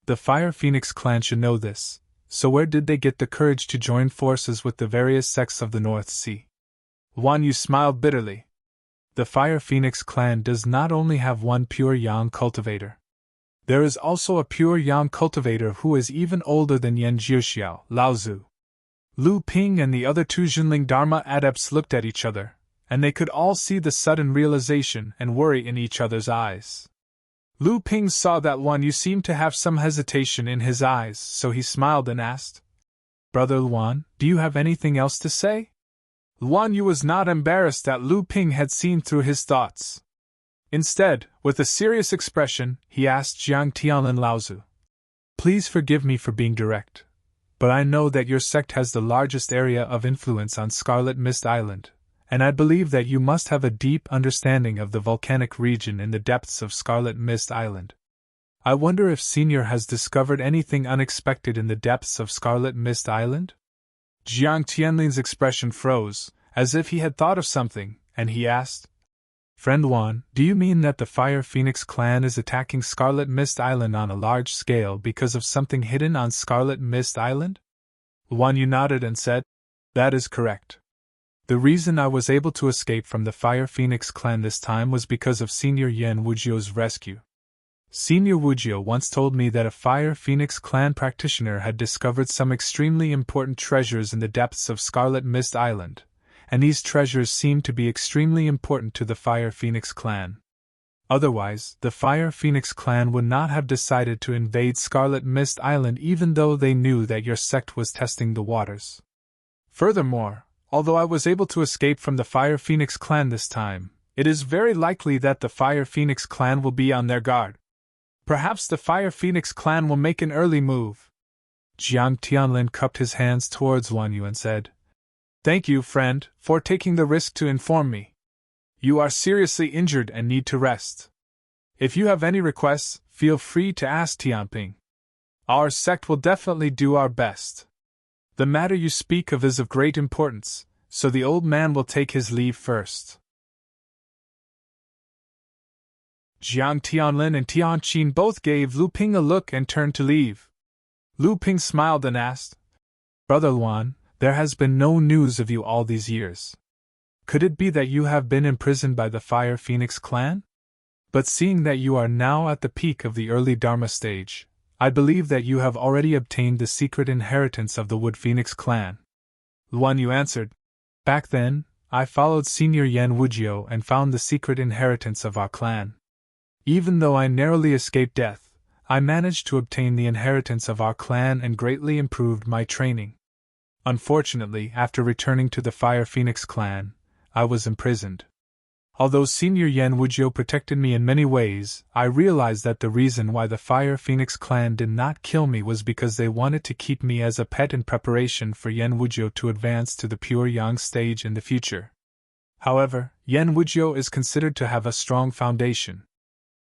Speaker 1: The Fire Phoenix clan should know this, so where did they get the courage to join forces with the various sects of the North Sea? Luan Yu smiled bitterly. The Fire Phoenix clan does not only have one pure yang cultivator. There is also a pure yang cultivator who is even older than Yan Jiuxiao, Laozu. Lu Ping and the other two Jinling Dharma adepts looked at each other, and they could all see the sudden realization and worry in each other's eyes. Lu Ping saw that Luan Yu seemed to have some hesitation in his eyes, so he smiled and asked, "Brother Luan, do you have anything else to say?" Luan Yu was not embarrassed that Lu Ping had seen through his thoughts. Instead, with a serious expression, he asked Jiang Tianlin Laozu, "Please forgive me for being direct, but I know that your sect has the largest area of influence on Scarlet Mist Island, and I believe that you must have a deep understanding of the volcanic region in the depths of Scarlet Mist Island. I wonder if Senior has discovered anything unexpected in the depths of Scarlet Mist Island?" Jiang Tianlin's expression froze, as if he had thought of something, and he asked, "Friend Luan, do you mean that the Fire Phoenix clan is attacking Scarlet Mist Island on a large scale because of something hidden on Scarlet Mist Island?" Luan Yu nodded and said, "That is correct. The reason I was able to escape from the Fire Phoenix clan this time was because of Senior Yan Wujio's rescue. Senior Wujio once told me that a Fire Phoenix clan practitioner had discovered some extremely important treasures in the depths of Scarlet Mist Island, and these treasures seemed to be extremely important to the Fire Phoenix clan. Otherwise, the Fire Phoenix clan would not have decided to invade Scarlet Mist Island even though they knew that your sect was testing the waters. Furthermore, although I was able to escape from the Fire Phoenix clan this time, it is very likely that the Fire Phoenix clan will be on their guard. Perhaps the Fire Phoenix clan will make an early move." Jiang Tianlin cupped his hands towards Luan Yu and said, "Thank you, friend, for taking the risk to inform me. You are seriously injured and need to rest. If you have any requests, feel free to ask Tianping. Our sect will definitely do our best. The matter you speak of is of great importance, so the old man will take his leave first." Jiang Tianlin and Tianqin both gave Lu Ping a look and turned to leave. Lu Ping smiled and asked, "Brother Luan, There has been no news of you all these years. Could it be that you have been imprisoned by the Fire Phoenix clan? But seeing that you are now at the peak of the early Dharma stage, I believe that you have already obtained the secret inheritance of the Wood Phoenix clan. Luan Yu answered, Back then, I followed Senior Yan Wujiu and found the secret inheritance of our clan. Even though I narrowly escaped death, I managed to obtain the inheritance of our clan and greatly improved my training. Unfortunately, after returning to the Fire Phoenix clan, I was imprisoned. Although Senior Yan Wujiu protected me in many ways, I realized that the reason why the Fire Phoenix clan did not kill me was because they wanted to keep me as a pet in preparation for Yan Wujiu to advance to the pure Yang stage in the future. However, Yan Wujiu is considered to have a strong foundation.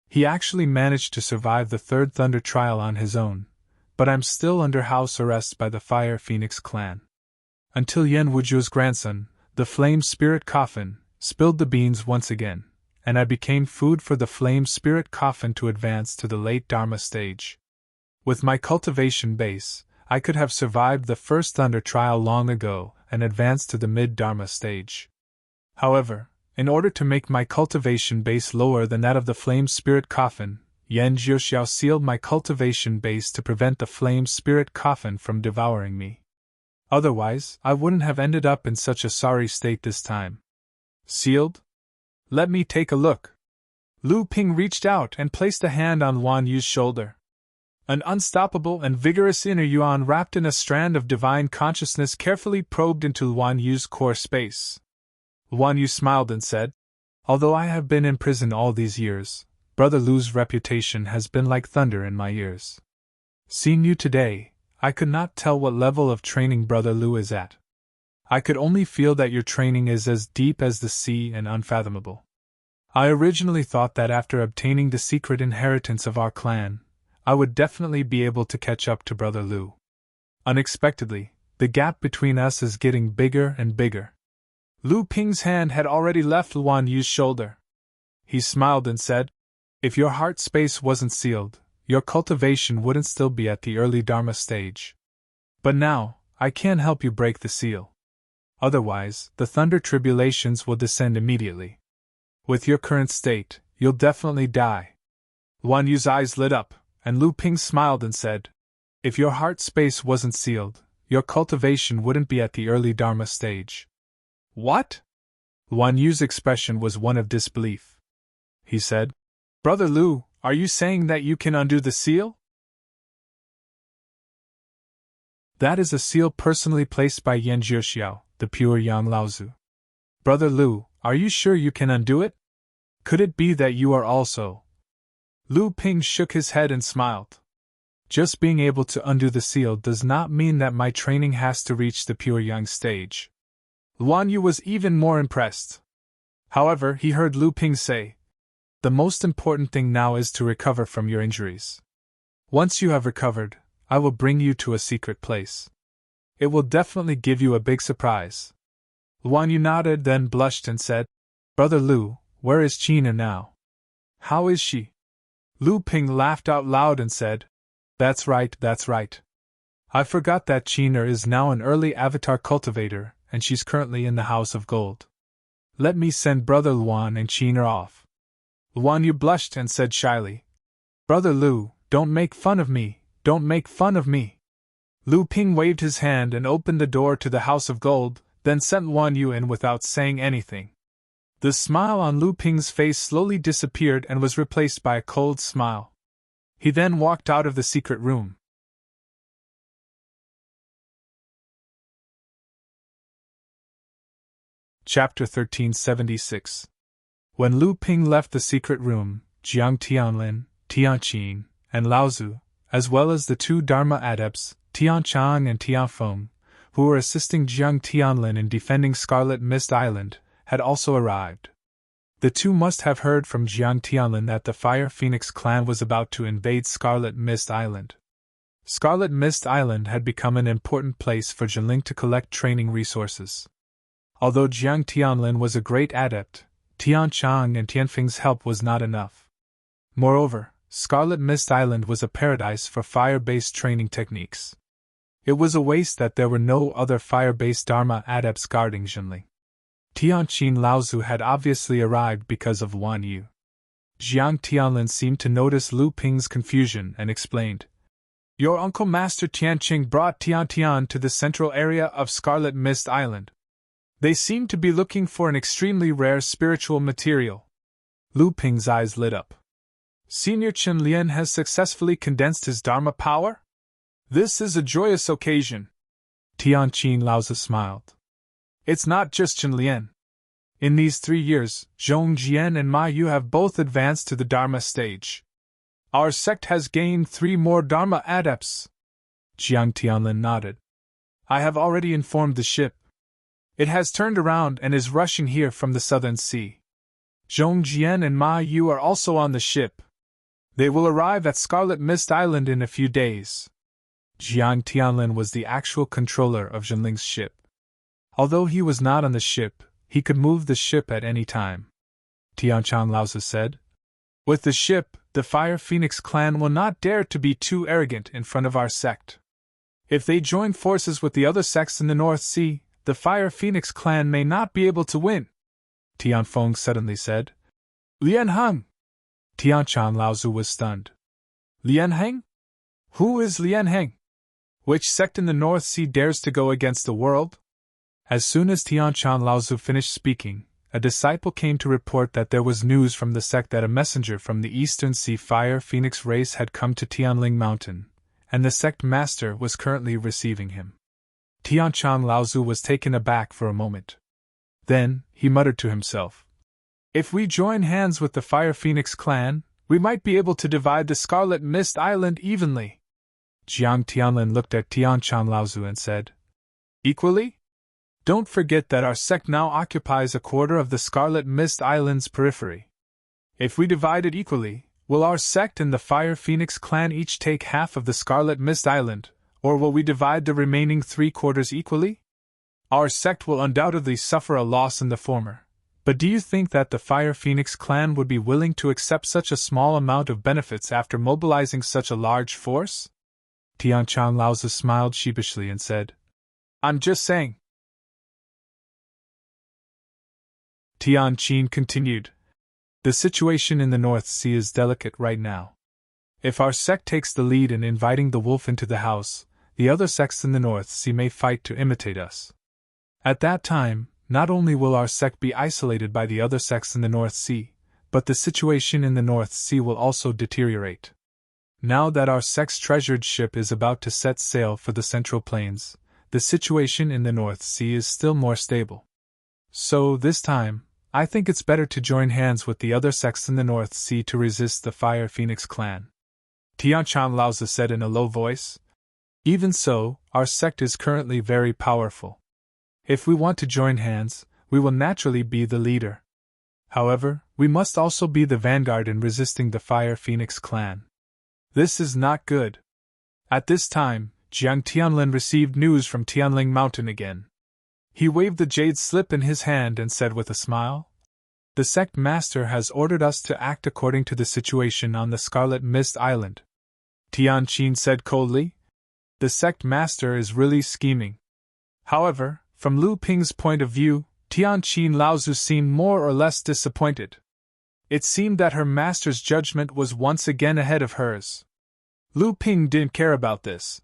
Speaker 1: He actually managed to survive the third Thunder trial on his own, but I'm still under house arrest by the Fire Phoenix clan. Until Yan Wujiu's grandson, the Flame Spirit Coffin, spilled the beans once again, and I became food for the Flame Spirit Coffin to advance to the late Dharma stage. With my cultivation base, I could have survived the first Thunder trial long ago and advanced to the mid-Dharma stage. However, in order to make my cultivation base lower than that of the Flame Spirit Coffin, Yan Jiuxiao sealed my cultivation base to prevent the Flame Spirit Coffin from devouring me. Otherwise, I wouldn't have ended up in such a sorry state this time. Sealed? Let me take a look. Lu Ping reached out and placed a hand on Luan Yu's shoulder. An unstoppable and vigorous inner yuan wrapped in a strand of divine consciousness carefully probed into Luan Yu's core space. Luan Yu smiled and said, Although I have been in prison all these years, Brother Lu's reputation has been like thunder in my ears. Seeing you today, I could not tell what level of training Brother Lu is at. I could only feel that your training is as deep as the sea and unfathomable. I originally thought that after obtaining the secret inheritance of our clan, I would definitely be able to catch up to Brother Lu. Unexpectedly, the gap between us is getting bigger and bigger. Lu Ping's hand had already left Luan Yu's shoulder. He smiled and said, If your heart space wasn't sealed, your cultivation wouldn't still be at the early Dharma stage. But now, I can't help you break the seal. Otherwise, the thunder tribulations will descend immediately. With your current state, you'll definitely die. Luan Yu's eyes lit up, and Lu Ping smiled and said, If your heart space wasn't sealed, your cultivation wouldn't be at the early Dharma stage. What? Luan Yu's expression was one of disbelief. He said, Brother Lu, are you saying that you can undo the seal? That is a seal personally placed by Yan Jiuxiao, the pure Yang Laozu. Brother Lu, are you sure you can undo it? Could it be that you are also? Lu Ping shook his head and smiled. Just being able to undo the seal does not mean that my training has to reach the pure Yang stage. Luan Yu was even more impressed. However, he heard Lu Ping say, The most important thing now is to recover from your injuries. Once you have recovered, I will bring you to a secret place. It will definitely give you a big surprise. Luan Yu nodded, then blushed and said, Brother Lu, where is China now? How is she? Lu Ping laughed out loud and said, That's right. I forgot that China is now an early avatar cultivator, and she's currently in the House of Gold. Let me send Brother Luan and China off. Luan Yu blushed and said shyly, Brother Lu, don't make fun of me. Lu Ping waved his hand and opened the door to the House of Gold, then sent Luan Yu in without saying anything. The smile on Lu Ping's face slowly disappeared and was replaced by a cold smile. He then walked out of the secret room. Chapter 1376. When Lu Ping left the secret room, Jiang Tianlin, Tianqin, and Laozu, as well as the two Dharma adepts, Tianchang and Tianfeng, who were assisting Jiang Tianlin in defending Scarlet Mist Island, had also arrived. The two must have heard from Jiang Tianlin that the Fire Phoenix clan was about to invade Scarlet Mist Island. Scarlet Mist Island had become an important place for Jinling to collect training resources. Although Jiang Tianlin was a great adept, Tianchang and Tianfeng's help was not enough. Moreover, Scarlet Mist Island was a paradise for fire-based training techniques. It was a waste that there were no other fire-based Dharma adepts guarding Zhenling. Tianqin Laozu had obviously arrived because of Wan Yu. Jiang Tianlin seemed to notice Lu Ping's confusion and explained, "Your uncle Master Tianqing brought Tian to the central area of Scarlet Mist Island. They seem to be looking for an extremely rare spiritual material." Lu Ping's eyes lit up. "Senior Chen Lian has successfully condensed his Dharma power? This is a joyous occasion." Tianqin Laozi smiled. "It's not just Chen Lian. In these 3 years, Zhong Jian and Ma Yu have both advanced to the Dharma stage. Our sect has gained 3 more Dharma adepts." Jiang Tianlin nodded. "I have already informed the ship. It has turned around and is rushing here from the southern sea. Zhong Jian and Ma Yu are also on the ship. They will arrive at Scarlet Mist Island in a few days." Jiang Tianlin was the actual controller of Zhenling's ship. Although he was not on the ship, he could move the ship at any time. Tianqiang Laozi said, "With the ship, the Fire Phoenix clan will not dare to be too arrogant in front of our sect. If they join forces with the other sects in the North Sea, the Fire Phoenix clan may not be able to win." Tianfeng suddenly said, "Lian Heng!" Tianqiang Laozi was stunned. "Lian Heng? Who is Lian Heng? Which sect in the North Sea dares to go against the world?" As soon as Tianqiang Laozi finished speaking, a disciple came to report that there was news from the sect that a messenger from the Eastern Sea Fire Phoenix race had come to Tianling Mountain, and the sect master was currently receiving him. Tianqiang Laozi was taken aback for a moment. Then, he muttered to himself, "If we join hands with the Fire Phoenix clan, we might be able to divide the Scarlet Mist Island evenly." Jiang Tianlin looked at Tianqiang Laozi and said, "Equally? Don't forget that our sect now occupies a quarter of the Scarlet Mist Island's periphery. If we divide it equally, will our sect and the Fire Phoenix clan each take half of the Scarlet Mist Island, or will we divide the remaining 3/4 equally? Our sect will undoubtedly suffer a loss in the former, but do you think that the Fire Phoenix clan would be willing to accept such a small amount of benefits after mobilizing such a large force?" Tianqiang Laozi smiled sheepishly and said, "I'm just saying." Tianqin continued, "The situation in the North Sea is delicate right now. If our sect takes the lead in inviting the wolf into the house, the other sects in the North Sea may fight to imitate us. At that time, not only will our sect be isolated by the other sects in the North Sea, but the situation in the North Sea will also deteriorate. Now that our sect's treasured ship is about to set sail for the Central Plains, the situation in the North Sea is still more stable. So, this time, I think it's better to join hands with the other sects in the North Sea to resist the Fire Phoenix clan." Tianqiang Laozi said in a low voice, "Even so, our sect is currently very powerful. If we want to join hands, we will naturally be the leader. However, we must also be the vanguard in resisting the Fire Phoenix clan. This is not good." At this time, Jiang Tianlin received news from Tianling Mountain again. He waved the jade slip in his hand and said with a smile, "The sect master has ordered us to act according to the situation on the Scarlet Mist Island." Tianqin said coldly, "The sect master is really scheming." However, from Lu Ping's point of view, Tianqin Laozi seemed more or less disappointed. It seemed that her master's judgment was once again ahead of hers. Lu Ping didn't care about this.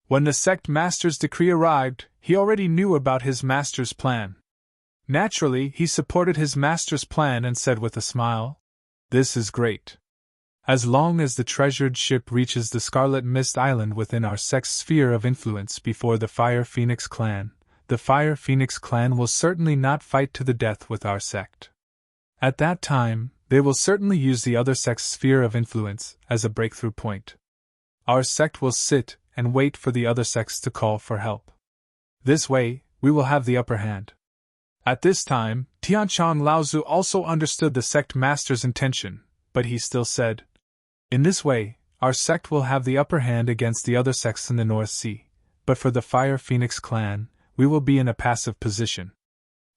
Speaker 1: When the sect master's decree arrived, he already knew about his master's plan. Naturally, he supported his master's plan and said with a smile, "This is great. As long as the treasured ship reaches the Scarlet Mist Island within our sect's sphere of influence before the Fire Phoenix clan, the Fire Phoenix clan will certainly not fight to the death with our sect. At that time, they will certainly use the other sect's sphere of influence as a breakthrough point. Our sect will sit and wait for the other sects to call for help. This way, we will have the upper hand." At this time, Tianqiang Laozi also understood the sect master's intention, but he still said, "In this way, our sect will have the upper hand against the other sects in the North Sea, but for the Fire Phoenix clan, we will be in a passive position.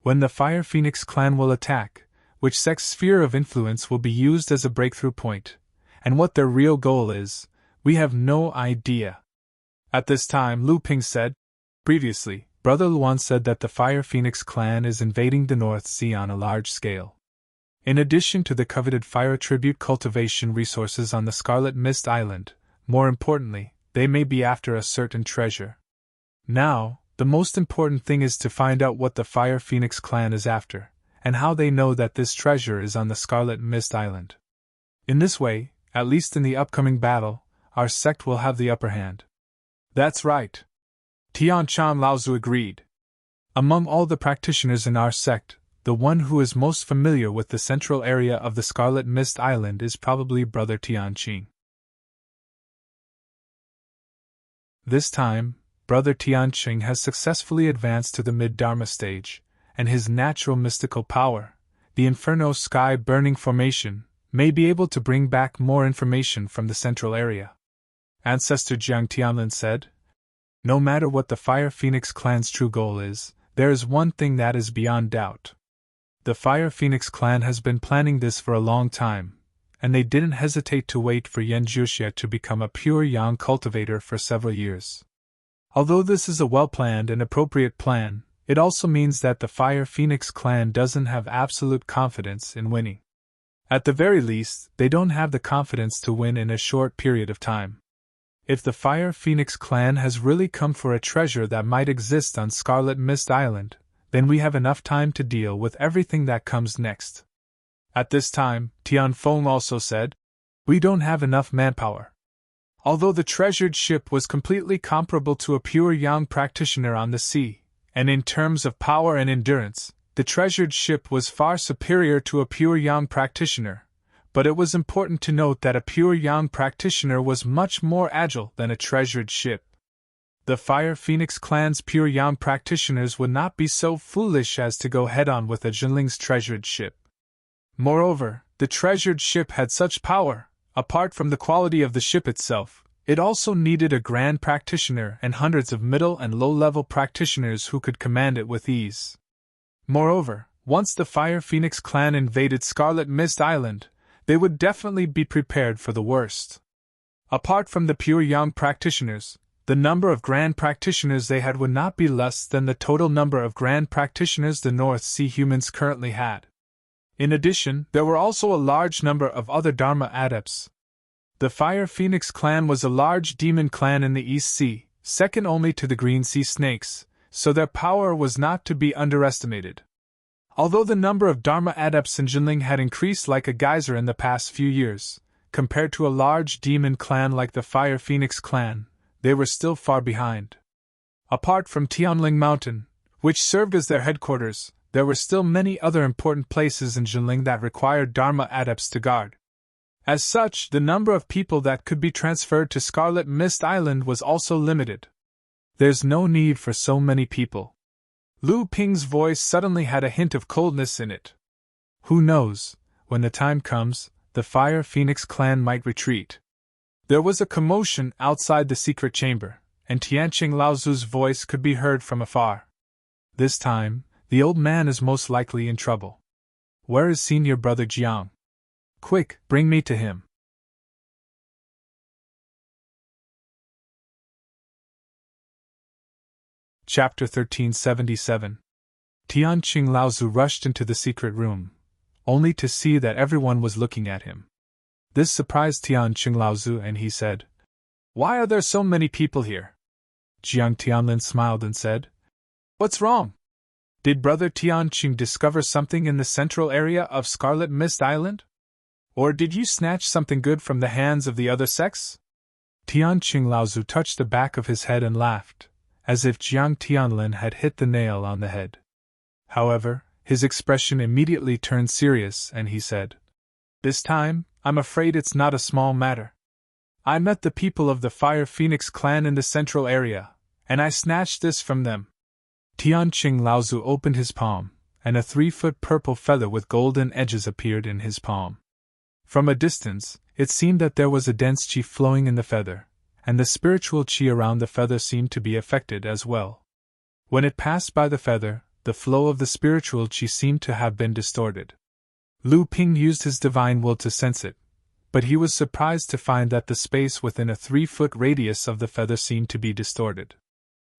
Speaker 1: When the Fire Phoenix clan will attack, which sect's sphere of influence will be used as a breakthrough point, and what their real goal is, we have no idea. At this time, Lu Ping said, "Previously, Brother Luan said that the Fire Phoenix clan is invading the North Sea on a large scale. In addition to the coveted fire tribute cultivation resources on the Scarlet Mist Island, more importantly, they may be after a certain treasure. Now, the most important thing is to find out what the Fire Phoenix clan is after, and how they know that this treasure is on the Scarlet Mist Island. In this way, at least in the upcoming battle, our sect will have the upper hand." "That's right," Tian Chan Laozu agreed. "Among all the practitioners in our sect, the one who is most familiar with the central area of the Scarlet Mist Island is probably Brother Tianqing." This time, Brother Tianqing has successfully advanced to the mid-Dharma stage, and his natural mystical power, the Inferno Sky Burning Formation, may be able to bring back more information from the central area. Ancestor Jiang Tianlin said, "No matter what the Fire Phoenix clan's true goal is, there is one thing that is beyond doubt. The Fire Phoenix clan has been planning this for a long time, and they didn't hesitate to wait for Yan Zhuxia to become a pure yang cultivator for several years. Although this is a well-planned and appropriate plan, it also means that the Fire Phoenix clan doesn't have absolute confidence in winning. At the very least, they don't have the confidence to win in a short period of time. If the Fire Phoenix clan has really come for a treasure that might exist on Scarlet Mist Island, then we have enough time to deal with everything that comes next." At this time, Tian Feng also said, "We don't have enough manpower. Although the treasured ship was completely comparable to a pure yang practitioner on the sea, and in terms of power and endurance, the treasured ship was far superior to a pure yang practitioner, but it was important to note that a pure yang practitioner was much more agile than a treasured ship. The Fire Phoenix clan's pure yang practitioners would not be so foolish as to go head-on with a Jinling's treasured ship. Moreover, the treasured ship had such power, apart from the quality of the ship itself, it also needed a grand practitioner and hundreds of middle and low-level practitioners who could command it with ease. Moreover, once the Fire Phoenix clan invaded Scarlet Mist Island, they would definitely be prepared for the worst. Apart from the pure yang practitioners, the number of grand practitioners they had would not be less than the total number of grand practitioners the North Sea humans currently had. In addition, there were also a large number of other Dharma adepts. The Fire Phoenix clan was a large demon clan in the East Sea, second only to the Green Sea Snakes, so their power was not to be underestimated. Although the number of Dharma adepts in Jinling had increased like a geyser in the past few years, compared to a large demon clan like the Fire Phoenix clan, they were still far behind. Apart from Tianling Mountain, which served as their headquarters, there were still many other important places in Jinling that required Dharma adepts to guard. As such, the number of people that could be transferred to Scarlet Mist Island was also limited. "There's no need for so many people." Lu Ping's voice suddenly had a hint of coldness in it. "Who knows, when the time comes, the Fire Phoenix clan might retreat." There was a commotion outside the secret chamber, and Tianqing Laozu's voice could be heard from afar. "This time, the old man is most likely in trouble. Where is Senior Brother Jiang? Quick, bring me to him." Chapter 1377. Tianqing Laozu rushed into the secret room, only to see that everyone was looking at him. This surprised Tianqing Laozu and he said, "Why are there so many people here?" Jiang Tianlin smiled and said, "What's wrong? Did Brother Tianqing discover something in the central area of Scarlet Mist Island? Or did you snatch something good from the hands of the other sects?" Tianqing Laozu touched the back of his head and laughed, as if Jiang Tianlin had hit the nail on the head. However, his expression immediately turned serious and he said, "This time, I'm afraid it's not a small matter. I met the people of the Fire Phoenix clan in the central area, and I snatched this from them." Tianqing Laozu opened his palm, and a 3-foot purple feather with golden edges appeared in his palm. From a distance, it seemed that there was a dense qi flowing in the feather, and the spiritual qi around the feather seemed to be affected as well. When it passed by the feather, the flow of the spiritual qi seemed to have been distorted. Lu Ping used his divine will to sense it, but he was surprised to find that the space within a 3-foot radius of the feather seemed to be distorted.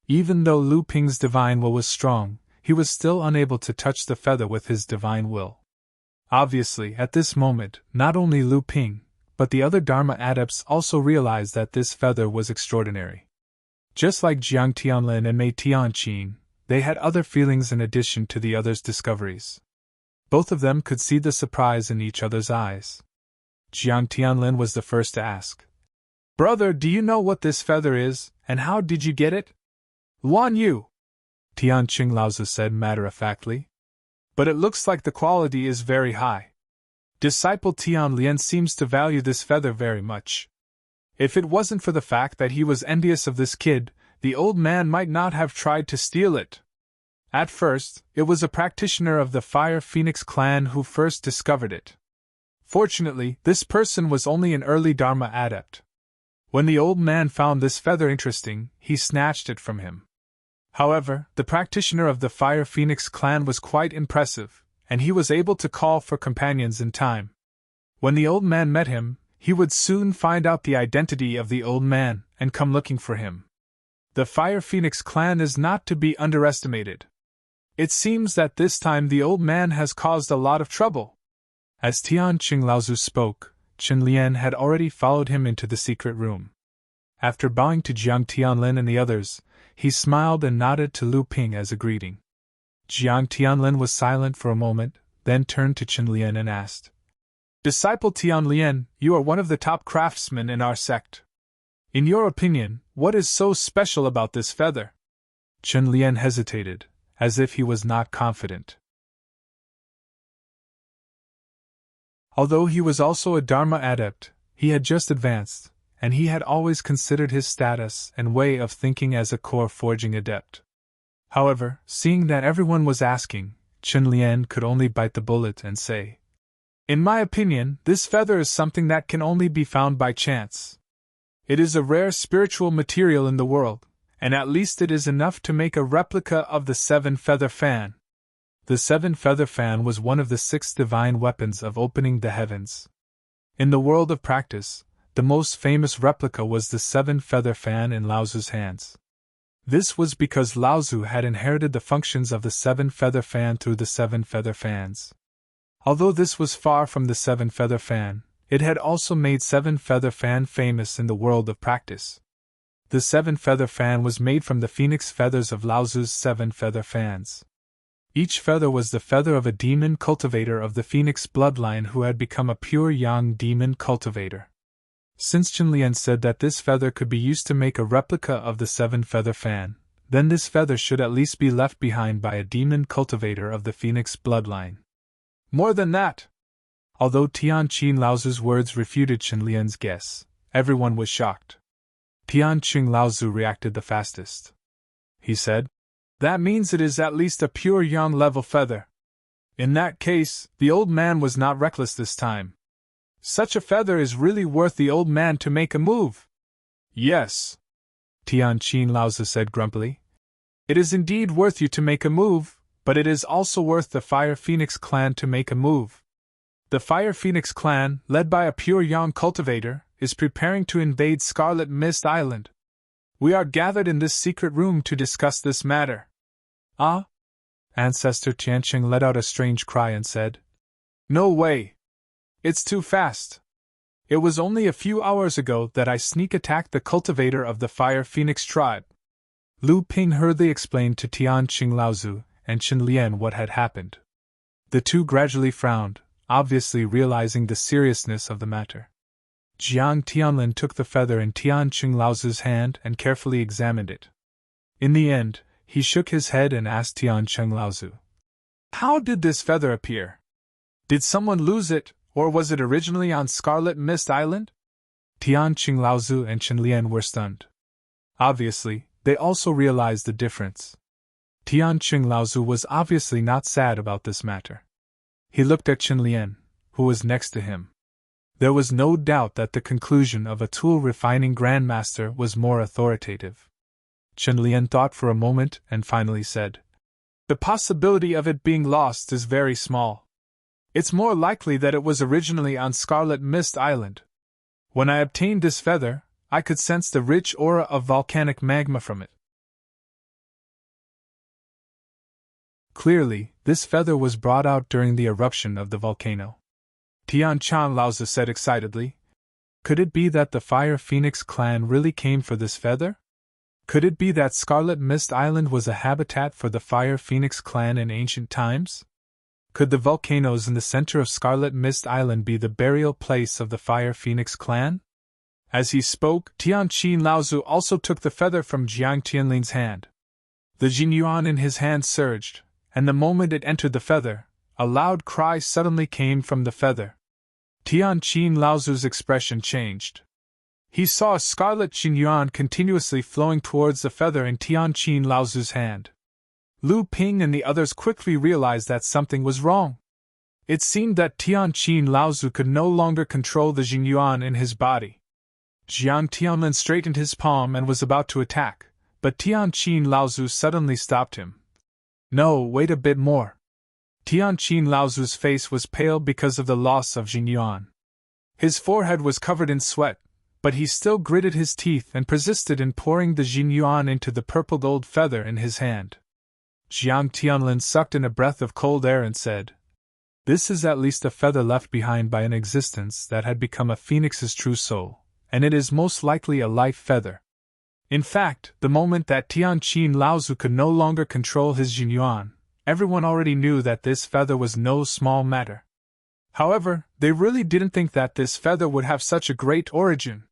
Speaker 1: Even though Lu Ping's divine will was strong, he was still unable to touch the feather with his divine will. Obviously, at this moment, not only Lu Ping, but the other Dharma adepts also realized that this feather was extraordinary. Just like Jiang Tianlin and Mei Tianqing, they had other feelings in addition to the others' discoveries. Both of them could see the surprise in each other's eyes. Jiang Tianlin was the first to ask, "Brother, do you know what this feather is, and how did you get it?" "Luan Yu," Tianqing Laozi said matter-of-factly. "But it looks like the quality is very high. Disciple Tian Lian seems to value this feather very much. If it wasn't for the fact that he was envious of this kid, the old man might not have tried to steal it. At first, it was a practitioner of the Fire Phoenix clan who first discovered it. Fortunately, this person was only an early Dharma adept. When the old man found this feather interesting, he snatched it from him. However, the practitioner of the Fire Phoenix clan was quite impressive, and he was able to call for companions in time. When the old man met him, he would soon find out the identity of the old man and come looking for him. The Fire Phoenix clan is not to be underestimated. It seems that this time the old man has caused a lot of trouble." As Tianqing Laozi spoke, Chen Lian had already followed him into the secret room. After bowing to Jiang Tianlin and the others, he smiled and nodded to Lu Ping as a greeting. Jiang Tianlin was silent for a moment, then turned to Chen Lian and asked, "Disciple Tian Lian, you are one of the top craftsmen in our sect. In your opinion, what is so special about this feather?" Chen Lian hesitated, as if he was not confident. Although he was also a Dharma adept, he had just advanced, and he had always considered his status and way of thinking as a core forging adept. However, seeing that everyone was asking, Chen Lian could only bite the bullet and say, "In my opinion, this feather is something that can only be found by chance. It is a rare spiritual material in the world, and at least it is enough to make a replica of the 7-feather fan." The 7-feather fan was one of the 6 divine weapons of opening the heavens. In the world of practice, the most famous replica was the 7-feather fan in Laozu's hands. This was because Laozu had inherited the functions of the 7-feather fan through the 7-feather fans. Although this was far from the 7-feather fan, it had also made 7-feather fan famous in the world of practice. The 7-feather fan was made from the phoenix feathers of Laozu's 7-feather fans. Each feather was the feather of a demon cultivator of the phoenix bloodline who had become a pure yang demon cultivator. Since Chen Lian said that this feather could be used to make a replica of the 7-feather fan, then this feather should at least be left behind by a demon cultivator of the phoenix bloodline. More than that! Although Tianqing Laozu's words refuted Chen Lian's guess, everyone was shocked. Tianqing Laozu reacted the fastest. He said, "That means it is at least a pure yang level feather. In that case, the old man was not reckless this time. Such a feather is really worth the old man to make a move." "Yes," Tianqing Laozi said grumpily. "It is indeed worth you to make a move, but it is also worth the Fire Phoenix clan to make a move. The Fire Phoenix clan, led by a pure yang cultivator, is preparing to invade Scarlet Mist Island. We are gathered in this secret room to discuss this matter." "Ah?" Ancestor Tianqing let out a strange cry and said, "No way! It's too fast. It was only a few hours ago that I sneak attacked the cultivator of the Fire Phoenix tribe." Lu Ping hurriedly explained to Tianqing Laozu and Chen Lian what had happened. The two gradually frowned, obviously realizing the seriousness of the matter. Jiang Tianlin took the feather in Tianqing Laozu's hand and carefully examined it. In the end, he shook his head and asked Tianqing Laozu, "How did this feather appear? Did someone lose it, or was it originally on Scarlet Mist Island?" Tianqing Laozu and Chen Lian were stunned. Obviously, they also realized the difference. Tianqing Laozu was obviously not sad about this matter. He looked at Chen Lian, who was next to him. There was no doubt that the conclusion of a tool refining grandmaster was more authoritative. Chen Lian thought for a moment and finally said, "The possibility of it being lost is very small. It's more likely that it was originally on Scarlet Mist Island. When I obtained this feather, I could sense the rich aura of volcanic magma from it. Clearly, this feather was brought out during the eruption of the volcano. Tian Chan Laozi said excitedly. Could it be that the Fire Phoenix clan really came for this feather? Could it be that Scarlet Mist Island was a habitat for the Fire Phoenix clan in ancient times? Could the volcanoes in the center of Scarlet Mist Island be the burial place of the Fire Phoenix clan? As he spoke, Tian Qin Laozu also took the feather from Jiang Tianlin's hand. The Jinyuan in his hand surged, and the moment it entered the feather, a loud cry suddenly came from the feather. Tian Qin Laozu's expression changed. He saw a scarlet Jinyuan continuously flowing towards the feather in Tian Qin Laozu's hand. Lu Ping and the others quickly realized that something was wrong. It seemed that Tian Qin Laozu could no longer control the Jinyuan in his body. Jiang Tianlin straightened his palm and was about to attack, but Tian Qin Laozu suddenly stopped him. No, wait a bit more. Tian Qin Laozu's face was pale because of the loss of Jinyuan. His forehead was covered in sweat, but he still gritted his teeth and persisted in pouring the Jinyuan into the purple gold feather in his hand. Jiang Tianlin sucked in a breath of cold air and said, "This is at least a feather left behind by an existence that had become a phoenix's true soul, and it is most likely a life feather." In fact, the moment that Tian Qin Laozu could no longer control his Jinyuan, everyone already knew that this feather was no small matter. However, they really didn't think that this feather would have such a great origin.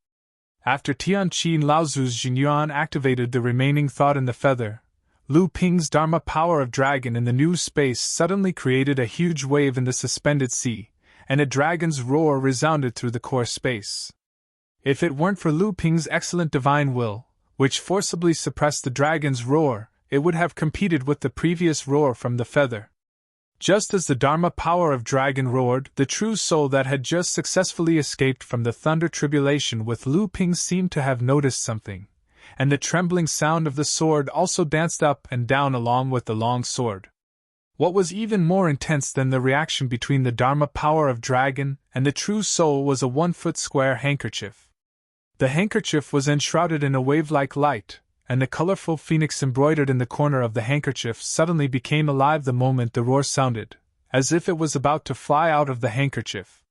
Speaker 1: After Tian Qin Laozu's Jinyuan activated the remaining thought in the feather, Lu Ping's Dharma power of dragon in the new space suddenly created a huge wave in the suspended sea, and a dragon's roar resounded through the core space. If it weren't for Lu Ping's excellent divine will, which forcibly suppressed the dragon's roar, it would have competed with the previous roar from the feather. Just as the Dharma power of dragon roared, the true soul that had just successfully escaped from the thunder tribulation with Lu Ping seemed to have noticed something, and the trembling sound of the sword also danced up and down along with the long sword. What was even more intense than the reaction between the Dharma power of dragon and the true soul was a 1-foot square handkerchief. The handkerchief was enshrouded in a wave-like light, and the colorful phoenix embroidered in the corner of the handkerchief suddenly became alive the moment the roar sounded, as if it was about to fly out of the handkerchief.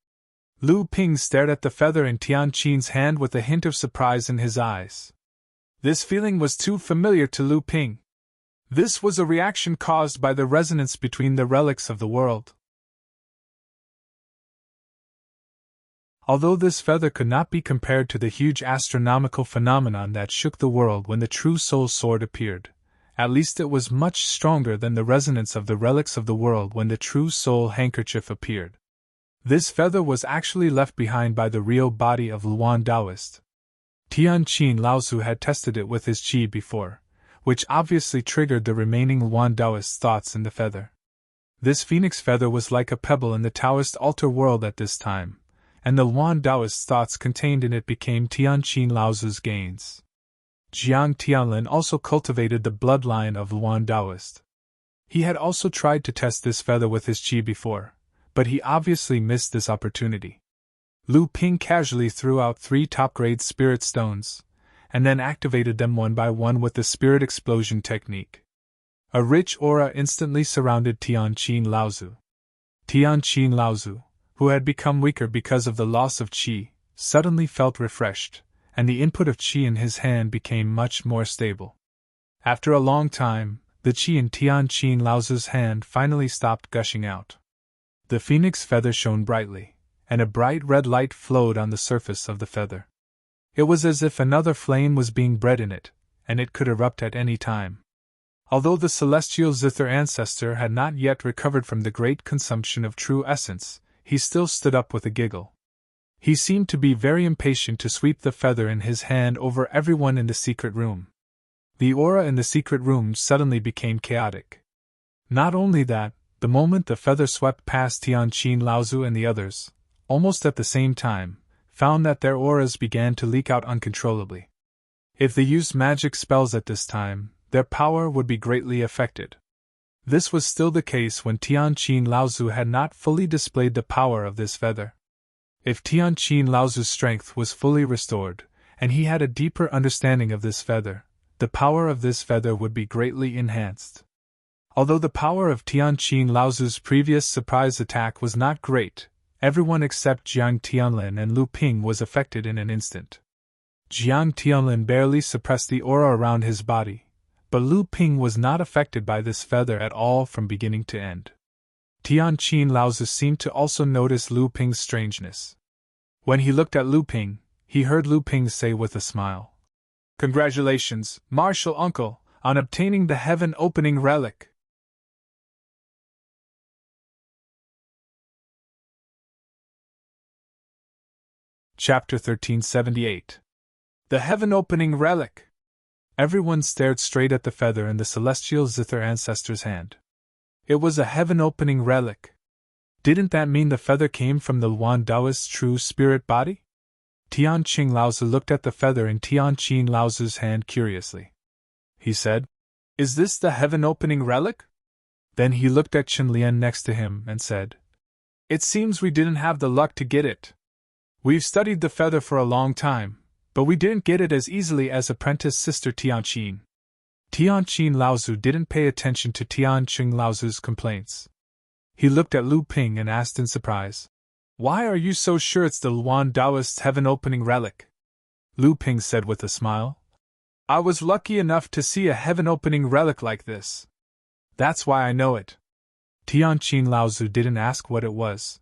Speaker 1: Lu Ping stared at the feather in Tian Qin's hand with a hint of surprise in his eyes. This feeling was too familiar to Lu Ping. This was a reaction caused by the resonance between the relics of the world. Although this feather could not be compared to the huge astronomical phenomenon that shook the world when the true soul sword appeared, at least it was much stronger than the resonance of the relics of the world when the true soul handkerchief appeared. This feather was actually left behind by the real body of Luan Taoist. Tian Qin Laozu had tested it with his qi before, which obviously triggered the remaining Luan Taoist thoughts in the feather. This phoenix feather was like a pebble in the Taoist altar world at this time, and the Luan Taoist thoughts contained in it became Tian Qin Laozu's gains. Jiang Tianlin also cultivated the bloodline of Luan Taoist. He had also tried to test this feather with his qi before, but he obviously missed this opportunity. Lu Ping casually threw out 3 top-grade spirit stones, and then activated them one by one with the spirit explosion technique. A rich aura instantly surrounded Tian Qin Laozu. Tian Qin Laozu, who had become weaker because of the loss of qi, suddenly felt refreshed, and the input of qi in his hand became much more stable. After a long time, the qi in Tian Qin Laozu's hand finally stopped gushing out. The phoenix feather shone brightly, and a bright red light flowed on the surface of the feather. It was as if another flame was being bred in it, and it could erupt at any time. Although the celestial zither ancestor had not yet recovered from the great consumption of true essence, he still stood up with a giggle. He seemed to be very impatient to sweep the feather in his hand over everyone in the secret room. The aura in the secret room suddenly became chaotic. Not only that, the moment the feather swept past Tian Qin Laozu and the others, almost at the same time, found that their auras began to leak out uncontrollably. If they used magic spells at this time, their power would be greatly affected. This was still the case when Tianqin Laozu had not fully displayed the power of this feather. If Tianqin Laozu's strength was fully restored, and he had a deeper understanding of this feather, the power of this feather would be greatly enhanced. Although the power of Tianqin Laozu's previous surprise attack was not great, everyone except Jiang Tianlin and Lu Ping was affected in an instant. Jiang Tianlin barely suppressed the aura around his body, but Lu Ping was not affected by this feather at all from beginning to end. Tianqin Laozu seemed to also notice Lu Ping's strangeness. When he looked at Lu Ping, he heard Lu Ping say with a smile, "Congratulations, Martial Uncle, on obtaining the heaven-opening relic." Chapter 1378. The heaven-opening relic! Everyone stared straight at the feather in the celestial zither ancestor's hand. It was a heaven-opening relic. Didn't that mean the feather came from the Luan Taoist's true spirit body? Tianqin Laozu looked at the feather in Tianqin Laozu's hand curiously. He said, "Is this the heaven-opening relic?" Then he looked at Chen Lian next to him and said, "It seems we didn't have the luck to get it. We've studied the feather for a long time, but we didn't get it as easily as apprentice sister Tianqin." Tianqin Laozu didn't pay attention to Tianqin Laozu's complaints. He looked at Lu Ping and asked in surprise, "Why are you so sure it's the Luan Taoist's heaven-opening relic?" Lu Ping said with a smile, "I was lucky enough to see a heaven-opening relic like this. That's why I know it." Tianqin Laozu didn't ask what it was.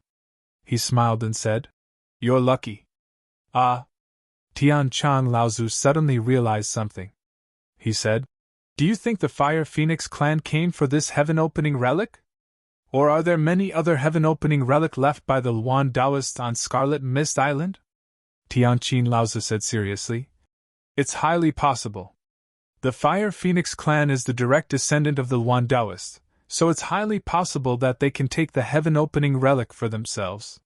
Speaker 1: He smiled and said, "You're lucky." "Ah." Tianqin Laozu suddenly realized something. He said, "Do you think the Fire Phoenix clan came for this heaven-opening relic? Or are there many other heaven-opening relics left by the Luan Taoists on Scarlet Mist Island?" Tianqin Laozu said seriously, "It's highly possible. The Fire Phoenix clan is the direct descendant of the Luan Taoists, so it's highly possible that they can take the heaven-opening relic for themselves.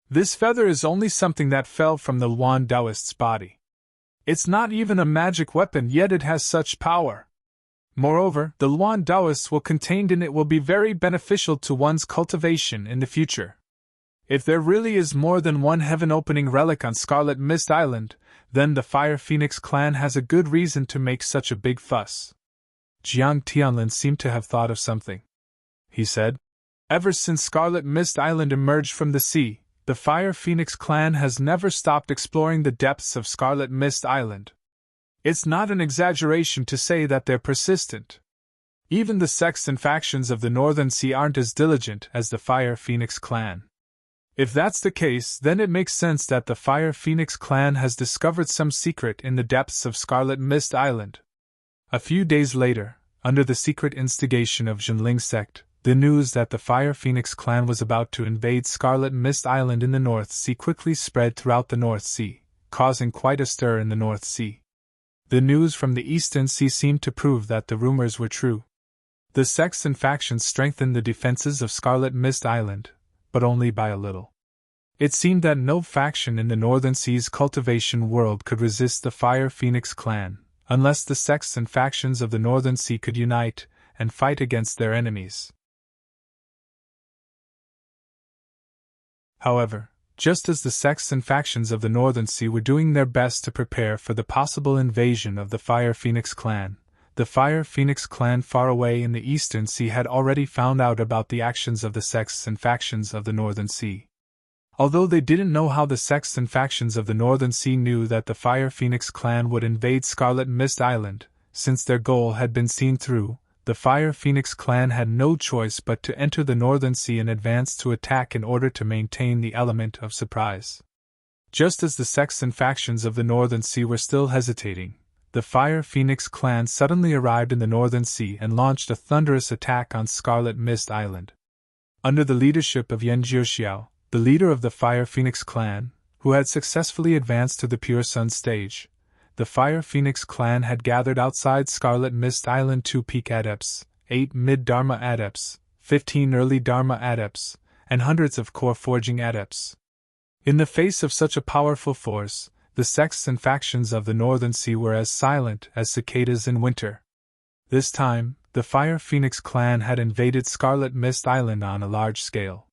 Speaker 1: This feather is only something that fell from the Luan Taoist's body. It's not even a magic weapon, yet it has such power. Moreover, the Luan Taoists will contained in it will be very beneficial to one's cultivation in the future. If there really is more than one heaven-opening relic on Scarlet Mist Island, then the Fire Phoenix clan has a good reason to make such a big fuss." Jiang Tianlin seemed to have thought of something. He said, "Ever since Scarlet Mist Island emerged from the sea, the Fire Phoenix clan has never stopped exploring the depths of Scarlet Mist Island. It's not an exaggeration to say that they're persistent. Even the sects and factions of the Northern Sea aren't as diligent as the Fire Phoenix clan. If that's the case, then it makes sense that the Fire Phoenix clan has discovered some secret in the depths of Scarlet Mist Island." A few days later, under the secret instigation of Zhenling's sect, the news that the Fire Phoenix clan was about to invade Scarlet Mist Island in the North Sea quickly spread throughout the North Sea, causing quite a stir in the North Sea. The news from the Eastern Sea seemed to prove that the rumors were true. The sects and factions strengthened the defenses of Scarlet Mist Island, but only by a little. It seemed that no faction in the Northern Sea's cultivation world could resist the Fire Phoenix clan, unless the sects and factions of the Northern Sea could unite and fight against their enemies. However, just as the sects and factions of the Northern Sea were doing their best to prepare for the possible invasion of the Fire Phoenix clan, the Fire Phoenix clan far away in the Eastern Sea had already found out about the actions of the sects and factions of the Northern Sea. Although they didn't know how the sects and factions of the Northern Sea knew that the Fire Phoenix clan would invade Scarlet Mist Island, since their goal had been seen through, the Fire Phoenix clan had no choice but to enter the Northern Sea and advance to attack in order to maintain the element of surprise. Just as the sects and factions of the Northern Sea were still hesitating, the Fire Phoenix clan suddenly arrived in the Northern Sea and launched a thunderous attack on Scarlet Mist Island. Under the leadership of Yan Jiuxiao, the leader of the Fire Phoenix clan, who had successfully advanced to the Pure Sun stage, the Fire Phoenix clan had gathered outside Scarlet Mist Island 2 peak adepts, 8 mid-Dharma adepts, 15 early Dharma adepts, and hundreds of core forging adepts. In the face of such a powerful force, the sects and factions of the Northern Sea were as silent as cicadas in winter. This time, the Fire Phoenix clan had invaded Scarlet Mist Island on a large scale.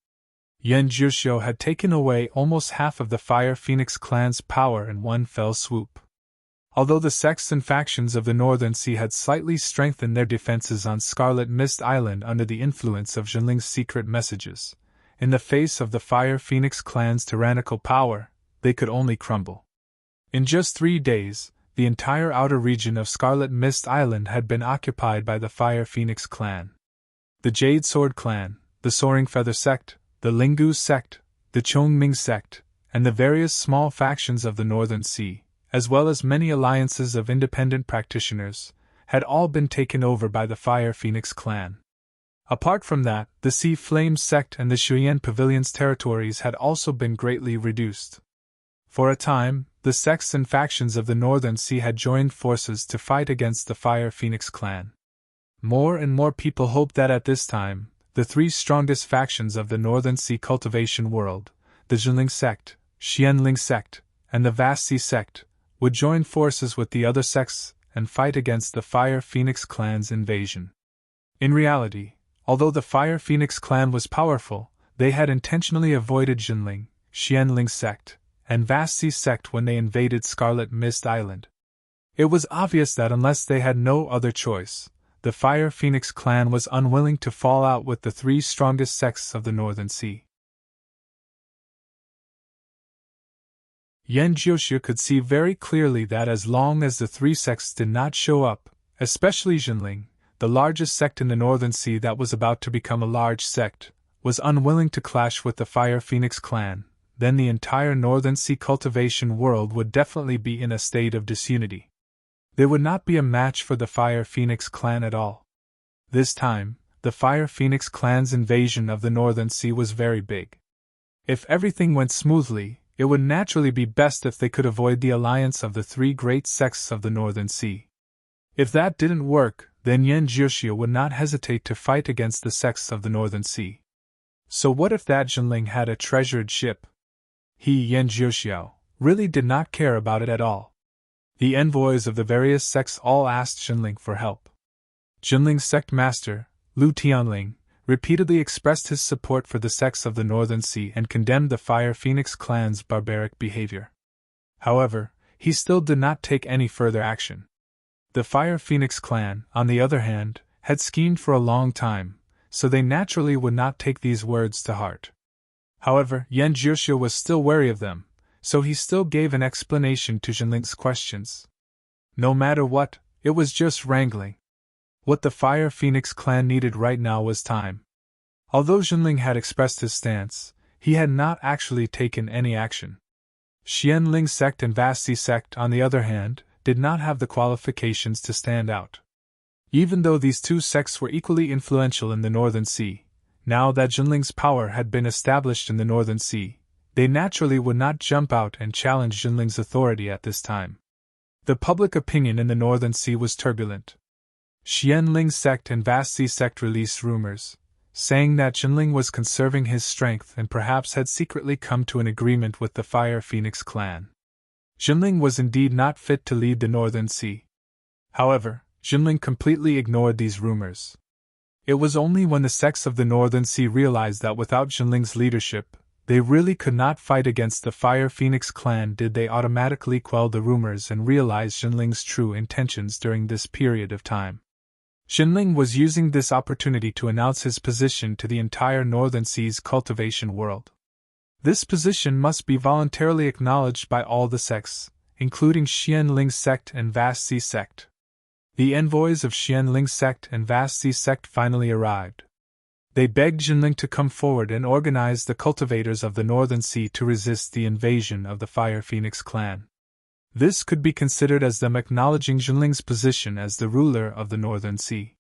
Speaker 1: Yan Jiuxiu had taken away almost half of the Fire Phoenix clan's power in one fell swoop. Although the sects and factions of the Northern Sea had slightly strengthened their defenses on Scarlet Mist Island under the influence of Jinling's secret messages, in the face of the Fire Phoenix clan's tyrannical power, they could only crumble. In just 3 days, the entire outer region of Scarlet Mist Island had been occupied by the Fire Phoenix clan. The Jade Sword clan, the Soaring Feather sect, the Lingu sect, the Chongming sect, and the various small factions of the Northern Sea, as well as many alliances of independent practitioners, had all been taken over by the Fire Phoenix clan. Apart from that, the Sea Flame sect and the Shuyan Pavilion's territories had also been greatly reduced. For a time, the sects and factions of the Northern Sea had joined forces to fight against the Fire Phoenix clan. More and more people hoped that at this time, the 3 strongest factions of the Northern Sea cultivation world, the Jinling sect, Xianling sect, and the Vast Sea sect, would join forces with the other sects and fight against the Fire Phoenix clan's invasion. In reality, although the Fire Phoenix clan was powerful, they had intentionally avoided Jinling, Xianling sect, and Vast Sea sect when they invaded Scarlet Mist Island. It was obvious that unless they had no other choice, the Fire Phoenix clan was unwilling to fall out with the 3 strongest sects of the Northern Sea. Yan Jiuxiu could see very clearly that as long as the 3 sects did not show up, especially Jinling, the largest sect in the Northern Sea that was about to become a large sect, was unwilling to clash with the Fire Phoenix clan, then the entire Northern Sea cultivation world would definitely be in a state of disunity. There would not be a match for the Fire Phoenix clan at all. This time, the Fire Phoenix clan's invasion of the Northern Sea was very big. If everything went smoothly, it would naturally be best if they could avoid the alliance of the 3 great sects of the Northern Sea. If that didn't work, then Yan Jiuxiu would not hesitate to fight against the sects of the Northern Sea. So what if that Jinling had a treasured ship? He, Yan Jiuxiu, really did not care about it at all. The envoys of the various sects all asked Jinling for help. Jinling's sect master, Lu Tianling, repeatedly expressed his support for the sects of the Northern Sea and condemned the Fire Phoenix clan's barbaric behavior. However, he still did not take any further action. The Fire Phoenix clan, on the other hand, had schemed for a long time, so they naturally would not take these words to heart. However, Yan Jiuxiu was still wary of them, so he still gave an explanation to Jinling's questions. No matter what, it was just wrangling. What the Fire Phoenix clan needed right now was time. Although Jinling had expressed his stance, he had not actually taken any action. Xianling sect and Vast Sea sect, on the other hand, did not have the qualifications to stand out. Even though these 2 sects were equally influential in the Northern Sea, now that Jinling's power had been established in the Northern Sea, they naturally would not jump out and challenge Jinling's authority at this time. The public opinion in the Northern Sea was turbulent. Xianling sect and Vast Sea sect released rumors, saying that Jinling was conserving his strength and perhaps had secretly come to an agreement with the Fire Phoenix clan. Jinling was indeed not fit to lead the Northern Sea. However, Jinling completely ignored these rumors. It was only when the sects of the Northern Sea realized that without Jinling's leadership, they really could not fight against the Fire Phoenix clan did they automatically quell the rumors and realize Jinling's true intentions during this period of time. Jinling was using this opportunity to announce his position to the entire Northern Sea's cultivation world. This position must be voluntarily acknowledged by all the sects, including Xianling sect and Vast Sea sect. The envoys of Xianling sect and Vast Sea sect finally arrived. They begged Jinling to come forward and organize the cultivators of the Northern Sea to resist the invasion of the Fire Phoenix clan. This could be considered as them acknowledging Jinling's position as the ruler of the Northern Sea.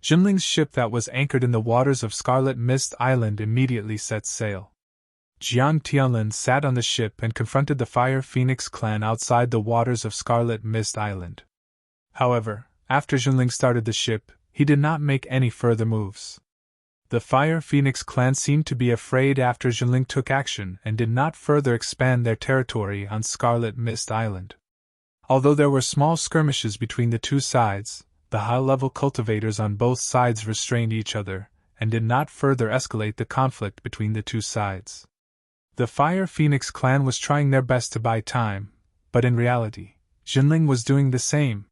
Speaker 1: Jinling's ship that was anchored in the waters of Scarlet Mist Island immediately set sail. Jiang Tianlin sat on the ship and confronted the Fire Phoenix clan outside the waters of Scarlet Mist Island. However, after Jinling started the ship, he did not make any further moves. The Fire Phoenix clan seemed to be afraid after Jinling took action and did not further expand their territory on Scarlet Mist Island. Although there were small skirmishes between the two sides, the high-level cultivators on both sides restrained each other, and did not further escalate the conflict between the two sides. The Fire Phoenix clan was trying their best to buy time, but in reality, Jinling was doing the same.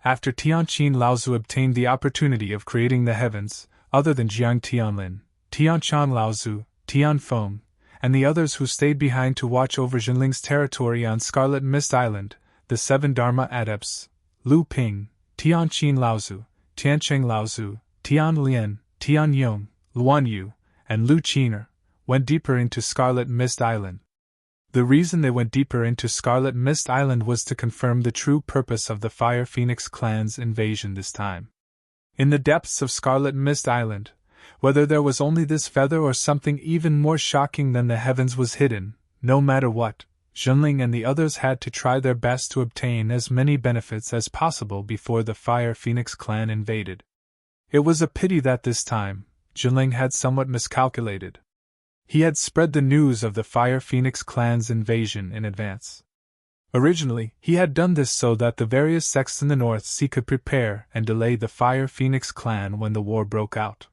Speaker 1: After Tianqin Laozu obtained the opportunity of creating the heavens, other than Jiang Tianlin, Tianchan Laozu, Tianfeng, and the others who stayed behind to watch over Jinling's territory on Scarlet Mist Island, the 7 Dharma adepts, Lu Ping, Tianqin Laozu, Tiancheng Laozu, Tian Lian, Tian Yong, Luan Yu, and Lu Qiner, went deeper into Scarlet Mist Island. The reason they went deeper into Scarlet Mist Island was to confirm the true purpose of the Fire Phoenix clan's invasion this time. In the depths of Scarlet Mist Island, whether there was only this feather or something even more shocking than the heavens was hidden, no matter what, Jinling and the others had to try their best to obtain as many benefits as possible before the Fire Phoenix clan invaded. It was a pity that this time, Jinling had somewhat miscalculated. He had spread the news of the Fire Phoenix clan's invasion in advance. Originally, he had done this so that the various sects in the North Sea could prepare and delay the Fire Phoenix clan when the war broke out.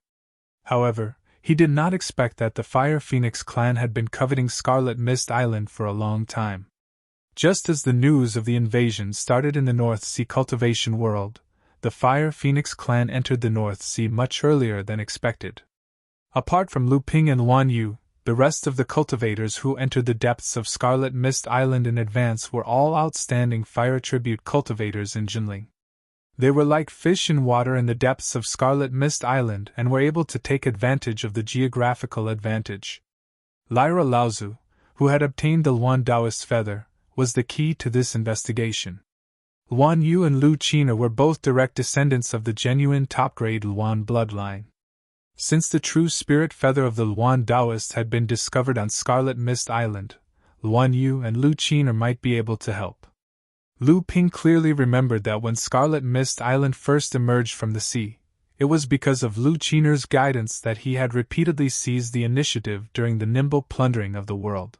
Speaker 1: However, he did not expect that the Fire Phoenix clan had been coveting Scarlet Mist Island for a long time. Just as the news of the invasion started in the North Sea cultivation world, the Fire Phoenix clan entered the North Sea much earlier than expected. Apart from Lu Ping and Luan Yu, the rest of the cultivators who entered the depths of Scarlet Mist Island in advance were all outstanding fire tribute cultivators in Jinling. They were like fish in water in the depths of Scarlet Mist Island and were able to take advantage of the geographical advantage. Lyra Laozu, who had obtained the Luan Taoist feather, was the key to this investigation. Luan Yu and Lu Qiner were both direct descendants of the genuine top-grade Luan bloodline. Since the true spirit feather of the Luan Taoist had been discovered on Scarlet Mist Island, Luan Yu and Lu Qiner might be able to help. Lu Ping clearly remembered that when Scarlet Mist Island first emerged from the sea, it was because of Lu Qiner's guidance that he had repeatedly seized the initiative during the nimble plundering of the world.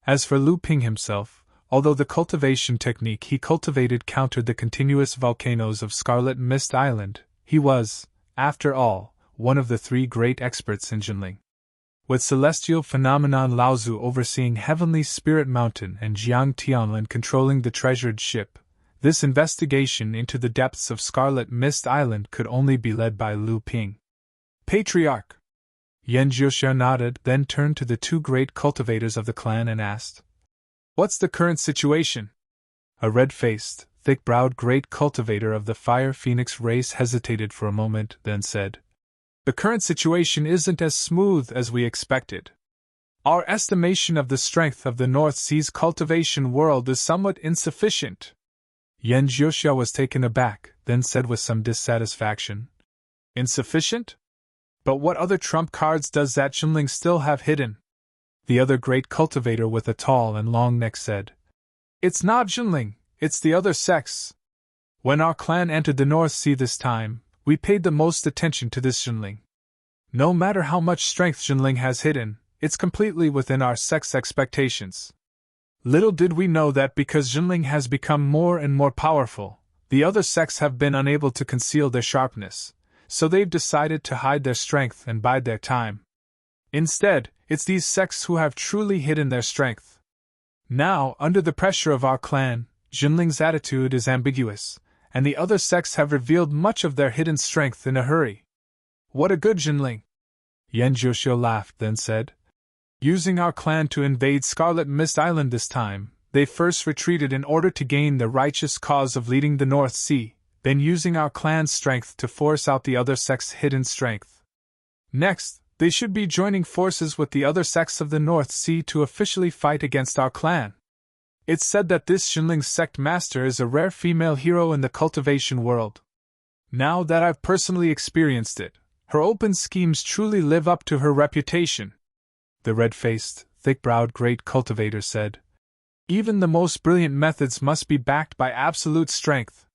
Speaker 1: As for Lu Ping himself, although the cultivation technique he cultivated countered the continuous volcanoes of Scarlet Mist Island, he was, after all, one of the 3 great experts in Jinling. With Celestial Phenomenon Laozu overseeing Heavenly Spirit Mountain and Jiang Tianlin controlling the treasured ship, this investigation into the depths of Scarlet Mist Island could only be led by Lu Ping. Patriarch! Yan Jiuxia nodded, then turned to the 2 great cultivators of the clan and asked, "What's the current situation?" A red-faced, thick-browed great cultivator of the Fire Phoenix race hesitated for a moment, then said, "The current situation isn't as smooth as we expected. Our estimation of the strength of the North Sea's cultivation world is somewhat insufficient." Yan Jiuxia was taken aback, then said with some dissatisfaction, "Insufficient? But what other trump cards does that Jinling still have hidden?" The other great cultivator with a tall and long neck said, "It's not Jinling, it's the other sects. When our clan entered the North Sea this time, we paid the most attention to this Jinling. No matter how much strength Jinling has hidden, it's completely within our sect's expectations. Little did we know that because Jinling has become more and more powerful, the other sects have been unable to conceal their sharpness, so they've decided to hide their strength and bide their time. Instead, it's these sects who have truly hidden their strength. Now, under the pressure of our clan, Jinling's attitude is ambiguous, and the other sects have revealed much of their hidden strength in a hurry. What a good Jinling!" Yan Jiuxiu laughed, then said, "Using our clan to invade Scarlet Mist Island this time, they first retreated in order to gain the righteous cause of leading the North Sea, then using our clan's strength to force out the other sect's hidden strength. Next, they should be joining forces with the other sects of the North Sea to officially fight against our clan. It's said that this Jinling sect master is a rare female hero in the cultivation world. Now that I've personally experienced it, her open schemes truly live up to her reputation." The red-faced, thick-browed great cultivator said, "Even the most brilliant methods must be backed by absolute strength.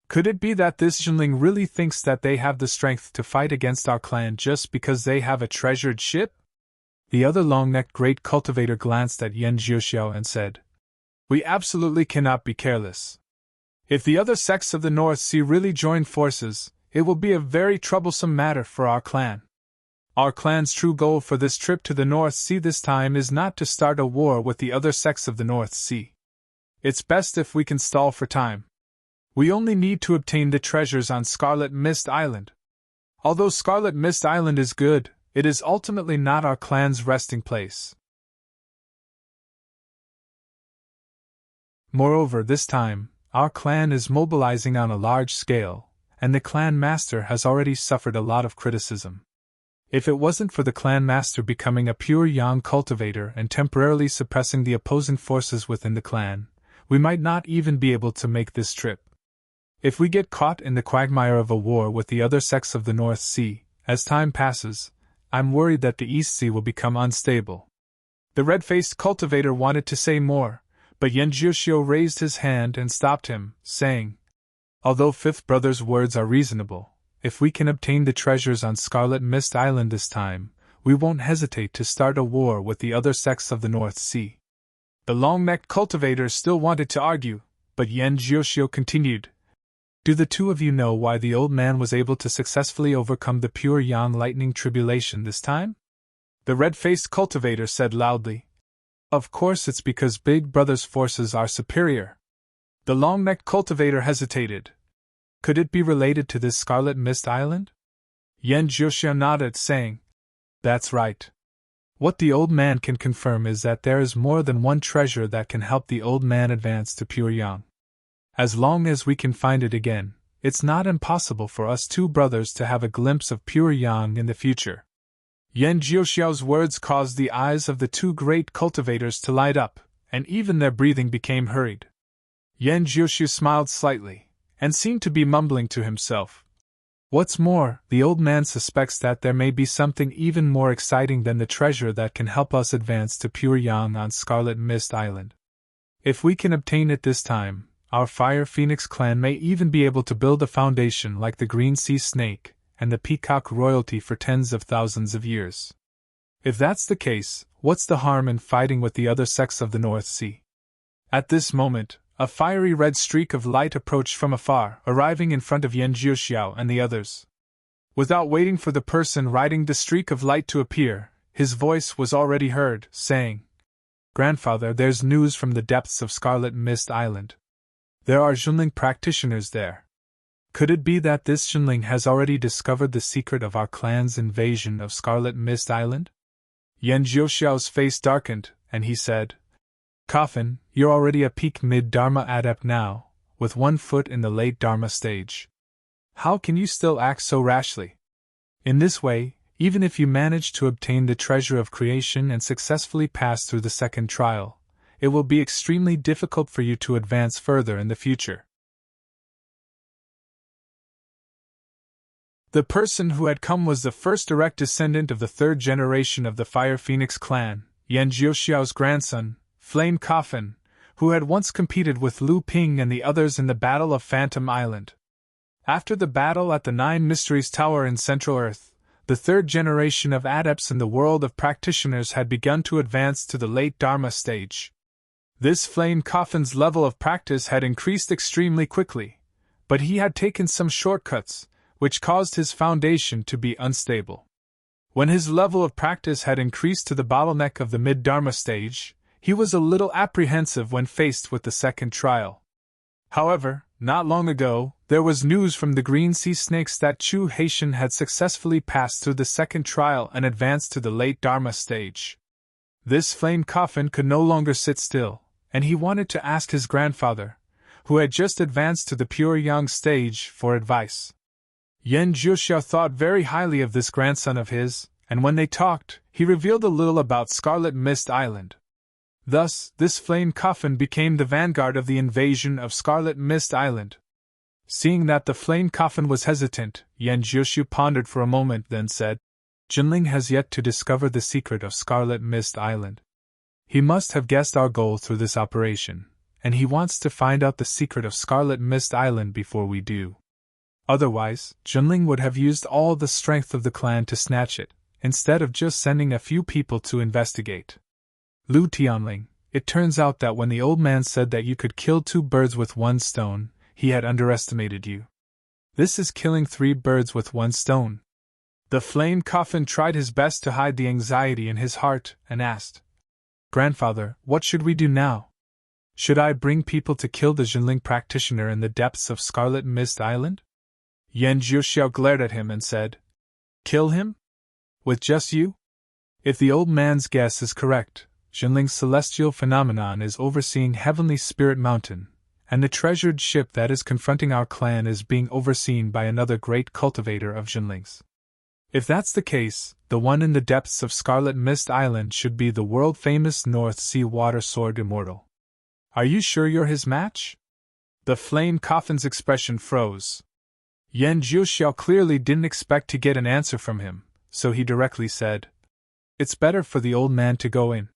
Speaker 1: Could it be that this Jinling really thinks that they have the strength to fight against our clan just because they have a treasured ship?" The other long-necked great cultivator glanced at Yan Jiuxiao and said, "We absolutely cannot be careless. If the other sects of the North Sea really join forces, it will be a very troublesome matter for our clan. Our clan's true goal for this trip to the North Sea this time is not to start a war with the other sects of the North Sea. It's best if we can stall for time. We only need to obtain the treasures on Scarlet Mist Island. Although Scarlet Mist Island is good, it is ultimately not our clan's resting place. Moreover, this time, our clan is mobilizing on a large scale, and the clan master has already suffered a lot of criticism. If it wasn't for the clan master becoming a pure yang cultivator and temporarily suppressing the opposing forces within the clan, we might not even be able to make this trip. If we get caught in the quagmire of a war with the other sects of the North Sea, as time passes, I'm worried that the East Sea will become unstable." The red-faced cultivator wanted to say more, but Yan Jiuxiao raised his hand and stopped him, saying, "Although Fifth Brother's words are reasonable, if we can obtain the treasures on Scarlet Mist Island this time, we won't hesitate to start a war with the other sects of the North Sea." The long-necked cultivator still wanted to argue, but Yan Jiuxiao continued, "Do the two of you know why the old man was able to successfully overcome the pure yang lightning tribulation this time?" The red-faced cultivator said loudly, "Of course it's because Big Brother's forces are superior." The long-necked cultivator hesitated. Could it be related to this Scarlet Mist Island? Yan Jiuxiao nodded, saying, "That's right. What the old man can confirm is that there is more than one treasure that can help the old man advance to pure yang. As long as we can find it again, it's not impossible for us two brothers to have a glimpse of pure yang in the future." Yan Jiuxiao's words caused the eyes of the two great cultivators to light up, and even their breathing became hurried. Yan Jiuxiao smiled slightly, and seemed to be mumbling to himself. What's more, the old man suspects that there may be something even more exciting than the treasure that can help us advance to pure yang on Scarlet Mist Island. If we can obtain it this time, our Fire Phoenix clan may even be able to build a foundation like the Green Sea Snake and the Peacock royalty for tens of thousands of years. If that's the case, what's the harm in fighting with the other sects of the North Sea? At this moment, a fiery red streak of light approached from afar, arriving in front of Yan Jiuxiao and the others. Without waiting for the person riding the streak of light to appear, his voice was already heard, saying, "Grandfather, there's news from the depths of Scarlet Mist Island. There are Junling practitioners there. Could it be that this Junling has already discovered the secret of our clan's invasion of Scarlet Mist Island?" Yan Jiuxiao's face darkened, and he said, "Coffin, you're already a peak mid-Dharma adept now, with 1 foot in the late Dharma stage. How can you still act so rashly? In this way, even if you manage to obtain the treasure of creation and successfully pass through the second trial, it will be extremely difficult for you to advance further in the future." The person who had come was the first direct descendant of the third generation of the Fire Phoenix clan, Yan Jiuxiao's grandson, Flame Coffin, who had once competed with Lu Ping and the others in the Battle of Phantom Island. After the battle at the Nine Mysteries Tower in Central Earth, the third generation of adepts in the world of practitioners had begun to advance to the late Dharma stage. This Flame Coffin's level of practice had increased extremely quickly, but he had taken some shortcuts, which caused his foundation to be unstable. When his level of practice had increased to the bottleneck of the mid-Dharma stage, he was a little apprehensive when faced with the second trial. However, not long ago, there was news from the Green Sea Snakes that Chu Haitian had successfully passed through the second trial and advanced to the late Dharma stage. This Flame Coffin could no longer sit still, and he wanted to ask his grandfather, who had just advanced to the pure yang stage, for advice. Yan Jiuxiao thought very highly of this grandson of his, and when they talked, he revealed a little about Scarlet Mist Island. Thus, this Flame Coffin became the vanguard of the invasion of Scarlet Mist Island. Seeing that the Flame Coffin was hesitant, Yan Jiuxiao pondered for a moment, then said, "Junling has yet to discover the secret of Scarlet Mist Island. He must have guessed our goal through this operation, and he wants to find out the secret of Scarlet Mist Island before we do. Otherwise, Junling would have used all the strength of the clan to snatch it, instead of just sending a few people to investigate. Lu Tianling, it turns out that when the old man said that you could kill 2 birds with 1 stone, he had underestimated you. This is killing 3 birds with 1 stone. The flame coffin tried his best to hide the anxiety in his heart and asked, "Grandfather, what should we do now? Should I bring people to kill the Jinling practitioner in the depths of Scarlet Mist Island?" Yan Jiuxiao glared at him and said, "Kill him? With just you?" If the old man's guess is correct, Jinling's celestial phenomenon is overseeing Heavenly Spirit Mountain, and the treasured ship that is confronting our clan is being overseen by another great cultivator of Jinlings. If that's the case, the one in the depths of Scarlet Mist Island should be the world-famous North Sea Water Sword Immortal. Are you sure you're his match? The flame coffin's expression froze. Yan Jiuxiao clearly didn't expect to get an answer from him, so he directly said, "It's better for the old man to go in."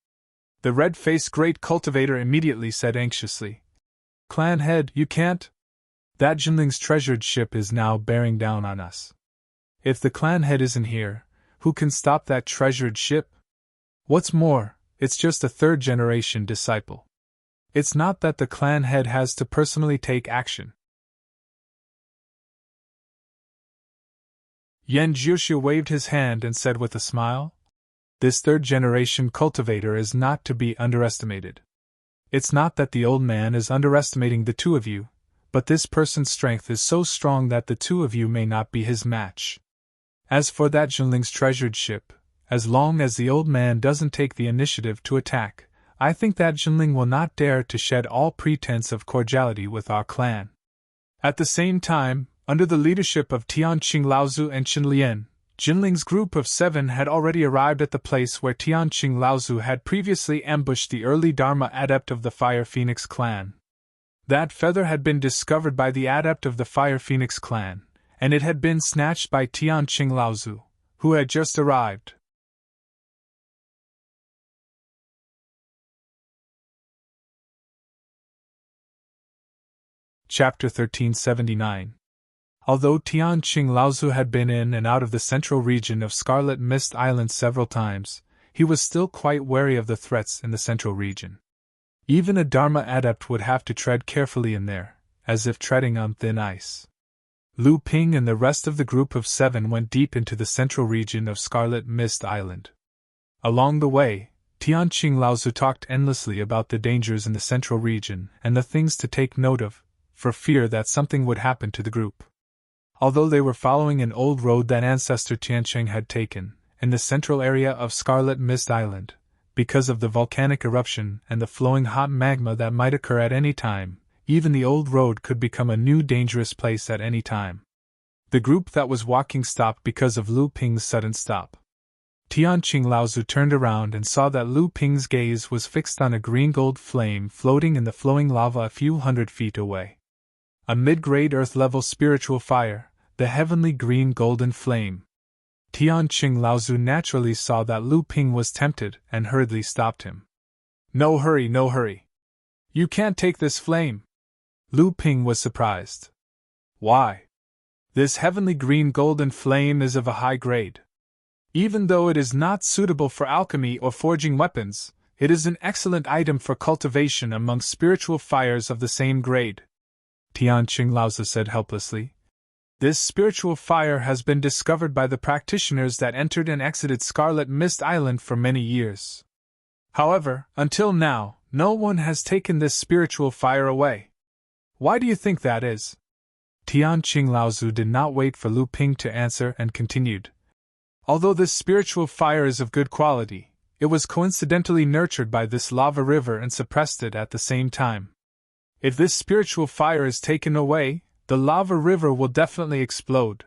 Speaker 1: The red-faced great cultivator immediately said anxiously, "Clan head, you can't? That Jinling's treasured ship is now bearing down on us. If the clan head isn't here, who can stop that treasured ship? What's more, it's just a 3rd-generation disciple. It's not that the clan head has to personally take action." Yan Jiuxiao waved his hand and said with a smile, "This 3rd-generation cultivator is not to be underestimated. It's not that the old man is underestimating the 2 of you, but this person's strength is so strong that the 2 of you may not be his match. As for that Jinling's treasured ship, as long as the old man doesn't take the initiative to attack, I think that Jinling will not dare to shed all pretense of cordiality with our clan." At the same time, under the leadership of Tianqing Laozu and Qin Lian, Jinling's group of 7 had already arrived at the place where Tianqing Laozu had previously ambushed the early Dharma adept of the Fire Phoenix clan. That feather had been discovered by the adept of the Fire Phoenix clan, and it had been snatched by Tianqing Laozu, who had just arrived. Chapter 1379. Although Tianqing Laozu had been in and out of the central region of Scarlet Mist Island several times, he was still quite wary of the threats in the central region. Even a Dharma adept would have to tread carefully in there, as if treading on thin ice. Lu Ping and the rest of the group of 7 went deep into the central region of Scarlet Mist Island. Along the way, Tianqing Laozu talked endlessly about the dangers in the central region and the things to take note of, for fear that something would happen to the group. Although they were following an old road that ancestor Tianqing had taken, in the central area of Scarlet Mist Island, because of the volcanic eruption and the flowing hot magma that might occur at any time, even the old road could become a new dangerous place at any time. The group that was walking stopped because of Lu Ping's sudden stop. Tianqing Laozu turned around and saw that Lu Ping's gaze was fixed on a green-gold flame floating in the flowing lava a few hundred feet away. A mid-grade earth-level spiritual fire, the heavenly green-golden flame. Tianqing Laozu naturally saw that Lu Ping was tempted and hurriedly stopped him. "No hurry, no hurry. You can't take this flame." Lu Ping was surprised. "Why? This heavenly green-golden flame is of a high grade. Even though it is not suitable for alchemy or forging weapons, it is an excellent item for cultivation among spiritual fires of the same grade," Tianqing Laozu said helplessly. "This spiritual fire has been discovered by the practitioners that entered and exited Scarlet Mist Island for many years. However, until now, no one has taken this spiritual fire away. Why do you think that is?" Tianqing Laozu did not wait for Lu Ping to answer and continued. "Although this spiritual fire is of good quality, it was coincidentally nurtured by this lava river and suppressed it at the same time. If this spiritual fire is taken away, the lava river will definitely explode.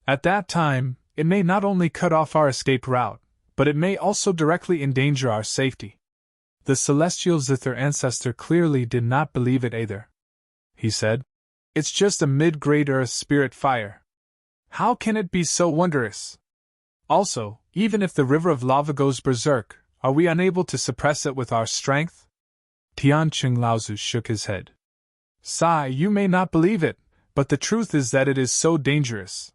Speaker 1: At that time, it may not only cut off our escape route, but it may also directly endanger our safety." The celestial Zither ancestor clearly did not believe it either. He said, "It's just a mid-grade earth spirit fire. How can it be so wondrous? Also, even if the river of lava goes berserk, are we unable to suppress it with our strength?" Tianqing Laozu shook his head. "Sai, you may not believe it, but the truth is that it is so dangerous.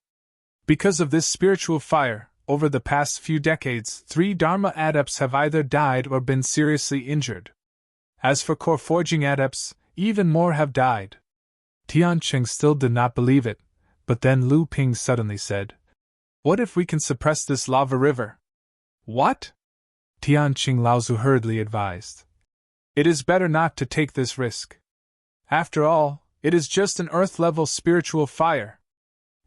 Speaker 1: Because of this spiritual fire, over the past few decades, 3 Dharma adepts have either died or been seriously injured. As for core forging adepts, even more have died. Tianqing still did not believe it, but then Lu Ping suddenly said, "What if we can suppress this lava river?" "What?" Tianqing Laozu hurriedly advised. "It is better not to take this risk. After all, it is just an earth-level spiritual fire.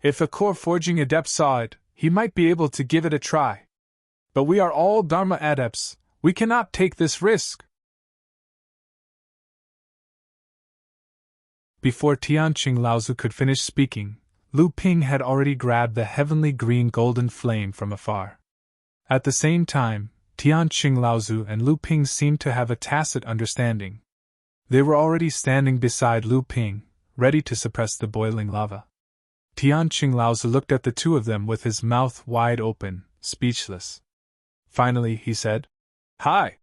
Speaker 1: If a core forging adept saw it, he might be able to give it a try. But we are all Dharma adepts, we cannot take this risk." Before Tianqing Laozu could finish speaking, Lu Ping had already grabbed the heavenly green golden flame from afar. At the same time, Tianqing Laozu and Lu Ping seemed to have a tacit understanding. They were already standing beside Lu Ping, ready to suppress the boiling lava. Tianqing Laozu looked at the two of them with his mouth wide open, speechless. Finally, he said, "Hi!"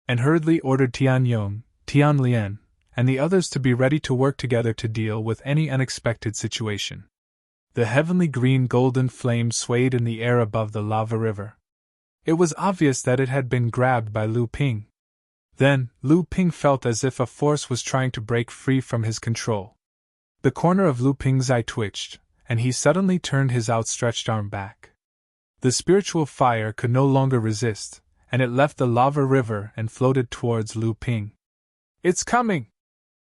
Speaker 1: and hurriedly ordered Tian Yong, Tian Lian, and the others to be ready to work together to deal with any unexpected situation. The heavenly green golden flame swayed in the air above the lava river. It was obvious that it had been grabbed by Lu Ping. Then, Lu Ping felt as if a force was trying to break free from his control. The corner of Lu Ping's eye twitched, and he suddenly turned his outstretched arm back. The spiritual fire could no longer resist, and it left the lava river and floated towards Lu Ping. "It's coming!"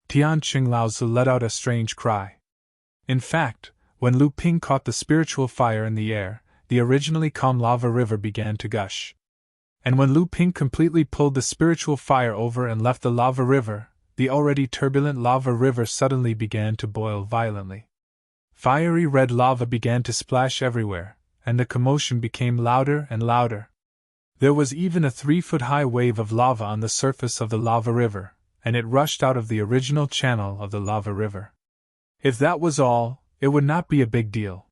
Speaker 1: Tianqing Laozu let out a strange cry. In fact, when Lu Ping caught the spiritual fire in the air, the originally calm lava river began to gush. And when Lu Ping completely pulled the spiritual fire over and left the lava river, the already turbulent lava river suddenly began to boil violently. Fiery red lava began to splash everywhere, and the commotion became louder and louder. There was even a 3-foot-high wave of lava on the surface of the lava river, and it rushed out of the original channel of the lava river. If that was all, it would not be a big deal.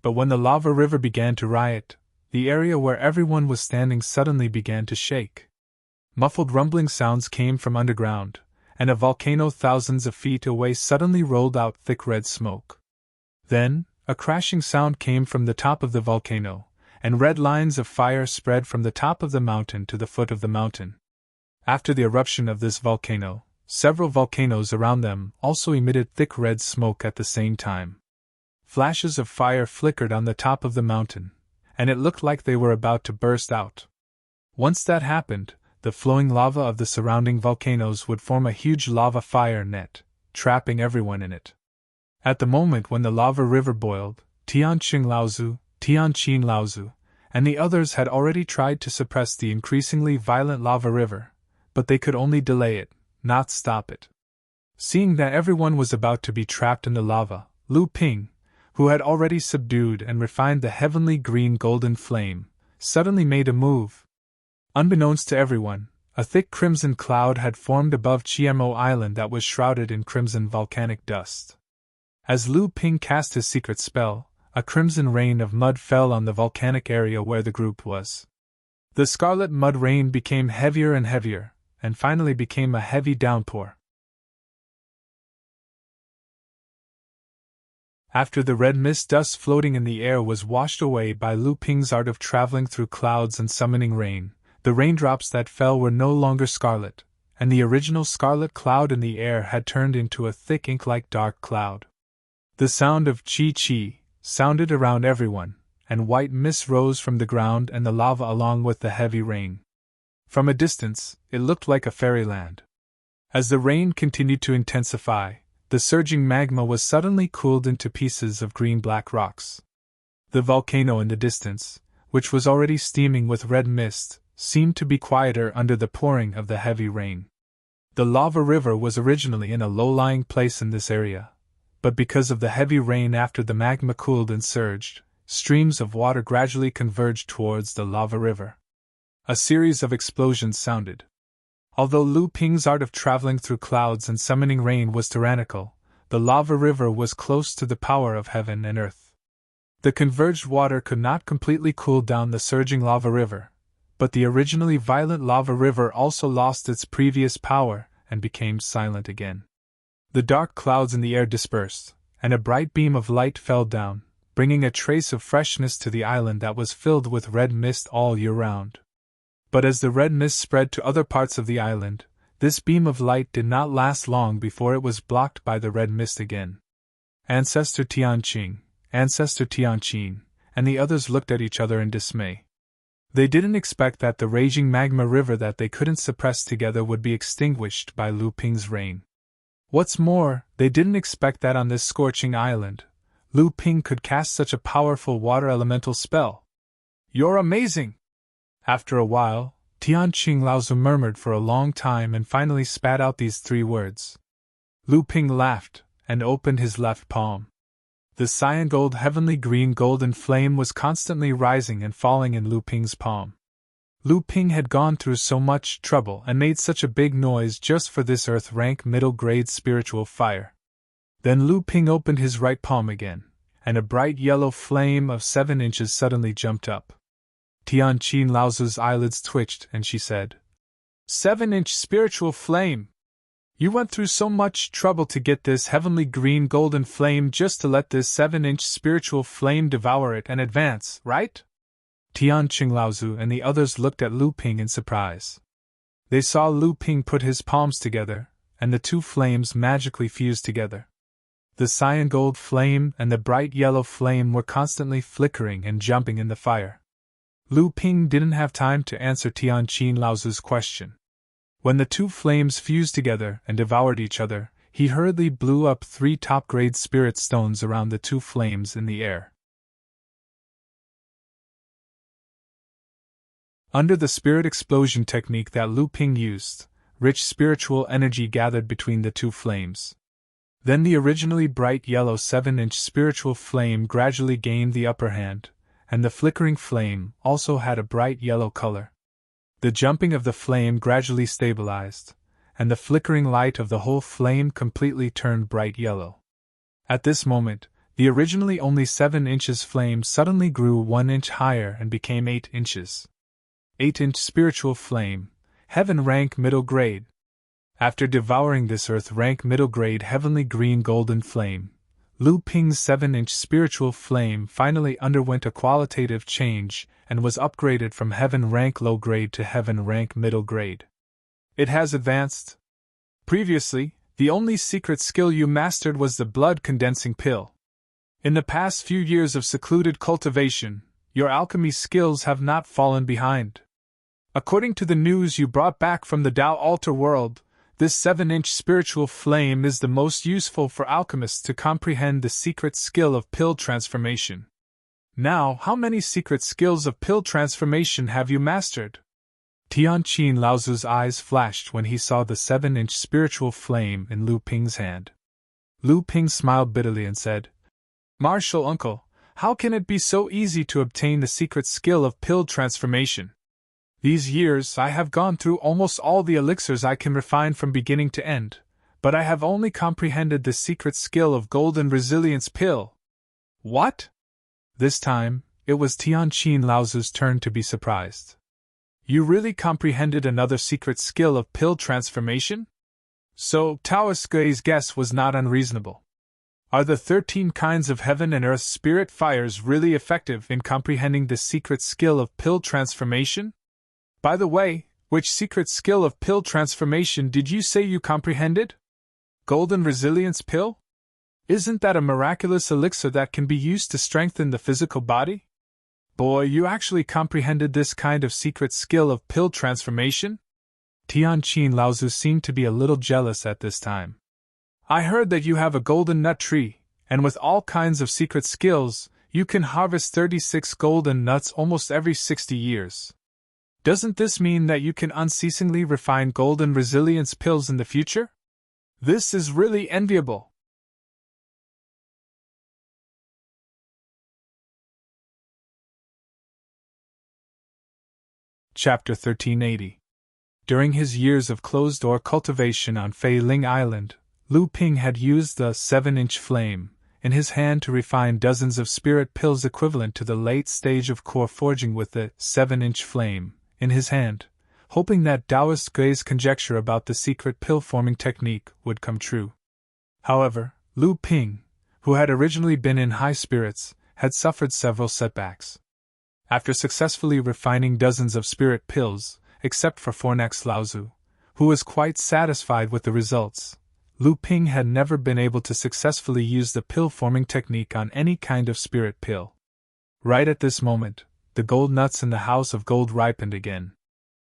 Speaker 1: But when the lava river began to riot, the area where everyone was standing suddenly began to shake. Muffled rumbling sounds came from underground, and a volcano thousands of feet away suddenly rolled out thick red smoke. Then, a crashing sound came from the top of the volcano, and red lines of fire spread from the top of the mountain to the foot of the mountain. After the eruption of this volcano, several volcanoes around them also emitted thick red smoke at the same time. Flashes of fire flickered on the top of the mountain, and it looked like they were about to burst out. Once that happened, the flowing lava of the surrounding volcanoes would form a huge lava fire net, trapping everyone in it. At the moment when the lava river boiled, Tianqing Laozu, Tianqin Laozu, and the others had already tried to suppress the increasingly violent lava river, but they could only delay it, not stop it. Seeing that everyone was about to be trapped in the lava, Lu Ping, who had already subdued and refined the heavenly green golden flame, suddenly made a move. Unbeknownst to everyone, a thick crimson cloud had formed above Chiemo Island that was shrouded in crimson volcanic dust. As Lu Ping cast his secret spell, a crimson rain of mud fell on the volcanic area where the group was. The scarlet mud rain became heavier and heavier, and finally became a heavy downpour. After the red mist dust floating in the air was washed away by Lu Ping's art of traveling through clouds and summoning rain, the raindrops that fell were no longer scarlet, and the original scarlet cloud in the air had turned into a thick ink-like dark cloud. The sound of chi-chi sounded around everyone, and white mist rose from the ground and the lava along with the heavy rain. From a distance, it looked like a fairyland. As the rain continued to intensify, the surging magma was suddenly cooled into pieces of green-black rocks. The volcano in the distance, which was already steaming with red mist, seemed to be quieter under the pouring of the heavy rain. The lava river was originally in a low-lying place in this area, but because of the heavy rain after the magma cooled and surged, streams of water gradually converged towards the lava river. A series of explosions sounded. Although Lu Ping's art of traveling through clouds and summoning rain was tyrannical, the lava river was close to the power of heaven and earth. The converged water could not completely cool down the surging lava river, but the originally violent lava river also lost its previous power and became silent again. The dark clouds in the air dispersed, and a bright beam of light fell down, bringing a trace of freshness to the island that was filled with red mist all year round. But as the red mist spread to other parts of the island, this beam of light did not last long before it was blocked by the red mist again. Ancestor Tianqing, Ancestor Tianqing, and the others looked at each other in dismay. They didn't expect that the raging magma river that they couldn't suppress together would be extinguished by Lu Ping's rain. What's more, they didn't expect that on this scorching island, Lu Ping could cast such a powerful water elemental spell. "You're amazing!" After a while, Tianqing Laozu murmured for a long time and finally spat out these 3 words. Lu Ping laughed and opened his left palm. The cyan gold heavenly green golden flame was constantly rising and falling in Lu Ping's palm. Lu Ping had gone through so much trouble and made such a big noise just for this earth rank middle grade spiritual fire. Then Lu Ping opened his right palm again, and a bright yellow flame of 7 inches suddenly jumped up. Tianqing Laozu's eyelids twitched and she said, 7-inch spiritual flame! You went through so much trouble to get this heavenly green golden flame just to let this 7-inch spiritual flame devour it and advance, right? Tianqing Laozu and the others looked at Lu Ping in surprise. They saw Lu Ping put his palms together, and the 2 flames magically fused together. The cyan gold flame and the bright yellow flame were constantly flickering and jumping in the fire. Lu Ping didn't have time to answer Tianqing Laozu's question. When the 2 flames fused together and devoured each other, he hurriedly blew up 3 top-grade spirit stones around the 2 flames in the air. Under the spirit explosion technique that Lu Ping used, rich spiritual energy gathered between the 2 flames. Then the originally bright yellow 7-inch spiritual flame gradually gained the upper hand, and the flickering flame also had a bright yellow color. The jumping of the flame gradually stabilized, and the flickering light of the whole flame completely turned bright yellow. At this moment, the originally only 7 inches flame suddenly grew 1 inch higher and became 8 inches. 8-inch spiritual flame, heaven rank middle grade. After devouring this earth rank middle grade heavenly green golden flame, Lu Ping's 7-inch spiritual flame finally underwent a qualitative change and was upgraded from heaven rank low grade to heaven rank middle grade. It has advanced. Previously, the only secret skill you mastered was the blood condensing pill. In the past few years of secluded cultivation, your alchemy skills have not fallen behind. According to the news you brought back from the Tao Altar world, this 7-inch spiritual flame is the most useful for alchemists to comprehend the secret skill of pill transformation. Now, how many secret skills of pill transformation have you mastered? Tianqing Laozu's eyes flashed when he saw the 7-inch spiritual flame in Lu Ping's hand. Lu Ping smiled bitterly and said, "Martial uncle, how can it be so easy to obtain the secret skill of pill transformation? These years I have gone through almost all the elixirs I can refine from beginning to end, but I have only comprehended the secret skill of golden resilience pill." "What?" This time, it was Tianqing Laozu's turn to be surprised. "You really comprehended another secret skill of pill transformation?" So, Taoist Guy's guess was not unreasonable. Are the 13 kinds of heaven and earth spirit fires really effective in comprehending the secret skill of pill transformation? By the way, which secret skill of pill transformation did you say you comprehended? Golden resilience pill? Isn't that a miraculous elixir that can be used to strengthen the physical body? Boy, you actually comprehended this kind of secret skill of pill transformation? Tianqing Laozu seemed to be a little jealous at this time. I heard that you have a golden nut tree, and with all kinds of secret skills, you can harvest 36 golden nuts almost every 60 years. Doesn't this mean that you can unceasingly refine golden resilience pills in the future? This is really enviable. Chapter 1380. During his years of closed-door cultivation on Fei Ling Island, Lu Ping had used the 7-inch flame in his hand to refine dozens of spirit pills equivalent to the late stage of core forging with the 7-inch flame in his hand, hoping that Taoist Guy's conjecture about the secret pill-forming technique would come true. However, Lu Ping, who had originally been in high spirits, had suffered several setbacks. After successfully refining dozens of spirit pills, except for Fornax Laozu, who was quite satisfied with the results, Lu Ping had never been able to successfully use the pill-forming technique on any kind of spirit pill. Right at this moment, the gold nuts in the house of gold ripened again.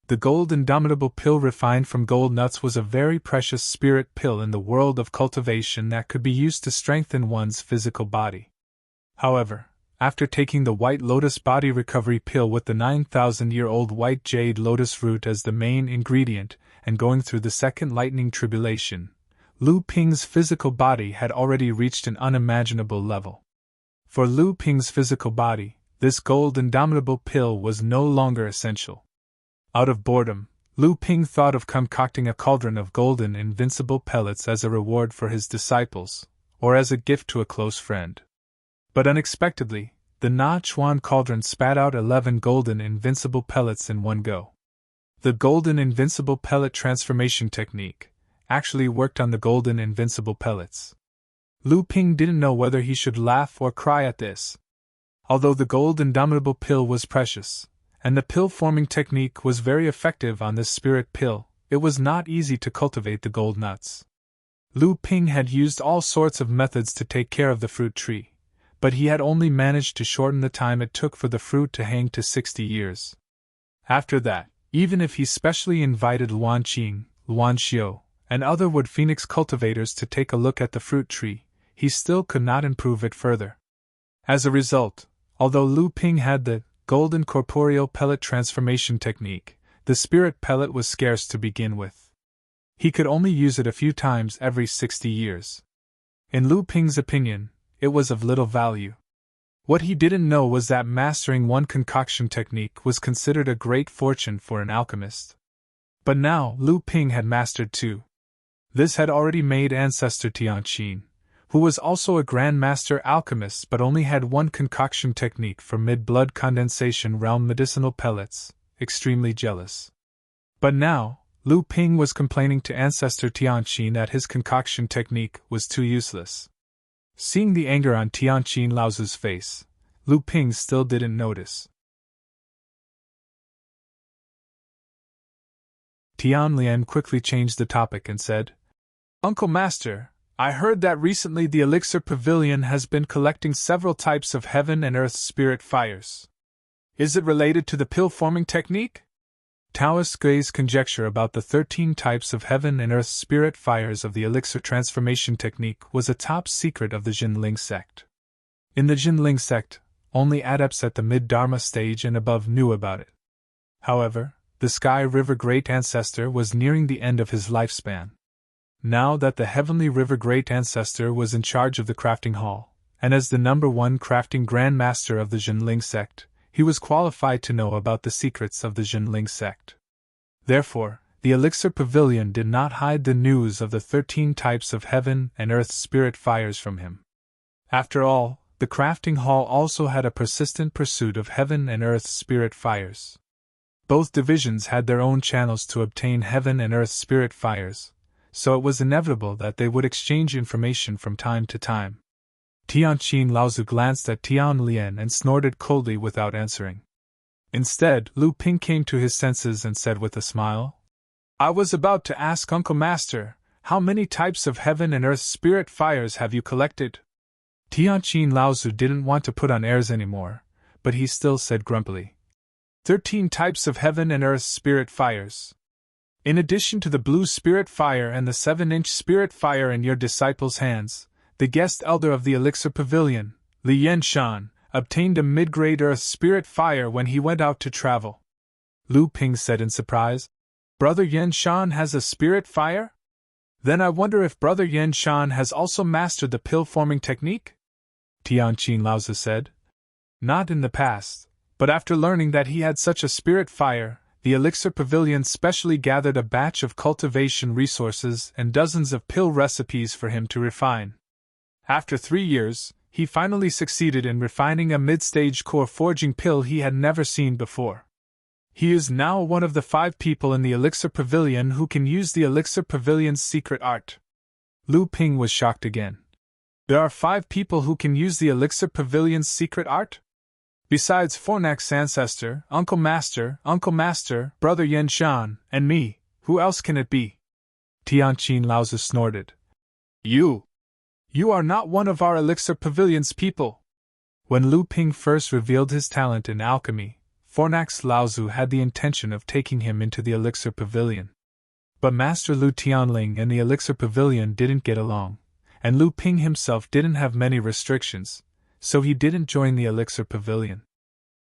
Speaker 1: The gold indomitable pill refined from gold nuts was a very precious spirit pill in the world of cultivation that could be used to strengthen one's physical body. However, after taking the white lotus body recovery pill with the 9,000-year-old white jade lotus root as the main ingredient and going through the second lightning tribulation, Lu Ping's physical body had already reached an unimaginable level. For Lu Ping's physical body, this gold indomitable pill was no longer essential. Out of boredom, Lu Ping thought of concocting a cauldron of golden invincible pellets as a reward for his disciples, or as a gift to a close friend. But unexpectedly, the Na Chuan cauldron spat out 11 golden invincible pellets in one go. The golden invincible pellet transformation technique actually worked on the golden invincible pellets. Lu Ping didn't know whether he should laugh or cry at this. Although the gold indomitable pill was precious, and the pill-forming technique was very effective on this spirit pill, it was not easy to cultivate the gold nuts. Lu Ping had used all sorts of methods to take care of the fruit tree, but he had only managed to shorten the time it took for the fruit to hang to 60 years. After that, even if he specially invited Luan Qing, Luan Xiu, and other wood phoenix cultivators to take a look at the fruit tree, he still could not improve it further. As a result, although Lu Ping had the golden corporeal pellet transformation technique, the spirit pellet was scarce to begin with. He could only use it a few times every 60 years. In Lu Ping's opinion, it was of little value. What he didn't know was that mastering one concoction technique was considered a great fortune for an alchemist. But now Lu Ping had mastered two. This had already made ancestor Tianqin, who was also a grandmaster alchemist but only had one concoction technique for mid-blood condensation realm medicinal pellets, extremely jealous. But now, Lu Ping was complaining to ancestor Tianqin that his concoction technique was too useless. Seeing the anger on Tianqin Laozu's face, Lu Ping still didn't notice. Tian Lian quickly changed the topic and said, "Uncle Master, I heard that recently the Elixir Pavilion has been collecting several types of heaven and earth spirit fires. Is it related to the pill-forming technique?" Taoist Guy's conjecture about the 13 types of heaven and earth spirit fires of the elixir transformation technique was a top secret of the Jinling sect. In the Jinling sect, only adepts at the mid-dharma stage and above knew about it. However, the Sky River Great Ancestor was nearing the end of his lifespan. Now that the Heavenly River Great Ancestor was in charge of the crafting hall, and as the #1 crafting Grand Master of the Jinling sect, he was qualified to know about the secrets of the Jinling sect. Therefore, the Elixir Pavilion did not hide the news of the 13 types of heaven and earth spirit fires from him. After all, the crafting hall also had a persistent pursuit of heaven and earth spirit fires. Both divisions had their own channels to obtain heaven and earth spirit fires, so it was inevitable that they would exchange information from time to time. Tianqin Laozu glanced at Tian Lian and snorted coldly without answering. Instead, Lu Ping came to his senses and said with a smile, "I was about to ask Uncle Master, how many types of heaven and earth spirit fires have you collected?" Tianqin Laozu didn't want to put on airs anymore, but he still said grumpily, 13 types of heaven and earth spirit fires. In addition to the blue spirit fire and the 7-inch spirit fire in your disciples' hands, the guest elder of the Elixir Pavilion, Li Yenshan, obtained a mid-grade earth spirit fire when he went out to travel. Lu Ping said in surprise, "Brother Yenshan has a spirit fire? Then I wonder if Brother Yenshan has also mastered the pill-forming technique?" Tianqin Laozu said. "Not in the past, but after learning that he had such a spirit fire, the Elixir Pavilion specially gathered a batch of cultivation resources and dozens of pill recipes for him to refine. After 3 years, he finally succeeded in refining a mid-stage core forging pill he had never seen before. He is now one of the 5 people in the Elixir Pavilion who can use the Elixir Pavilion's secret art." Lu Ping was shocked again. There are 5 people who can use the Elixir Pavilion's secret art? Besides Fornak's ancestor, Uncle Master, Brother Yen Shan, and me, who else can it be? Tianqin Laozi snorted. You are not one of our Elixir Pavilion's people. When Lu Ping first revealed his talent in alchemy, Fornax Laozi had the intention of taking him into the Elixir Pavilion. But Master Lu Tianling and the Elixir Pavilion didn't get along, and Lu Ping himself didn't have many restrictions, so he didn't join the Elixir Pavilion.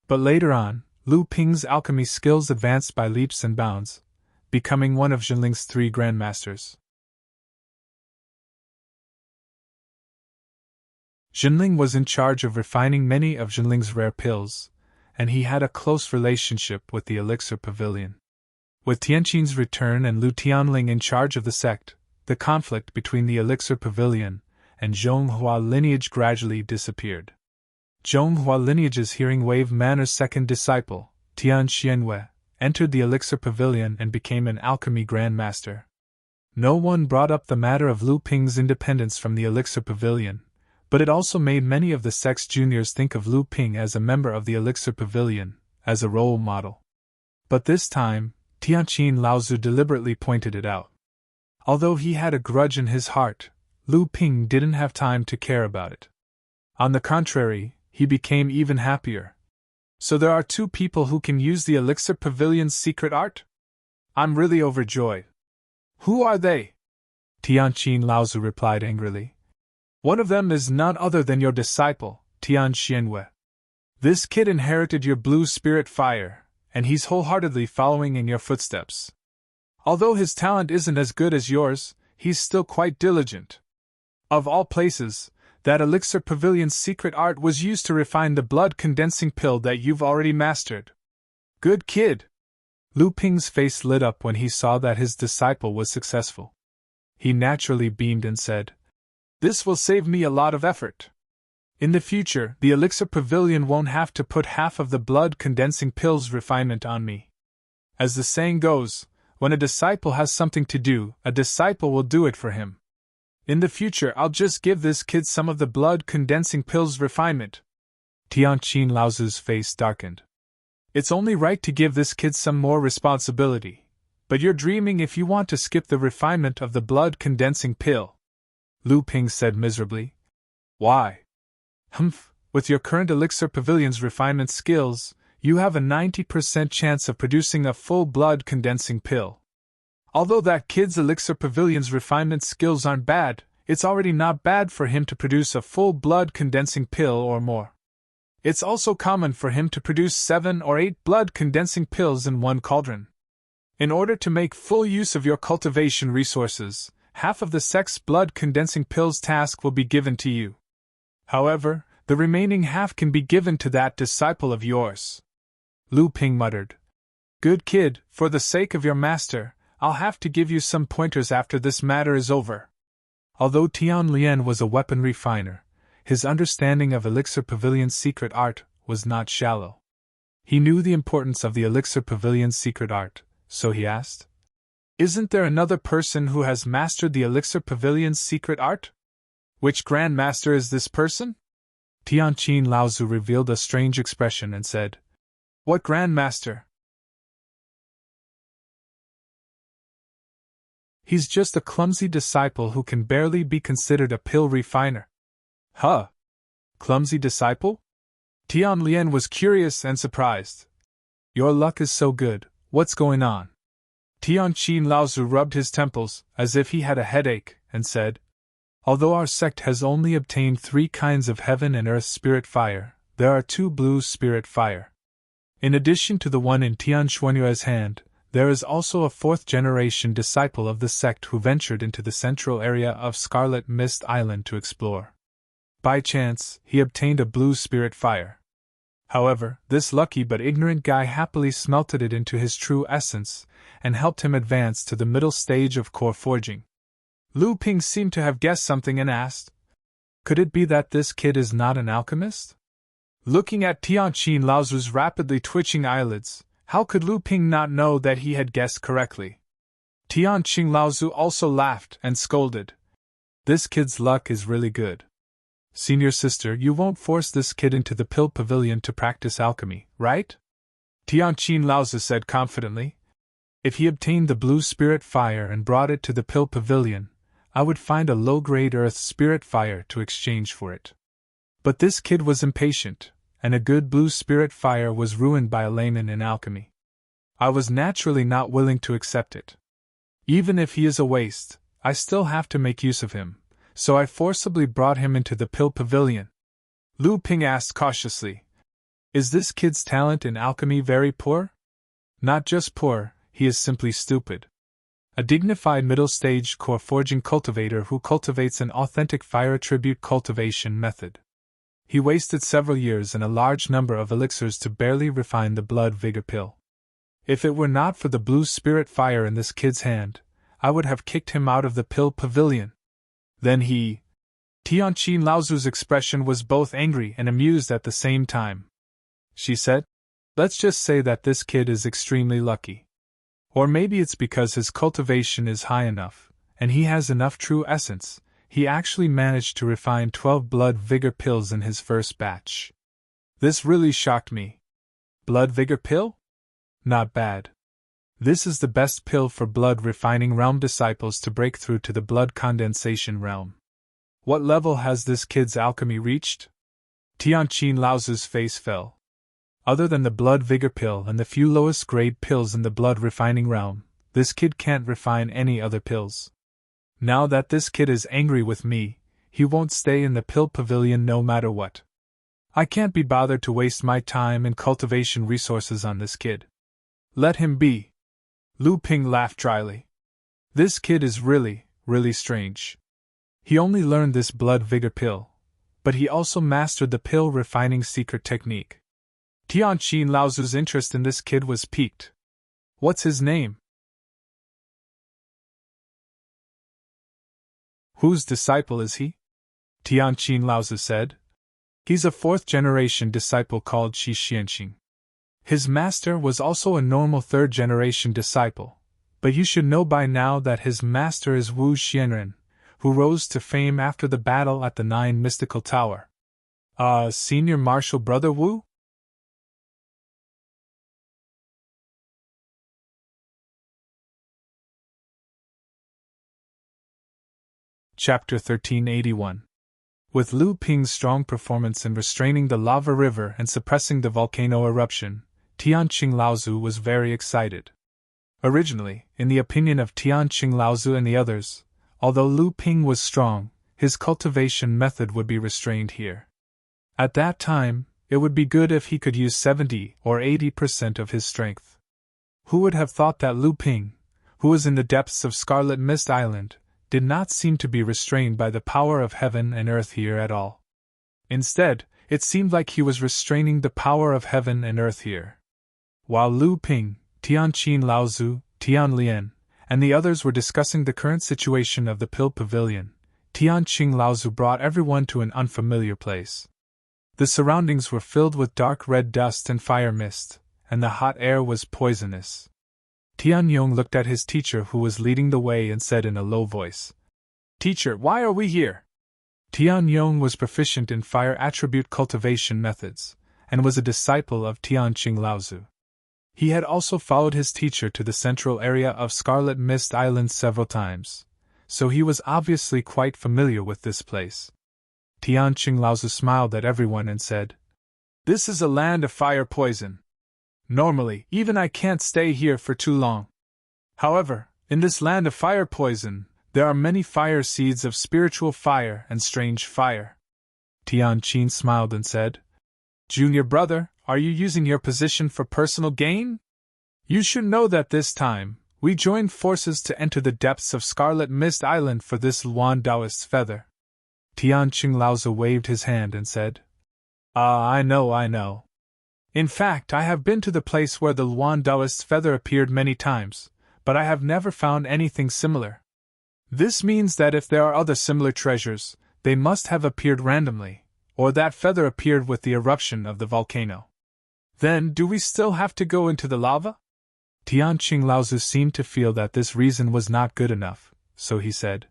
Speaker 1: But later on, Lu Ping's alchemy skills advanced by leaps and bounds, becoming one of Jinling's 3 grandmasters. Jinling was in charge of refining many of Jinling's rare pills, and he had a close relationship with the Elixir Pavilion. With Tianqin's return and Lu Tianling in charge of the sect, the conflict between the Elixir Pavilion and Zhonghua lineage gradually disappeared. Zhonghua lineage's Hearing Wave Manor's second disciple, Tian Xianwei, entered the Elixir Pavilion and became an alchemy grandmaster. No one brought up the matter of Lu Ping's independence from the Elixir Pavilion, but it also made many of the sect's juniors think of Lu Ping as a member of the Elixir Pavilion, as a role model. But this time, Tianqin Laozi deliberately pointed it out. Although he had a grudge in his heart, Lu Ping didn't have time to care about it. On the contrary, he became even happier. So there are 2 people who can use the Elixir Pavilion's secret art? I'm really overjoyed. Who are they? Tianqin Laozi replied angrily. One of them is none other than your disciple, Tian Xianwei. This kid inherited your blue spirit fire, and he's wholeheartedly following in your footsteps. Although his talent isn't as good as yours, he's still quite diligent. Of all places, that Elixir Pavilion's secret art was used to refine the blood-condensing pill that you've already mastered. Good kid! Lu Ping's face lit up when he saw that his disciple was successful. He naturally beamed and said, This will save me a lot of effort. In the future, the Elixir Pavilion won't have to put half of the blood-condensing pill's refinement on me. As the saying goes, when a disciple has something to do, a disciple will do it for him. In the future, I'll just give this kid some of the blood-condensing pill's refinement. Tianqin Laozi's face darkened. It's only right to give this kid some more responsibility, but you're dreaming if you want to skip the refinement of the blood-condensing pill. Lu Ping said miserably. Why? Humph, with your current Elixir Pavilion's refinement skills, you have a 90% chance of producing a full blood-condensing pill. Although that kid's Elixir Pavilion's refinement skills aren't bad, it's already not bad for him to produce a full blood-condensing pill or more. It's also common for him to produce 7 or 8 blood-condensing pills in one cauldron. In order to make full use of your cultivation resources, half of the sect's blood-condensing pills task will be given to you. However, the remaining half can be given to that disciple of yours. Lu Ping muttered. Good kid, for the sake of your master, I'll have to give you some pointers after this matter is over. Although Tian Lian was a weapon refiner, his understanding of Elixir Pavilion's secret art was not shallow. He knew the importance of the Elixir Pavilion's secret art, so he asked, Isn't there another person who has mastered the Elixir Pavilion's secret art? Which grandmaster is this person? Tianqin Laozi revealed a strange expression and said, What grandmaster? He's just a clumsy disciple who can barely be considered a pill refiner. Huh? Clumsy disciple? Tian Lian was curious and surprised. Your luck is so good, what's going on? Tianqin Laozi rubbed his temples, as if he had a headache, and said, Although our sect has only obtained 3 kinds of heaven and earth spirit fire, there are 2 blue spirit fire. In addition to the one in Tian Xuanyue's hand, there is also a 4th-generation disciple of the sect who ventured into the central area of Scarlet Mist Island to explore. By chance, he obtained a blue spirit fire. However, this lucky but ignorant guy happily smelted it into his true essence, and helped him advance to the middle stage of core forging. Lu Ping seemed to have guessed something and asked, Could it be that this kid is not an alchemist? Looking at Tianqin Laozi's rapidly twitching eyelids, how could Lu Ping not know that he had guessed correctly? Tianqin Laozi also laughed and scolded. This kid's luck is really good. Senior sister, you won't force this kid into the pill pavilion to practice alchemy, right? Tianqin Laozi said confidently. If he obtained the blue spirit fire and brought it to the pill pavilion, I would find a low-grade earth spirit fire to exchange for it. But this kid was impatient, and a good blue spirit fire was ruined by a layman in alchemy. I was naturally not willing to accept it. Even if he is a waste, I still have to make use of him, so I forcibly brought him into the pill pavilion. Lu Ping asked cautiously, "Is this kid's talent in alchemy very poor?" "Not just poor, he is simply stupid. A dignified middle-stage core forging cultivator who cultivates an authentic fire attribute cultivation method. He wasted several years and a large number of elixirs to barely refine the blood vigor pill. If it were not for the blue spirit fire in this kid's hand, I would have kicked him out of the pill pavilion." Then he... Tianqin Laozu's expression was both angry and amused at the same time. She said, "Let's just say that this kid is extremely lucky. Or maybe it's because his cultivation is high enough, and he has enough true essence. He actually managed to refine 12 blood vigor pills in his first batch. This really shocked me. Blood vigor pill? Not bad. This is the best pill for blood refining realm disciples to break through to the blood condensation realm. What level has this kid's alchemy reached?" Tianqin Laozu's face fell. Other than the blood vigor pill and the few lowest grade pills in the blood refining realm, this kid can't refine any other pills. Now that this kid is angry with me, he won't stay in the pill pavilion no matter what. I can't be bothered to waste my time and cultivation resources on this kid. Let him be. Lu Ping laughed dryly. This kid is really, really strange. He only learned this blood vigor pill, but he also mastered the pill refining secret technique. Tianqin Laozu's interest in this kid was piqued. What's his name? Whose disciple is he? Tianqin Laozu said. He's a fourth-generation disciple called Shi Xianxing. His master was also a normal third-generation disciple, but you should know by now that his master is Wu Xianren, who rose to fame after the battle at the Nine Mystical Tower. Senior Marshal Brother Wu? Chapter 1381. With Lu Ping's strong performance in restraining the lava river and suppressing the volcano eruption, Tianqin Laozu was very excited. Originally, in the opinion of Tianqin Laozu and the others, although Lu Ping was strong, his cultivation method would be restrained here. At that time, it would be good if he could use 70 or 80% of his strength. Who would have thought that Lu Ping, who was in the depths of Scarlet Mist Island, did not seem to be restrained by the power of heaven and earth here at all. Instead, it seemed like he was restraining the power of heaven and earth here. While Lu Ping, Tianqin Laozu, Tian Lian, and the others were discussing the current situation of the Pill Pavilion, Tianqin Laozu brought everyone to an unfamiliar place. The surroundings were filled with dark red dust and fire mist, and the hot air was poisonous. Tian Yong looked at his teacher who was leading the way and said in a low voice, "Teacher, why are we here?" Tian Yong was proficient in fire attribute cultivation methods, and was a disciple of Tianqin Laozu. He had also followed his teacher to the central area of Scarlet Mist Island several times, so he was obviously quite familiar with this place. Tianqin Laozu smiled at everyone and said, "This is a land of fire poison. Normally, even I can't stay here for too long. However, in this land of fire poison, there are many fire seeds of spiritual fire and strange fire." Tianqin smiled and said, "Junior brother, are you using your position for personal gain? You should know that this time, we joined forces to enter the depths of Scarlet Mist Island for this Luan Taoist's feather." Tianqin Laozu waved his hand and said, I know. In fact, I have been to the place where the Luan Taoist's feather appeared many times, but I have never found anything similar. This means that if there are other similar treasures, they must have appeared randomly, or that feather appeared with the eruption of the volcano. Then, do we still have to go into the lava? Tianqin Laozu seemed to feel that this reason was not good enough, so he said,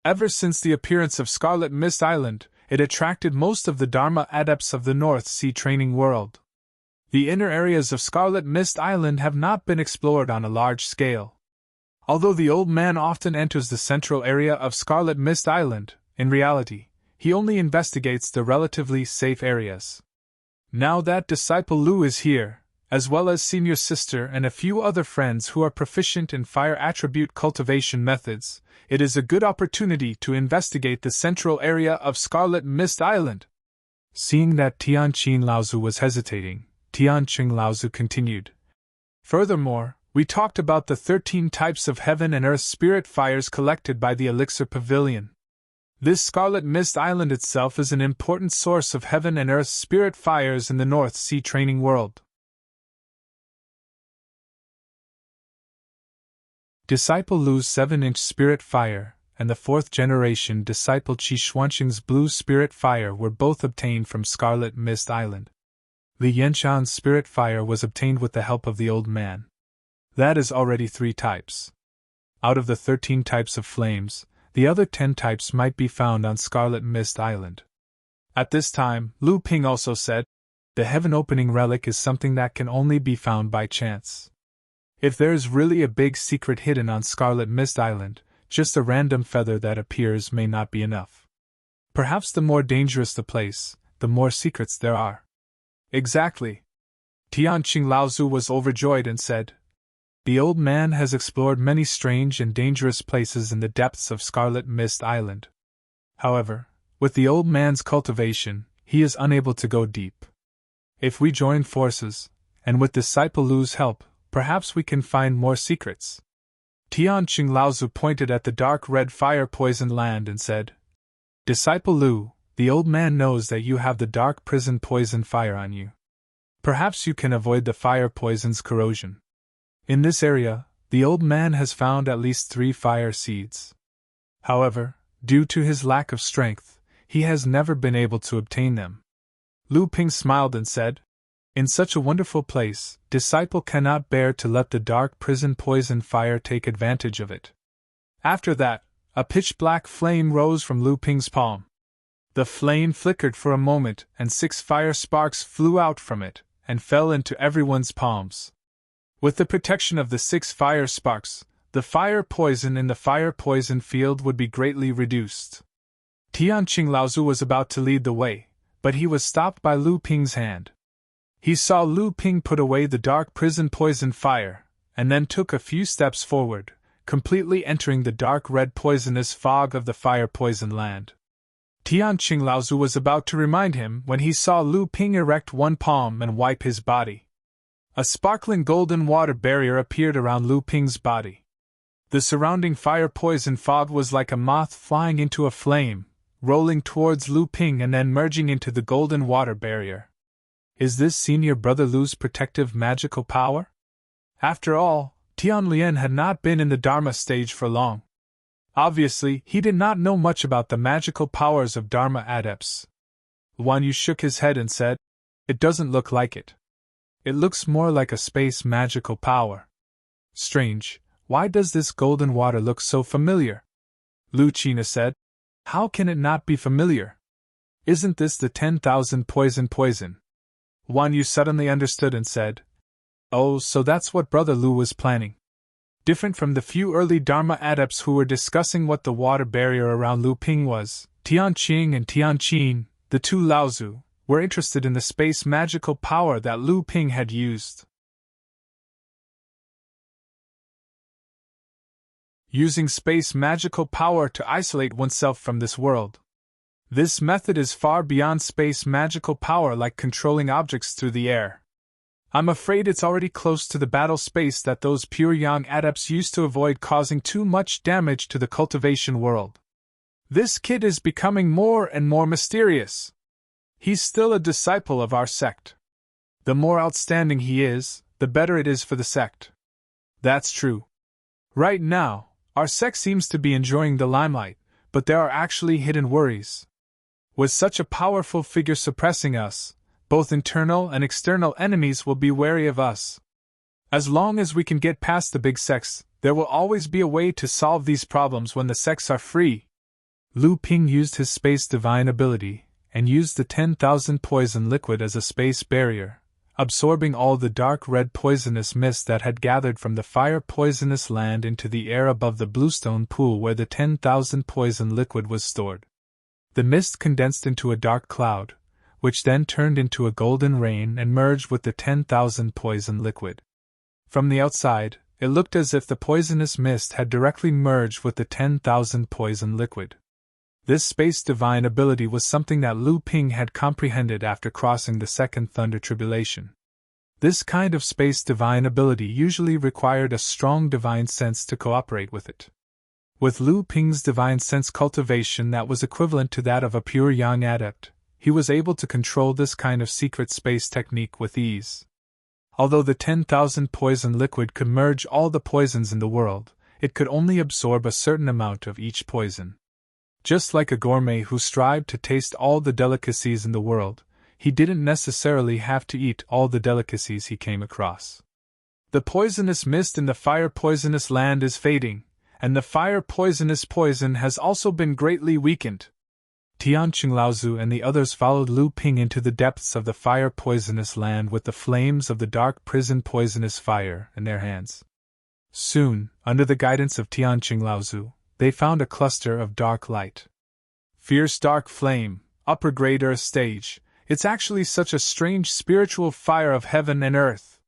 Speaker 1: "Ever since the appearance of Scarlet Mist Island, it attracted most of the Dharma adepts of the North Sea training world. The inner areas of Scarlet Mist Island have not been explored on a large scale. Although the old man often enters the central area of Scarlet Mist Island, in reality, he only investigates the relatively safe areas. Now that disciple Lu is here, as well as senior sister and a few other friends who are proficient in fire attribute cultivation methods, it is a good opportunity to investigate the central area of Scarlet Mist Island. Seeing that Tianqing Laozu was hesitating, Tianqing Laozu continued. Furthermore, we talked about the 13 types of heaven and earth spirit fires collected by the Elixir Pavilion. This Scarlet Mist Island itself is an important source of heaven and earth spirit fires in the North Sea training world. Disciple Lu's 7-inch spirit fire and the 4th generation disciple Qi Xuanqing's blue spirit fire were both obtained from Scarlet Mist Island. Li Yenshan's spirit fire was obtained with the help of the old man. That is already 3 types. Out of the 13 types of flames, the other 10 types might be found on Scarlet Mist Island. At this time, Lu Ping also said, the heaven-opening relic is something that can only be found by chance. If there is really a big secret hidden on Scarlet Mist Island, just a random feather that appears may not be enough. Perhaps the more dangerous the place, the more secrets there are. Exactly. Tianqing Laozu was overjoyed and said, the old man has explored many strange and dangerous places in the depths of Scarlet Mist Island. However, with the old man's cultivation, he is unable to go deep. If we join forces, and with disciple Lu's help, perhaps we can find more secrets. Tianqing Laozu pointed at the dark red fire-poisoned land and said, disciple Lu, the old man knows that you have the dark prison poison fire on you. Perhaps you can avoid the fire poison's corrosion. In this area, the old man has found at least 3 fire seeds. However, due to his lack of strength, he has never been able to obtain them. Lu Ping smiled and said, in such a wonderful place, disciple cannot bear to let the dark prison poison fire take advantage of it. After that, a pitch-black flame rose from Lu Ping's palm. The flame flickered for a moment and 6 fire sparks flew out from it and fell into everyone's palms. With the protection of the 6 fire sparks, the fire poison in the fire poison field would be greatly reduced. Tianqing Laozu was about to lead the way, but he was stopped by Lu Ping's hand. He saw Lu Ping put away the dark prison poison fire, and then took a few steps forward, completely entering the dark red poisonous fog of the fire poison land. Tianqing Laozu was about to remind him when he saw Lu Ping erect one palm and wipe his body. A sparkling golden water barrier appeared around Lu Ping's body. The surrounding fire poison fog was like a moth flying into a flame, rolling towards Lu Ping and then merging into the golden water barrier. Is this senior brother Lu's protective magical power? After all, Tian Lian had not been in the Dharma stage for long. Obviously, he did not know much about the magical powers of Dharma adepts. Guan Yu shook his head and said, it doesn't look like it. It looks more like a space magical power. Strange, why does this golden water look so familiar? Lu Qina said, how can it not be familiar? Isn't this the 10,000 poison? Guan Yu suddenly understood and said, oh, so that's what Brother Lu was planning. Different from the few early Dharma adepts who were discussing what the water barrier around Lu Ping was, Tianqing and Tianqin, the 2 Laozu, were interested in the space magical power that Lu Ping had used. Using space magical power to isolate oneself from this world. This method is far beyond space magical power like controlling objects through the air. I'm afraid it's already close to the battle space that those pure yang adepts used to avoid causing too much damage to the cultivation world. This kid is becoming more and more mysterious. He's still a disciple of our sect. The more outstanding he is, the better it is for the sect. That's true. Right now, our sect seems to be enjoying the limelight, but there are actually hidden worries. With such a powerful figure suppressing us, both internal and external enemies will be wary of us. As long as we can get past the big sects, there will always be a way to solve these problems when the sects are free. Lu Ping used his space divine ability, and used the 10,000 poison liquid as a space barrier, absorbing all the dark red poisonous mist that had gathered from the fire poisonous land into the air above the bluestone pool where the 10,000 poison liquid was stored. The mist condensed into a dark cloud, which then turned into a golden rain and merged with the 10,000 poison liquid. From the outside, it looked as if the poisonous mist had directly merged with the 10,000 poison liquid. This space divine ability was something that Lu Ping had comprehended after crossing the Second Thunder Tribulation. This kind of space divine ability usually required a strong divine sense to cooperate with it. With Lu Ping's divine sense cultivation that was equivalent to that of a pure yang adept, he was able to control this kind of secret space technique with ease. Although the 10,000 poison liquid could merge all the poisons in the world, it could only absorb a certain amount of each poison. Just like a gourmet who strived to taste all the delicacies in the world, he didn't necessarily have to eat all the delicacies he came across. The poisonous mist in the fire poisonous land is fading, and the fire poisonous poison has also been greatly weakened. Tianqing Laozu and the others followed Lu Ping into the depths of the fire poisonous land with the flames of the dark prison poisonous fire in their hands. Soon, under the guidance of Tianqing Laozu, they found a cluster of dark light. Fierce dark flame, upper grade earth stage, it's actually such a strange spiritual fire of heaven and earth.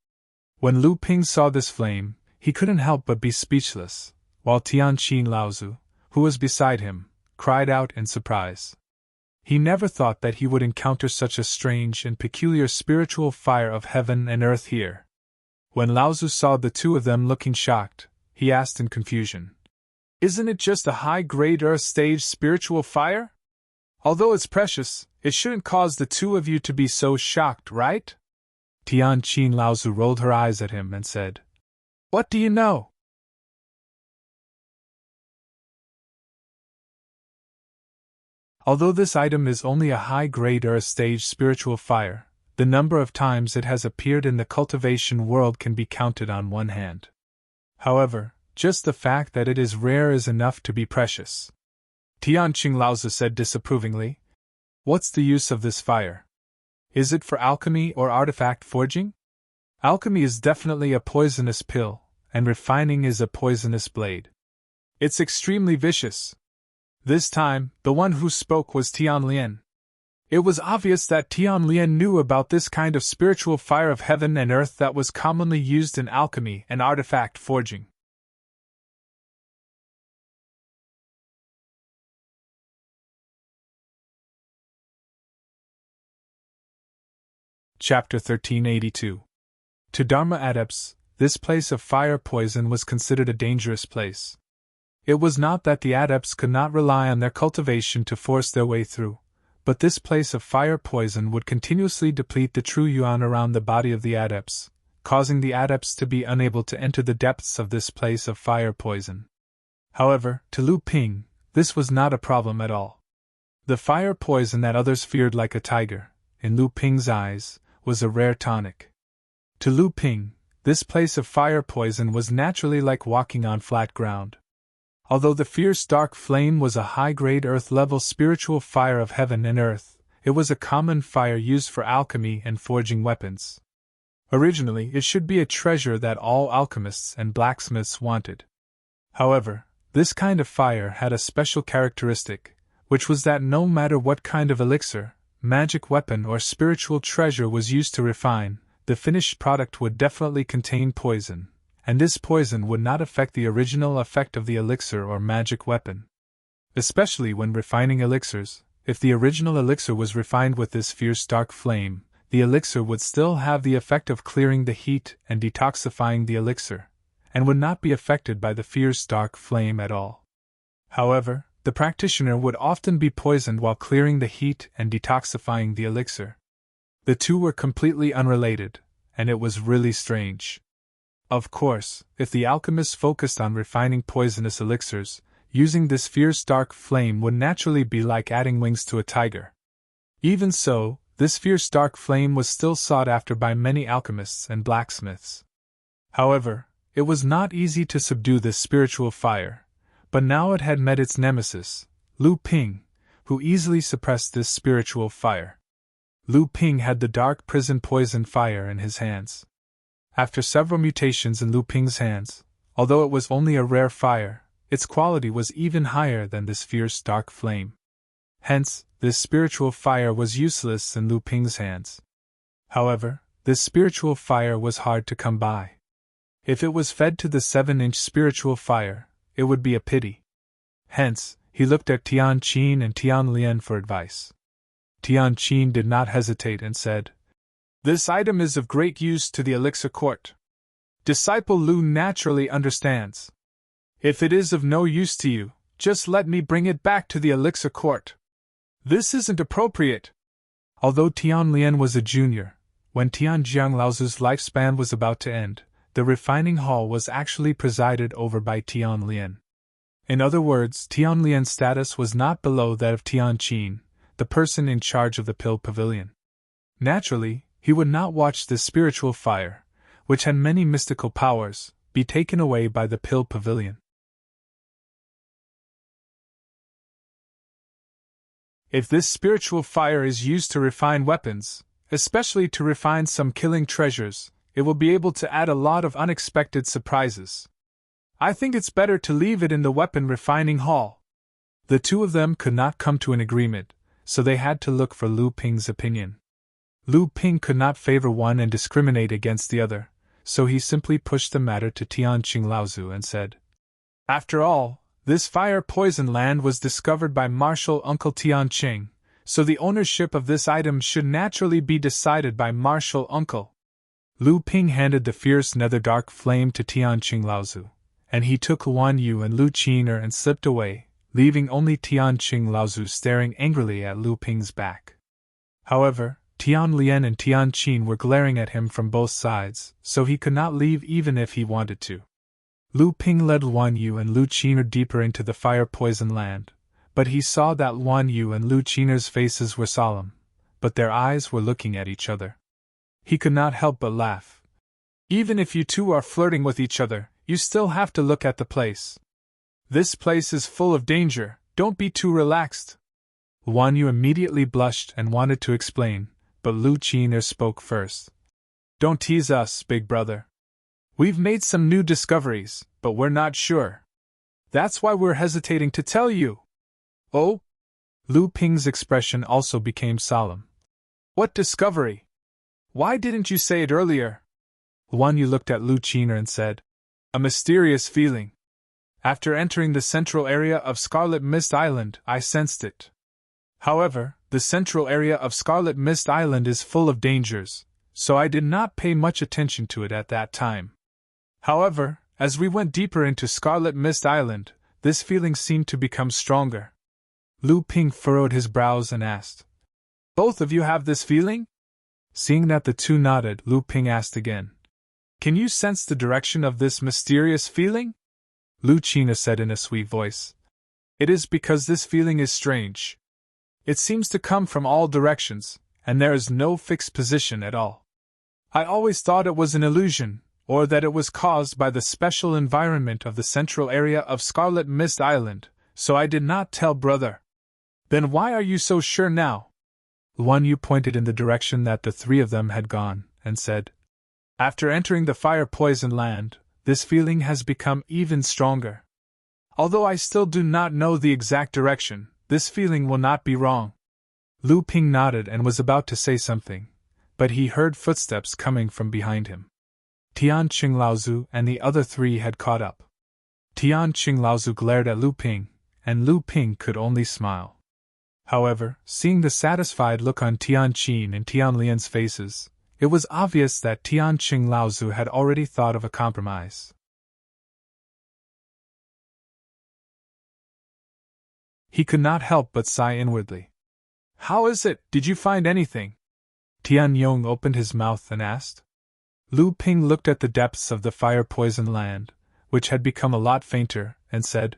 Speaker 1: When Lu Ping saw this flame, he couldn't help but be speechless, while Tianqing Laozu, who was beside him, cried out in surprise. He never thought that he would encounter such a strange and peculiar spiritual fire of heaven and earth here. When Laozu saw the two of them looking shocked, he asked in confusion, "Isn't it just a high-grade earth-stage spiritual fire? Although it's precious, it shouldn't cause the two of you to be so shocked, right?" Tianqing Laozu rolled her eyes at him and said, "What do you know?" Although this item is only a high-grade earth-stage spiritual fire, the number of times it has appeared in the cultivation world can be counted on one hand. However, just the fact that it is rare is enough to be precious. Tianqing Laozu said disapprovingly, "What's the use of this fire? Is it for alchemy or artifact forging? Alchemy is definitely a poisonous pill, and refining is a poisonous blade. It's extremely vicious." This time, the one who spoke was Tian Lian. It was obvious that Tian Lian knew about this kind of spiritual fire of heaven and earth that was commonly used in alchemy and artifact forging. Chapter 1382. To Dharma adepts, this place of fire poison was considered a dangerous place. It was not that the adepts could not rely on their cultivation to force their way through, but this place of fire poison would continuously deplete the true yuan around the body of the adepts, causing the adepts to be unable to enter the depths of this place of fire poison. However, to Lu Ping, this was not a problem at all. The fire poison that others feared like a tiger, in Lu Ping's eyes, was a rare tonic. To Lu Ping, this place of fire poison was naturally like walking on flat ground. Although the fierce dark flame was a high-grade earth-level spiritual fire of heaven and earth, it was a common fire used for alchemy and forging weapons. Originally, it should be a treasure that all alchemists and blacksmiths wanted. However, this kind of fire had a special characteristic, which was that no matter what kind of elixir, magic weapon or spiritual treasure was used to refine, the finished product would definitely contain poison, and this poison would not affect the original effect of the elixir or magic weapon. Especially when refining elixirs, if the original elixir was refined with this fierce dark flame, the elixir would still have the effect of clearing the heat and detoxifying the elixir, and would not be affected by the fierce dark flame at all. However, the practitioner would often be poisoned while clearing the heat and detoxifying the elixir. The two were completely unrelated, and it was really strange. Of course, if the alchemists focused on refining poisonous elixirs, using this fierce dark flame would naturally be like adding wings to a tiger. Even so, this fierce dark flame was still sought after by many alchemists and blacksmiths. However, it was not easy to subdue this spiritual fire, but now it had met its nemesis, Lu Ping, who easily suppressed this spiritual fire. Lu Ping had the dark prison poison fire in his hands. After several mutations in Lu Ping's hands, although it was only a rare fire, its quality was even higher than this fierce dark flame. Hence, this spiritual fire was useless in Lu Ping's hands. However, this spiritual fire was hard to come by. If it was fed to the 7-inch spiritual fire, it would be a pity. Hence, he looked at Tian Qin and Tian Lian for advice. Tian Qin did not hesitate and said, "This item is of great use to the elixir court. Disciple Lu naturally understands. If it is of no use to you, just let me bring it back to the elixir court." "This isn't appropriate." Although Tian Lian was a junior, when Tian Jianglaozu's lifespan was about to end, the refining hall was actually presided over by Tian Lian. In other words, Tian Lian's status was not below that of Tian Qin, the person in charge of the pill pavilion. Naturally, he would not watch this spiritual fire, which had many mystical powers, be taken away by the pill pavilion. If this spiritual fire is used to refine weapons, especially to refine some killing treasures, it will be able to add a lot of unexpected surprises. I think it's better to leave it in the weapon refining hall. The two of them could not come to an agreement, so they had to look for Lu Ping's opinion. Lu Ping could not favor one and discriminate against the other, so he simply pushed the matter to Tian Qinglaozu and said, "After all, this fire poison land was discovered by Martial Uncle Tian Qing, so the ownership of this item should naturally be decided by Martial Uncle." Lu Ping handed the fierce nether-dark flame to Tian Qinglaozu, and he took Luan Yu and Lu Qiner and slipped away, leaving only Tian Qinglaozu staring angrily at Lu Ping's back. However, Tian Lian and Tian Qin were glaring at him from both sides, so he could not leave even if he wanted to. Lu Ping led Luan Yu and Lu Qiner deeper into the fire-poison land, but he saw that Luan Yu and Lu Qiner's faces were solemn, but their eyes were looking at each other. He could not help but laugh. "Even if you two are flirting with each other, you still have to look at the place. This place is full of danger, don't be too relaxed." Luan Yu immediately blushed and wanted to explain, but Lu Qiner spoke first. "Don't tease us, big brother. We've made some new discoveries, but we're not sure. That's why we're hesitating to tell you." "Oh?" Lu Ping's expression also became solemn. "What discovery? Why didn't you say it earlier?" Luan Yu looked at Lu Qiner and said, "A mysterious feeling. After entering the central area of Scarlet Mist Island, I sensed it. However, the central area of Scarlet Mist Island is full of dangers, so I did not pay much attention to it at that time. However, as we went deeper into Scarlet Mist Island, this feeling seemed to become stronger." Lu Ping furrowed his brows and asked, "Both of you have this feeling?" Seeing that the two nodded, Lu Ping asked again, "Can you sense the direction of this mysterious feeling?" Lu Qiner said in a sweet voice, "It is because this feeling is strange. It seems to come from all directions, and there is no fixed position at all. I always thought it was an illusion, or that it was caused by the special environment of the central area of Scarlet Mist Island, so I did not tell brother." "Then why are you so sure now?" Luan Yu pointed in the direction that the three of them had gone, and said, "After entering the fire-poisoned land, this feeling has become even stronger. Although I still do not know the exact direction, this feeling will not be wrong." Lu Ping nodded and was about to say something, but he heard footsteps coming from behind him. Tian Qinglaozu and the other three had caught up. Tian Qinglaozu glared at Lu Ping, and Lu Ping could only smile. However, seeing the satisfied look on Tian Qin and Tian Lian's faces, it was obvious that Tian Qinglaozu had already thought of a compromise. He could not help but sigh inwardly. "How is it? Did you find anything?" Tian Yong opened his mouth and asked. Lu Ping looked at the depths of the fire-poisoned land, which had become a lot fainter, and said,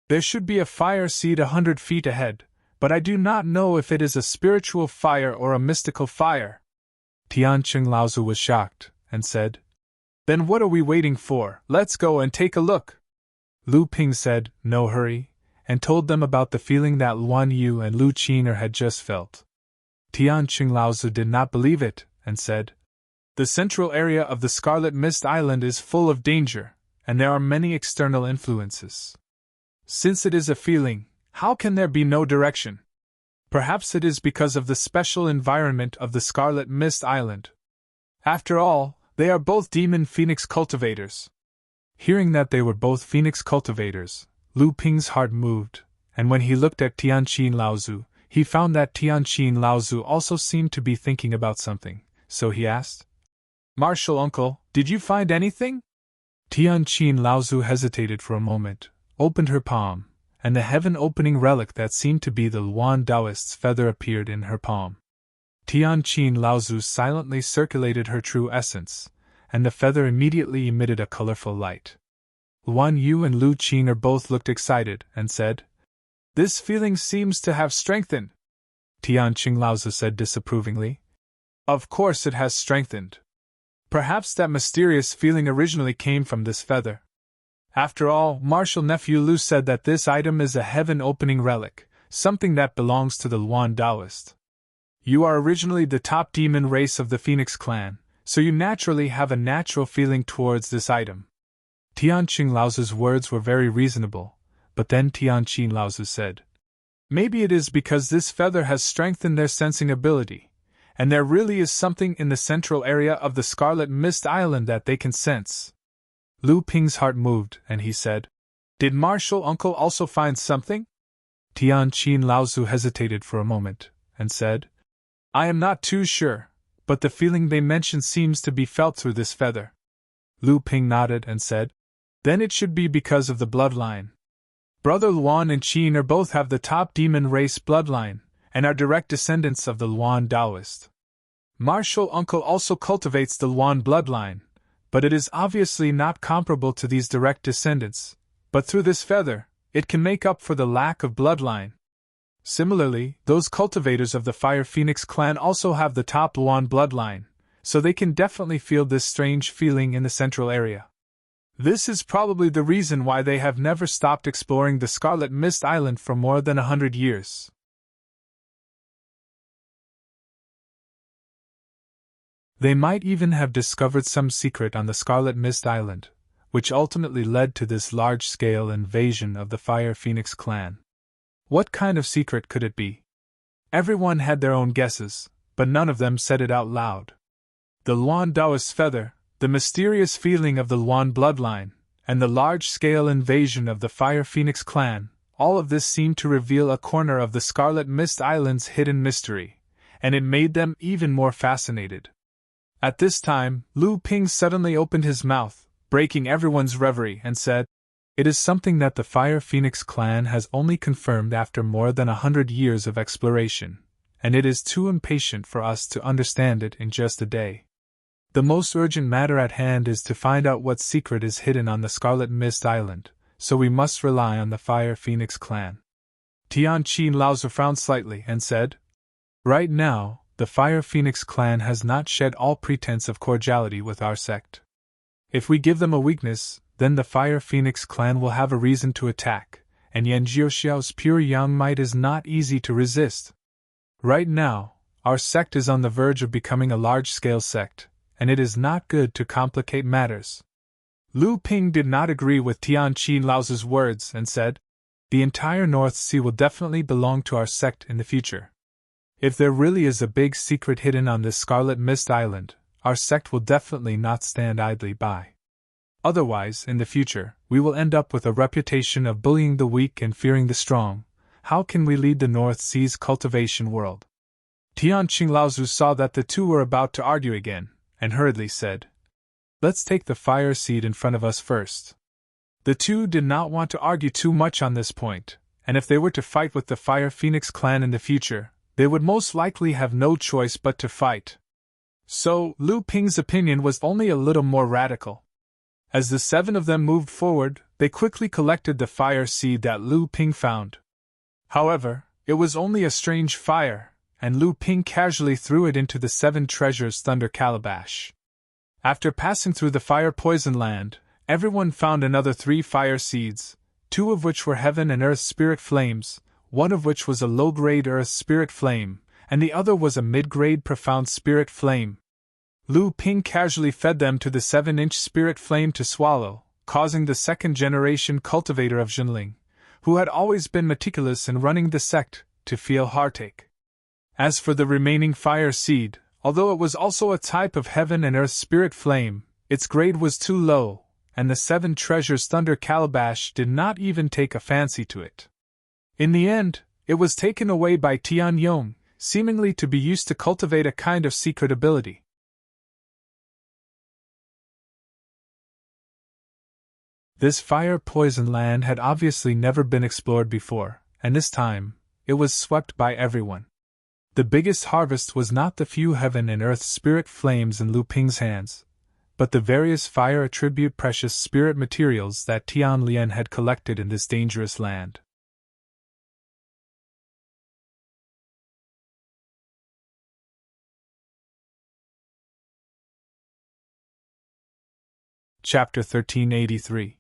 Speaker 1: "There should be a fire seed 100 feet ahead, but I do not know if it is a spiritual fire or a mystical fire." Tian Qinglaozu was shocked, and said, "Then what are we waiting for? Let's go and take a look." Lu Ping said, "No hurry," and told them about the feeling that Luan Yu and Lu Qing'er had just felt. Tianqing Laozu did not believe it, and said, "The central area of the Scarlet Mist Island is full of danger, and there are many external influences. Since it is a feeling, how can there be no direction? Perhaps it is because of the special environment of the Scarlet Mist Island. After all, they are both demon phoenix cultivators." Hearing that they were both phoenix cultivators, Lu Ping's heart moved, and when he looked at Tianqing Laozu, he found that Tianqing Laozu also seemed to be thinking about something, so he asked, "Martial uncle, did you find anything?" Tianqing Laozu hesitated for a moment, opened her palm, and the heaven-opening relic that seemed to be the Luan Taoist's feather appeared in her palm. Tianqing Laozu silently circulated her true essence, and the feather immediately emitted a colorful light. Luan Yu and Lu Qing'er both looked excited, and said, "This feeling seems to have strengthened." Tianqing Laozu said disapprovingly, "Of course it has strengthened. Perhaps that mysterious feeling originally came from this feather. After all, martial nephew Lu said that this item is a heaven-opening relic, something that belongs to the Luan Taoist. You are originally the top demon race of the Phoenix clan, so you naturally have a natural feeling towards this item." Tianqing Laozu's words were very reasonable, but then Tianqing Laozu said, "Maybe it is because this feather has strengthened their sensing ability, and there really is something in the central area of the Scarlet Mist Island that they can sense." Lu Ping's heart moved, and he said, "Did martial uncle also find something?" Tianqing Laozu hesitated for a moment, and said, "I am not too sure, but the feeling they mentioned seems to be felt through this feather." Lu Ping nodded and said, "Then it should be because of the bloodline. Brother Luan and Qing'er both have the top demon race bloodline, and are direct descendants of the Luan Taoist. Martial uncle also cultivates the Luan bloodline, but it is obviously not comparable to these direct descendants, but through this feather, it can make up for the lack of bloodline. Similarly, those cultivators of the Fire Phoenix clan also have the top Luan bloodline, so they can definitely feel this strange feeling in the central area. This is probably the reason why they have never stopped exploring the Scarlet Mist Island for more than 100 years. They might even have discovered some secret on the Scarlet Mist Island, which ultimately led to this large-scale invasion of the Fire Phoenix clan. What kind of secret could it be? Everyone had their own guesses, but none of them said it out loud. The Luan Taoist feather, the mysterious feeling of the Luan bloodline, and the large-scale invasion of the Fire Phoenix clan, all of this seemed to reveal a corner of the Scarlet Mist Island's hidden mystery, and it made them even more fascinated. At this time, Lu Ping suddenly opened his mouth, breaking everyone's reverie, and said, "It is something that the Fire Phoenix clan has only confirmed after more than 100 years of exploration, and it is too impatient for us to understand it in just a day. The most urgent matter at hand is to find out what secret is hidden on the Scarlet Mist Island, so we must rely on the Fire Phoenix clan." Tianqing Laozu frowned slightly and said, "Right now, the Fire Phoenix clan has not shed all pretense of cordiality with our sect. If we give them a weakness, then the Fire Phoenix clan will have a reason to attack, and Yan Jiuxiao's pure yang might is not easy to resist. Right now, our sect is on the verge of becoming a large-scale sect, and it is not good to complicate matters." Lu Ping did not agree with Tianqing Laozu's words and said, "The entire North Sea will definitely belong to our sect in the future. If there really is a big secret hidden on this Scarlet Mist Island, our sect will definitely not stand idly by. Otherwise, in the future, we will end up with a reputation of bullying the weak and fearing the strong. How can we lead the North Sea's cultivation world?" Tianqing Laozu saw that the two were about to argue again, and hurriedly said, "Let's take the fire seed in front of us first." The two did not want to argue too much on this point, and if they were to fight with the Fire Phoenix clan in the future, they would most likely have no choice but to fight. So, Lu Ping's opinion was only a little more radical. As the 7 of them moved forward, they quickly collected the fire seed that Lu Ping found. However, it was only a strange fire, and Lu Ping casually threw it into the 7 treasures thunder calabash. After passing through the fire poison land, everyone found another 3 fire seeds, two of which were heaven and earth spirit flames, one of which was a low-grade earth spirit flame, and the other was a mid-grade profound spirit flame. Lu Ping casually fed them to the 7-inch spirit flame to swallow, causing the second-generation cultivator of Jinling, who had always been meticulous in running the sect, to feel heartache. As for the remaining fire seed, although it was also a type of heaven and earth spirit flame, its grade was too low, and the 7 treasures thunder calabash did not even take a fancy to it. In the end, it was taken away by Tian Yong, seemingly to be used to cultivate a kind of secret ability. This fire-poison land had obviously never been explored before, and this time, it was swept by everyone. The biggest harvest was not the few heaven and earth spirit flames in Lu Ping's hands, but the various fire attribute precious spirit materials that Tian Lian had collected in this dangerous land. Chapter 1383.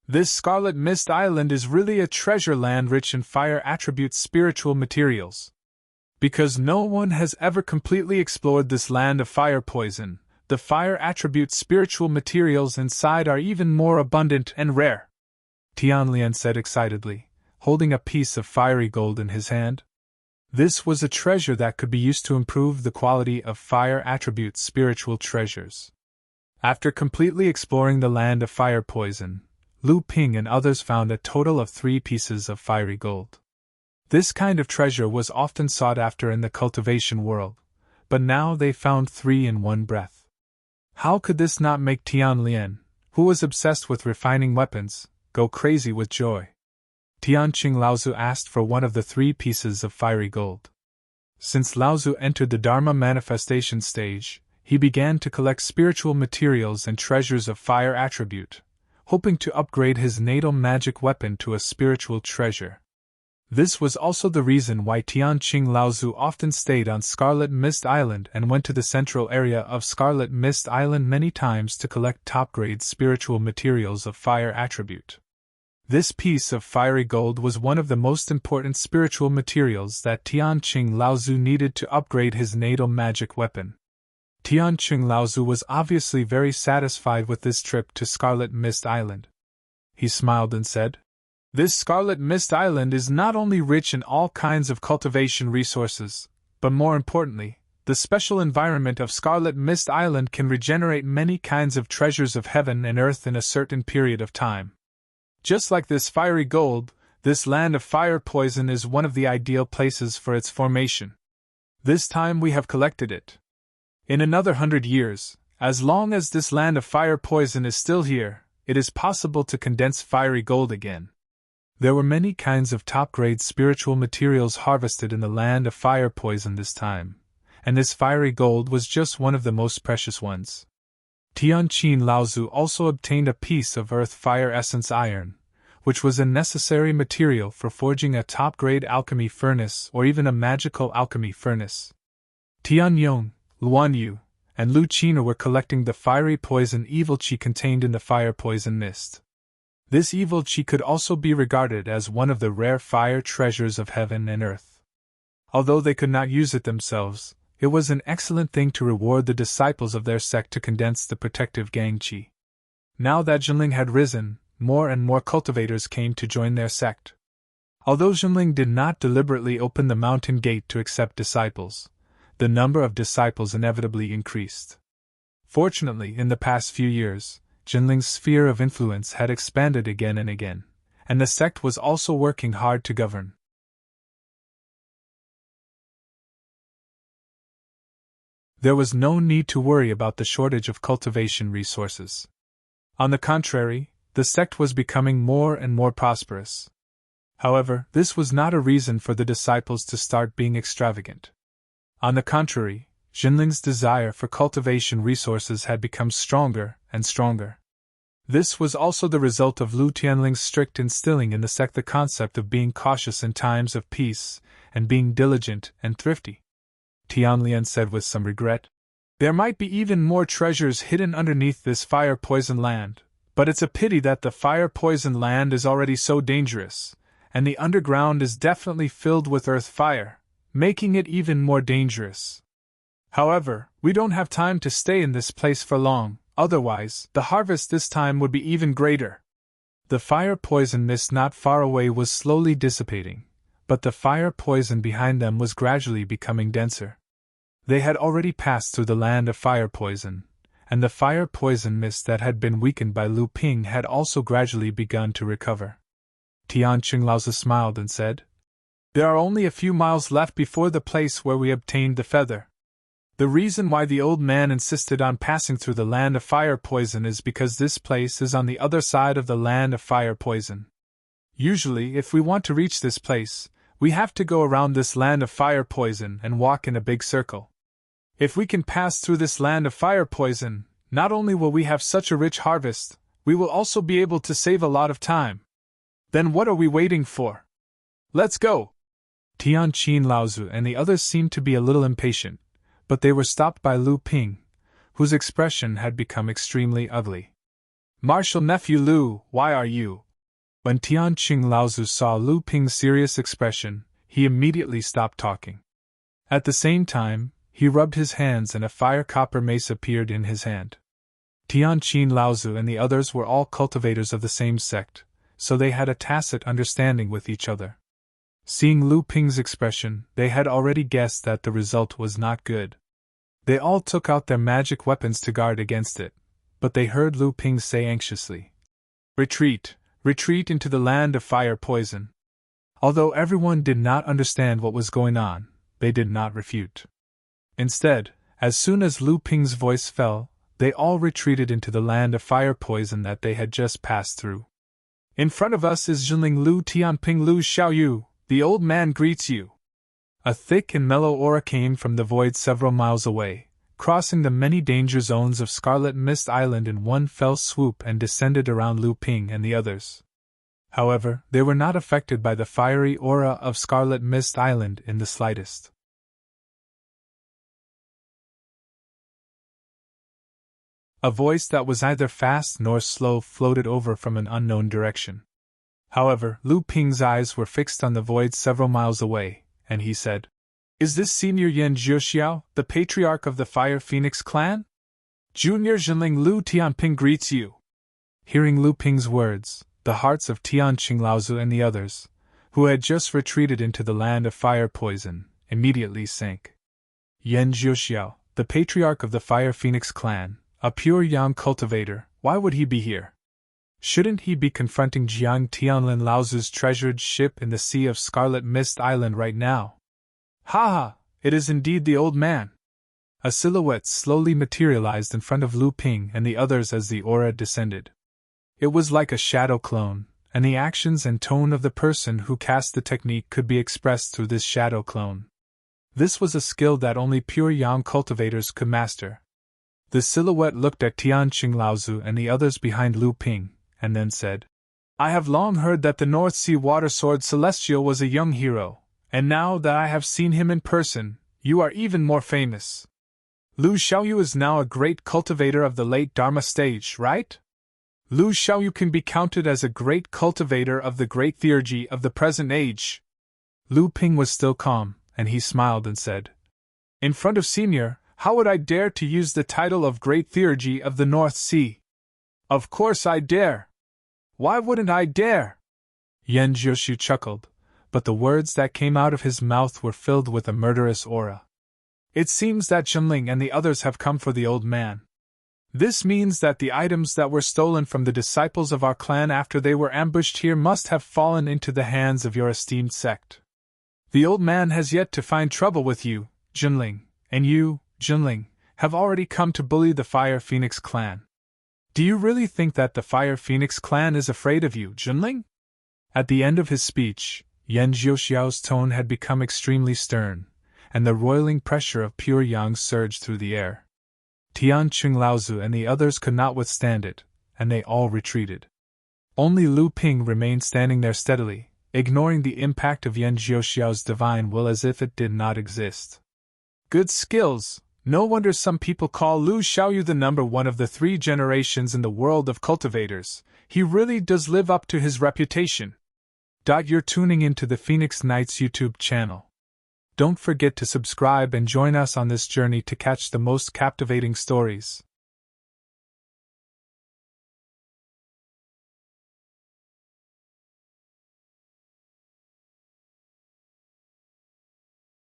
Speaker 1: This Scarlet Mist Island is really a treasure land rich in fire attribute spiritual materials. Because no one has ever completely explored this land of fire poison, the fire attribute spiritual materials inside are even more abundant and rare, Tian Lian said excitedly, holding a piece of fiery gold in his hand. This was a treasure that could be used to improve the quality of fire attribute spiritual treasures. After completely exploring the land of fire poison, Lu Ping and others found a total of 3 pieces of fiery gold. This kind of treasure was often sought after in the cultivation world, but now they found 3 in one breath. How could this not make Tian Lian, who was obsessed with refining weapons, go crazy with joy? Tianqing Laozu asked for one of the 3 pieces of fiery gold. Since Laozu entered the Dharma manifestation stage, he began to collect spiritual materials and treasures of fire attribute, hoping to upgrade his natal magic weapon to a spiritual treasure. This was also the reason why Tianqing Laozu often stayed on Scarlet Mist Island and went to the central area of Scarlet Mist Island many times to collect top-grade spiritual materials of fire attribute. This piece of fiery gold was one of the most important spiritual materials that Tianqing Laozu needed to upgrade his natal magic weapon. Tianqing Laozu was obviously very satisfied with this trip to Scarlet Mist Island. He smiled and said, "This Scarlet Mist Island is not only rich in all kinds of cultivation resources, but more importantly, the special environment of Scarlet Mist Island can regenerate many kinds of treasures of heaven and earth in a certain period of time. Just like this fiery gold, this land of fire poison is one of the ideal places for its formation. This time we have collected it. In another 100 years, as long as this land of fire poison is still here, it is possible to condense fiery gold again." There were many kinds of top-grade spiritual materials harvested in the land of fire poison this time, and this fiery gold was just one of the most precious ones. Tianqing Laozu also obtained a piece of earth fire essence iron, which was a necessary material for forging a top-grade alchemy furnace or even a magical alchemy furnace. Tian Yong, Luan Yu, and Lu Qina were collecting the fiery poison evil qi contained in the fire poison mist. This evil qi could also be regarded as one of the rare fire treasures of heaven and earth. Although they could not use it themselves, it was an excellent thing to reward the disciples of their sect to condense the protective gang qi. Now that Jinling had risen, more and more cultivators came to join their sect. Although Jinling did not deliberately open the mountain gate to accept disciples, the number of disciples inevitably increased. Fortunately, in the past few years, Jinling's sphere of influence had expanded again and again, and the sect was also working hard to govern. There was no need to worry about the shortage of cultivation resources. On the contrary, the sect was becoming more and more prosperous. However, this was not a reason for the disciples to start being extravagant. On the contrary, Jinling's desire for cultivation resources had become stronger and stronger. This was also the result of Lu Tianling's strict instilling in the sect the concept of being cautious in times of peace and being diligent and thrifty. Tianlian said with some regret, "There might be even more treasures hidden underneath this fire-poison land, But it's a pity that the fire-poisoned land is already so dangerous, and the underground is definitely filled with earth fire, making it even more dangerous. However, we don't have time to stay in this place for long, otherwise, the harvest this time would be even greater. The fire-poison mist not far away was slowly dissipating, but the fire poison behind them was gradually becoming denser. They had already passed through the land of fire poison, and the fire poison mist that had been weakened by Lu Ping had also gradually begun to recover. Tian Qinglaozi smiled and said, "There are only a few miles left before the place where we obtained the feather. The reason why the old man insisted on passing through the land of fire poison is because this place is on the other side of the land of fire poison. Usually, if we want to reach this place, we have to go around this land of fire poison and walk in a big circle. If we can pass through this land of fire poison, not only will we have such a rich harvest, we will also be able to save a lot of time. Then what are we waiting for? Let's go!" Tian Qinglaozi and the others seemed to be a little impatient, but they were stopped by Lu Ping, whose expression had become extremely ugly. "Martial nephew Lu, why are you?" When Tian Qinglaozi saw Lu Ping's serious expression, he immediately stopped talking. At the same time, he rubbed his hands and a fire copper mace appeared in his hand. Tian Qinglaozi and the others were all cultivators of the same sect, so they had a tacit understanding with each other. Seeing Lu Ping's expression, they had already guessed that the result was not good. They all took out their magic weapons to guard against it, but they heard Lu Ping say anxiously, "Retreat, retreat into the land of fire poison." Although everyone did not understand what was going on, they did not refute. Instead, as soon as Lu Ping's voice fell, they all retreated into the land of fire poison that they had just passed through. "In front of us is Jinling Lu Tianping Lu Xiaoyu, the old man greets you." A thick and mellow aura came from the void several miles away, crossing the many danger zones of Scarlet Mist Island in one fell swoop and descended around Lu Ping and the others. However, they were not affected by the fiery aura of Scarlet Mist Island in the slightest. A voice that was neither fast nor slow floated over from an unknown direction. However, Lu Ping's eyes were fixed on the void several miles away, and he said, "Is this Senior Yan Zhuoxiao, the patriarch of the Fire Phoenix clan? Junior Jinling Lu Tianping greets you." Hearing Lu Ping's words, the hearts of Tian Qinglaozi and the others, who had just retreated into the land of fire poison, immediately sank. Yan Zhuoxiao, the patriarch of the Fire Phoenix clan, a pure yang cultivator, why would he be here? Shouldn't he be confronting Jiang Tianlin Laozu's treasured ship in the sea of Scarlet Mist Island right now? Ha ha! It is indeed the old man! A silhouette slowly materialized in front of Lu Ping and the others as the aura descended. It was like a shadow clone, and the actions and tone of the person who cast the technique could be expressed through this shadow clone. This was a skill that only pure yang cultivators could master. The silhouette looked at Tian Qinglaozi and the others behind Lu Ping, and then said, "I have long heard that the North Sea Water Sword Celestial was a young hero, and now that I have seen him in person, you are even more famous. Lu Xiaoyu is now a great cultivator of the late Dharma stage, right? Lu Xiaoyu can be counted as a great cultivator of the great theurgy of the present age." Lu Ping was still calm, and he smiled and said, "In front of Senior, how would I dare to use the title of Great Theurgy of the North Sea? Of course I dare! Why wouldn't I dare?" Yan Zhuoxiu chuckled, but the words that came out of his mouth were filled with a murderous aura. "It seems that Jinling and the others have come for the old man. This means that the items that were stolen from the disciples of our clan after they were ambushed here must have fallen into the hands of your esteemed sect. The old man has yet to find trouble with you, Jinling, and you, Jinling, have already come to bully the Fire Phoenix clan. Do you really think that the Fire Phoenix clan is afraid of you, Jinling?" At the end of his speech, Yan Zhuoxiao's tone had become extremely stern, and the roiling pressure of pure yang surged through the air. Tian Qinglaozi and the others could not withstand it, and they all retreated. Only Lu Ping remained standing there steadily, ignoring the impact of Yan Zhuoxiao's divine will as if it did not exist. "Good skills, No wonder some people call Lu Xiaoyu the number one of the 3 generations in the world of cultivators. He really does live up to his reputation. You're tuning into the Phoenix Knights YouTube channel. Don't forget to subscribe and join us on this journey to catch the most captivating stories.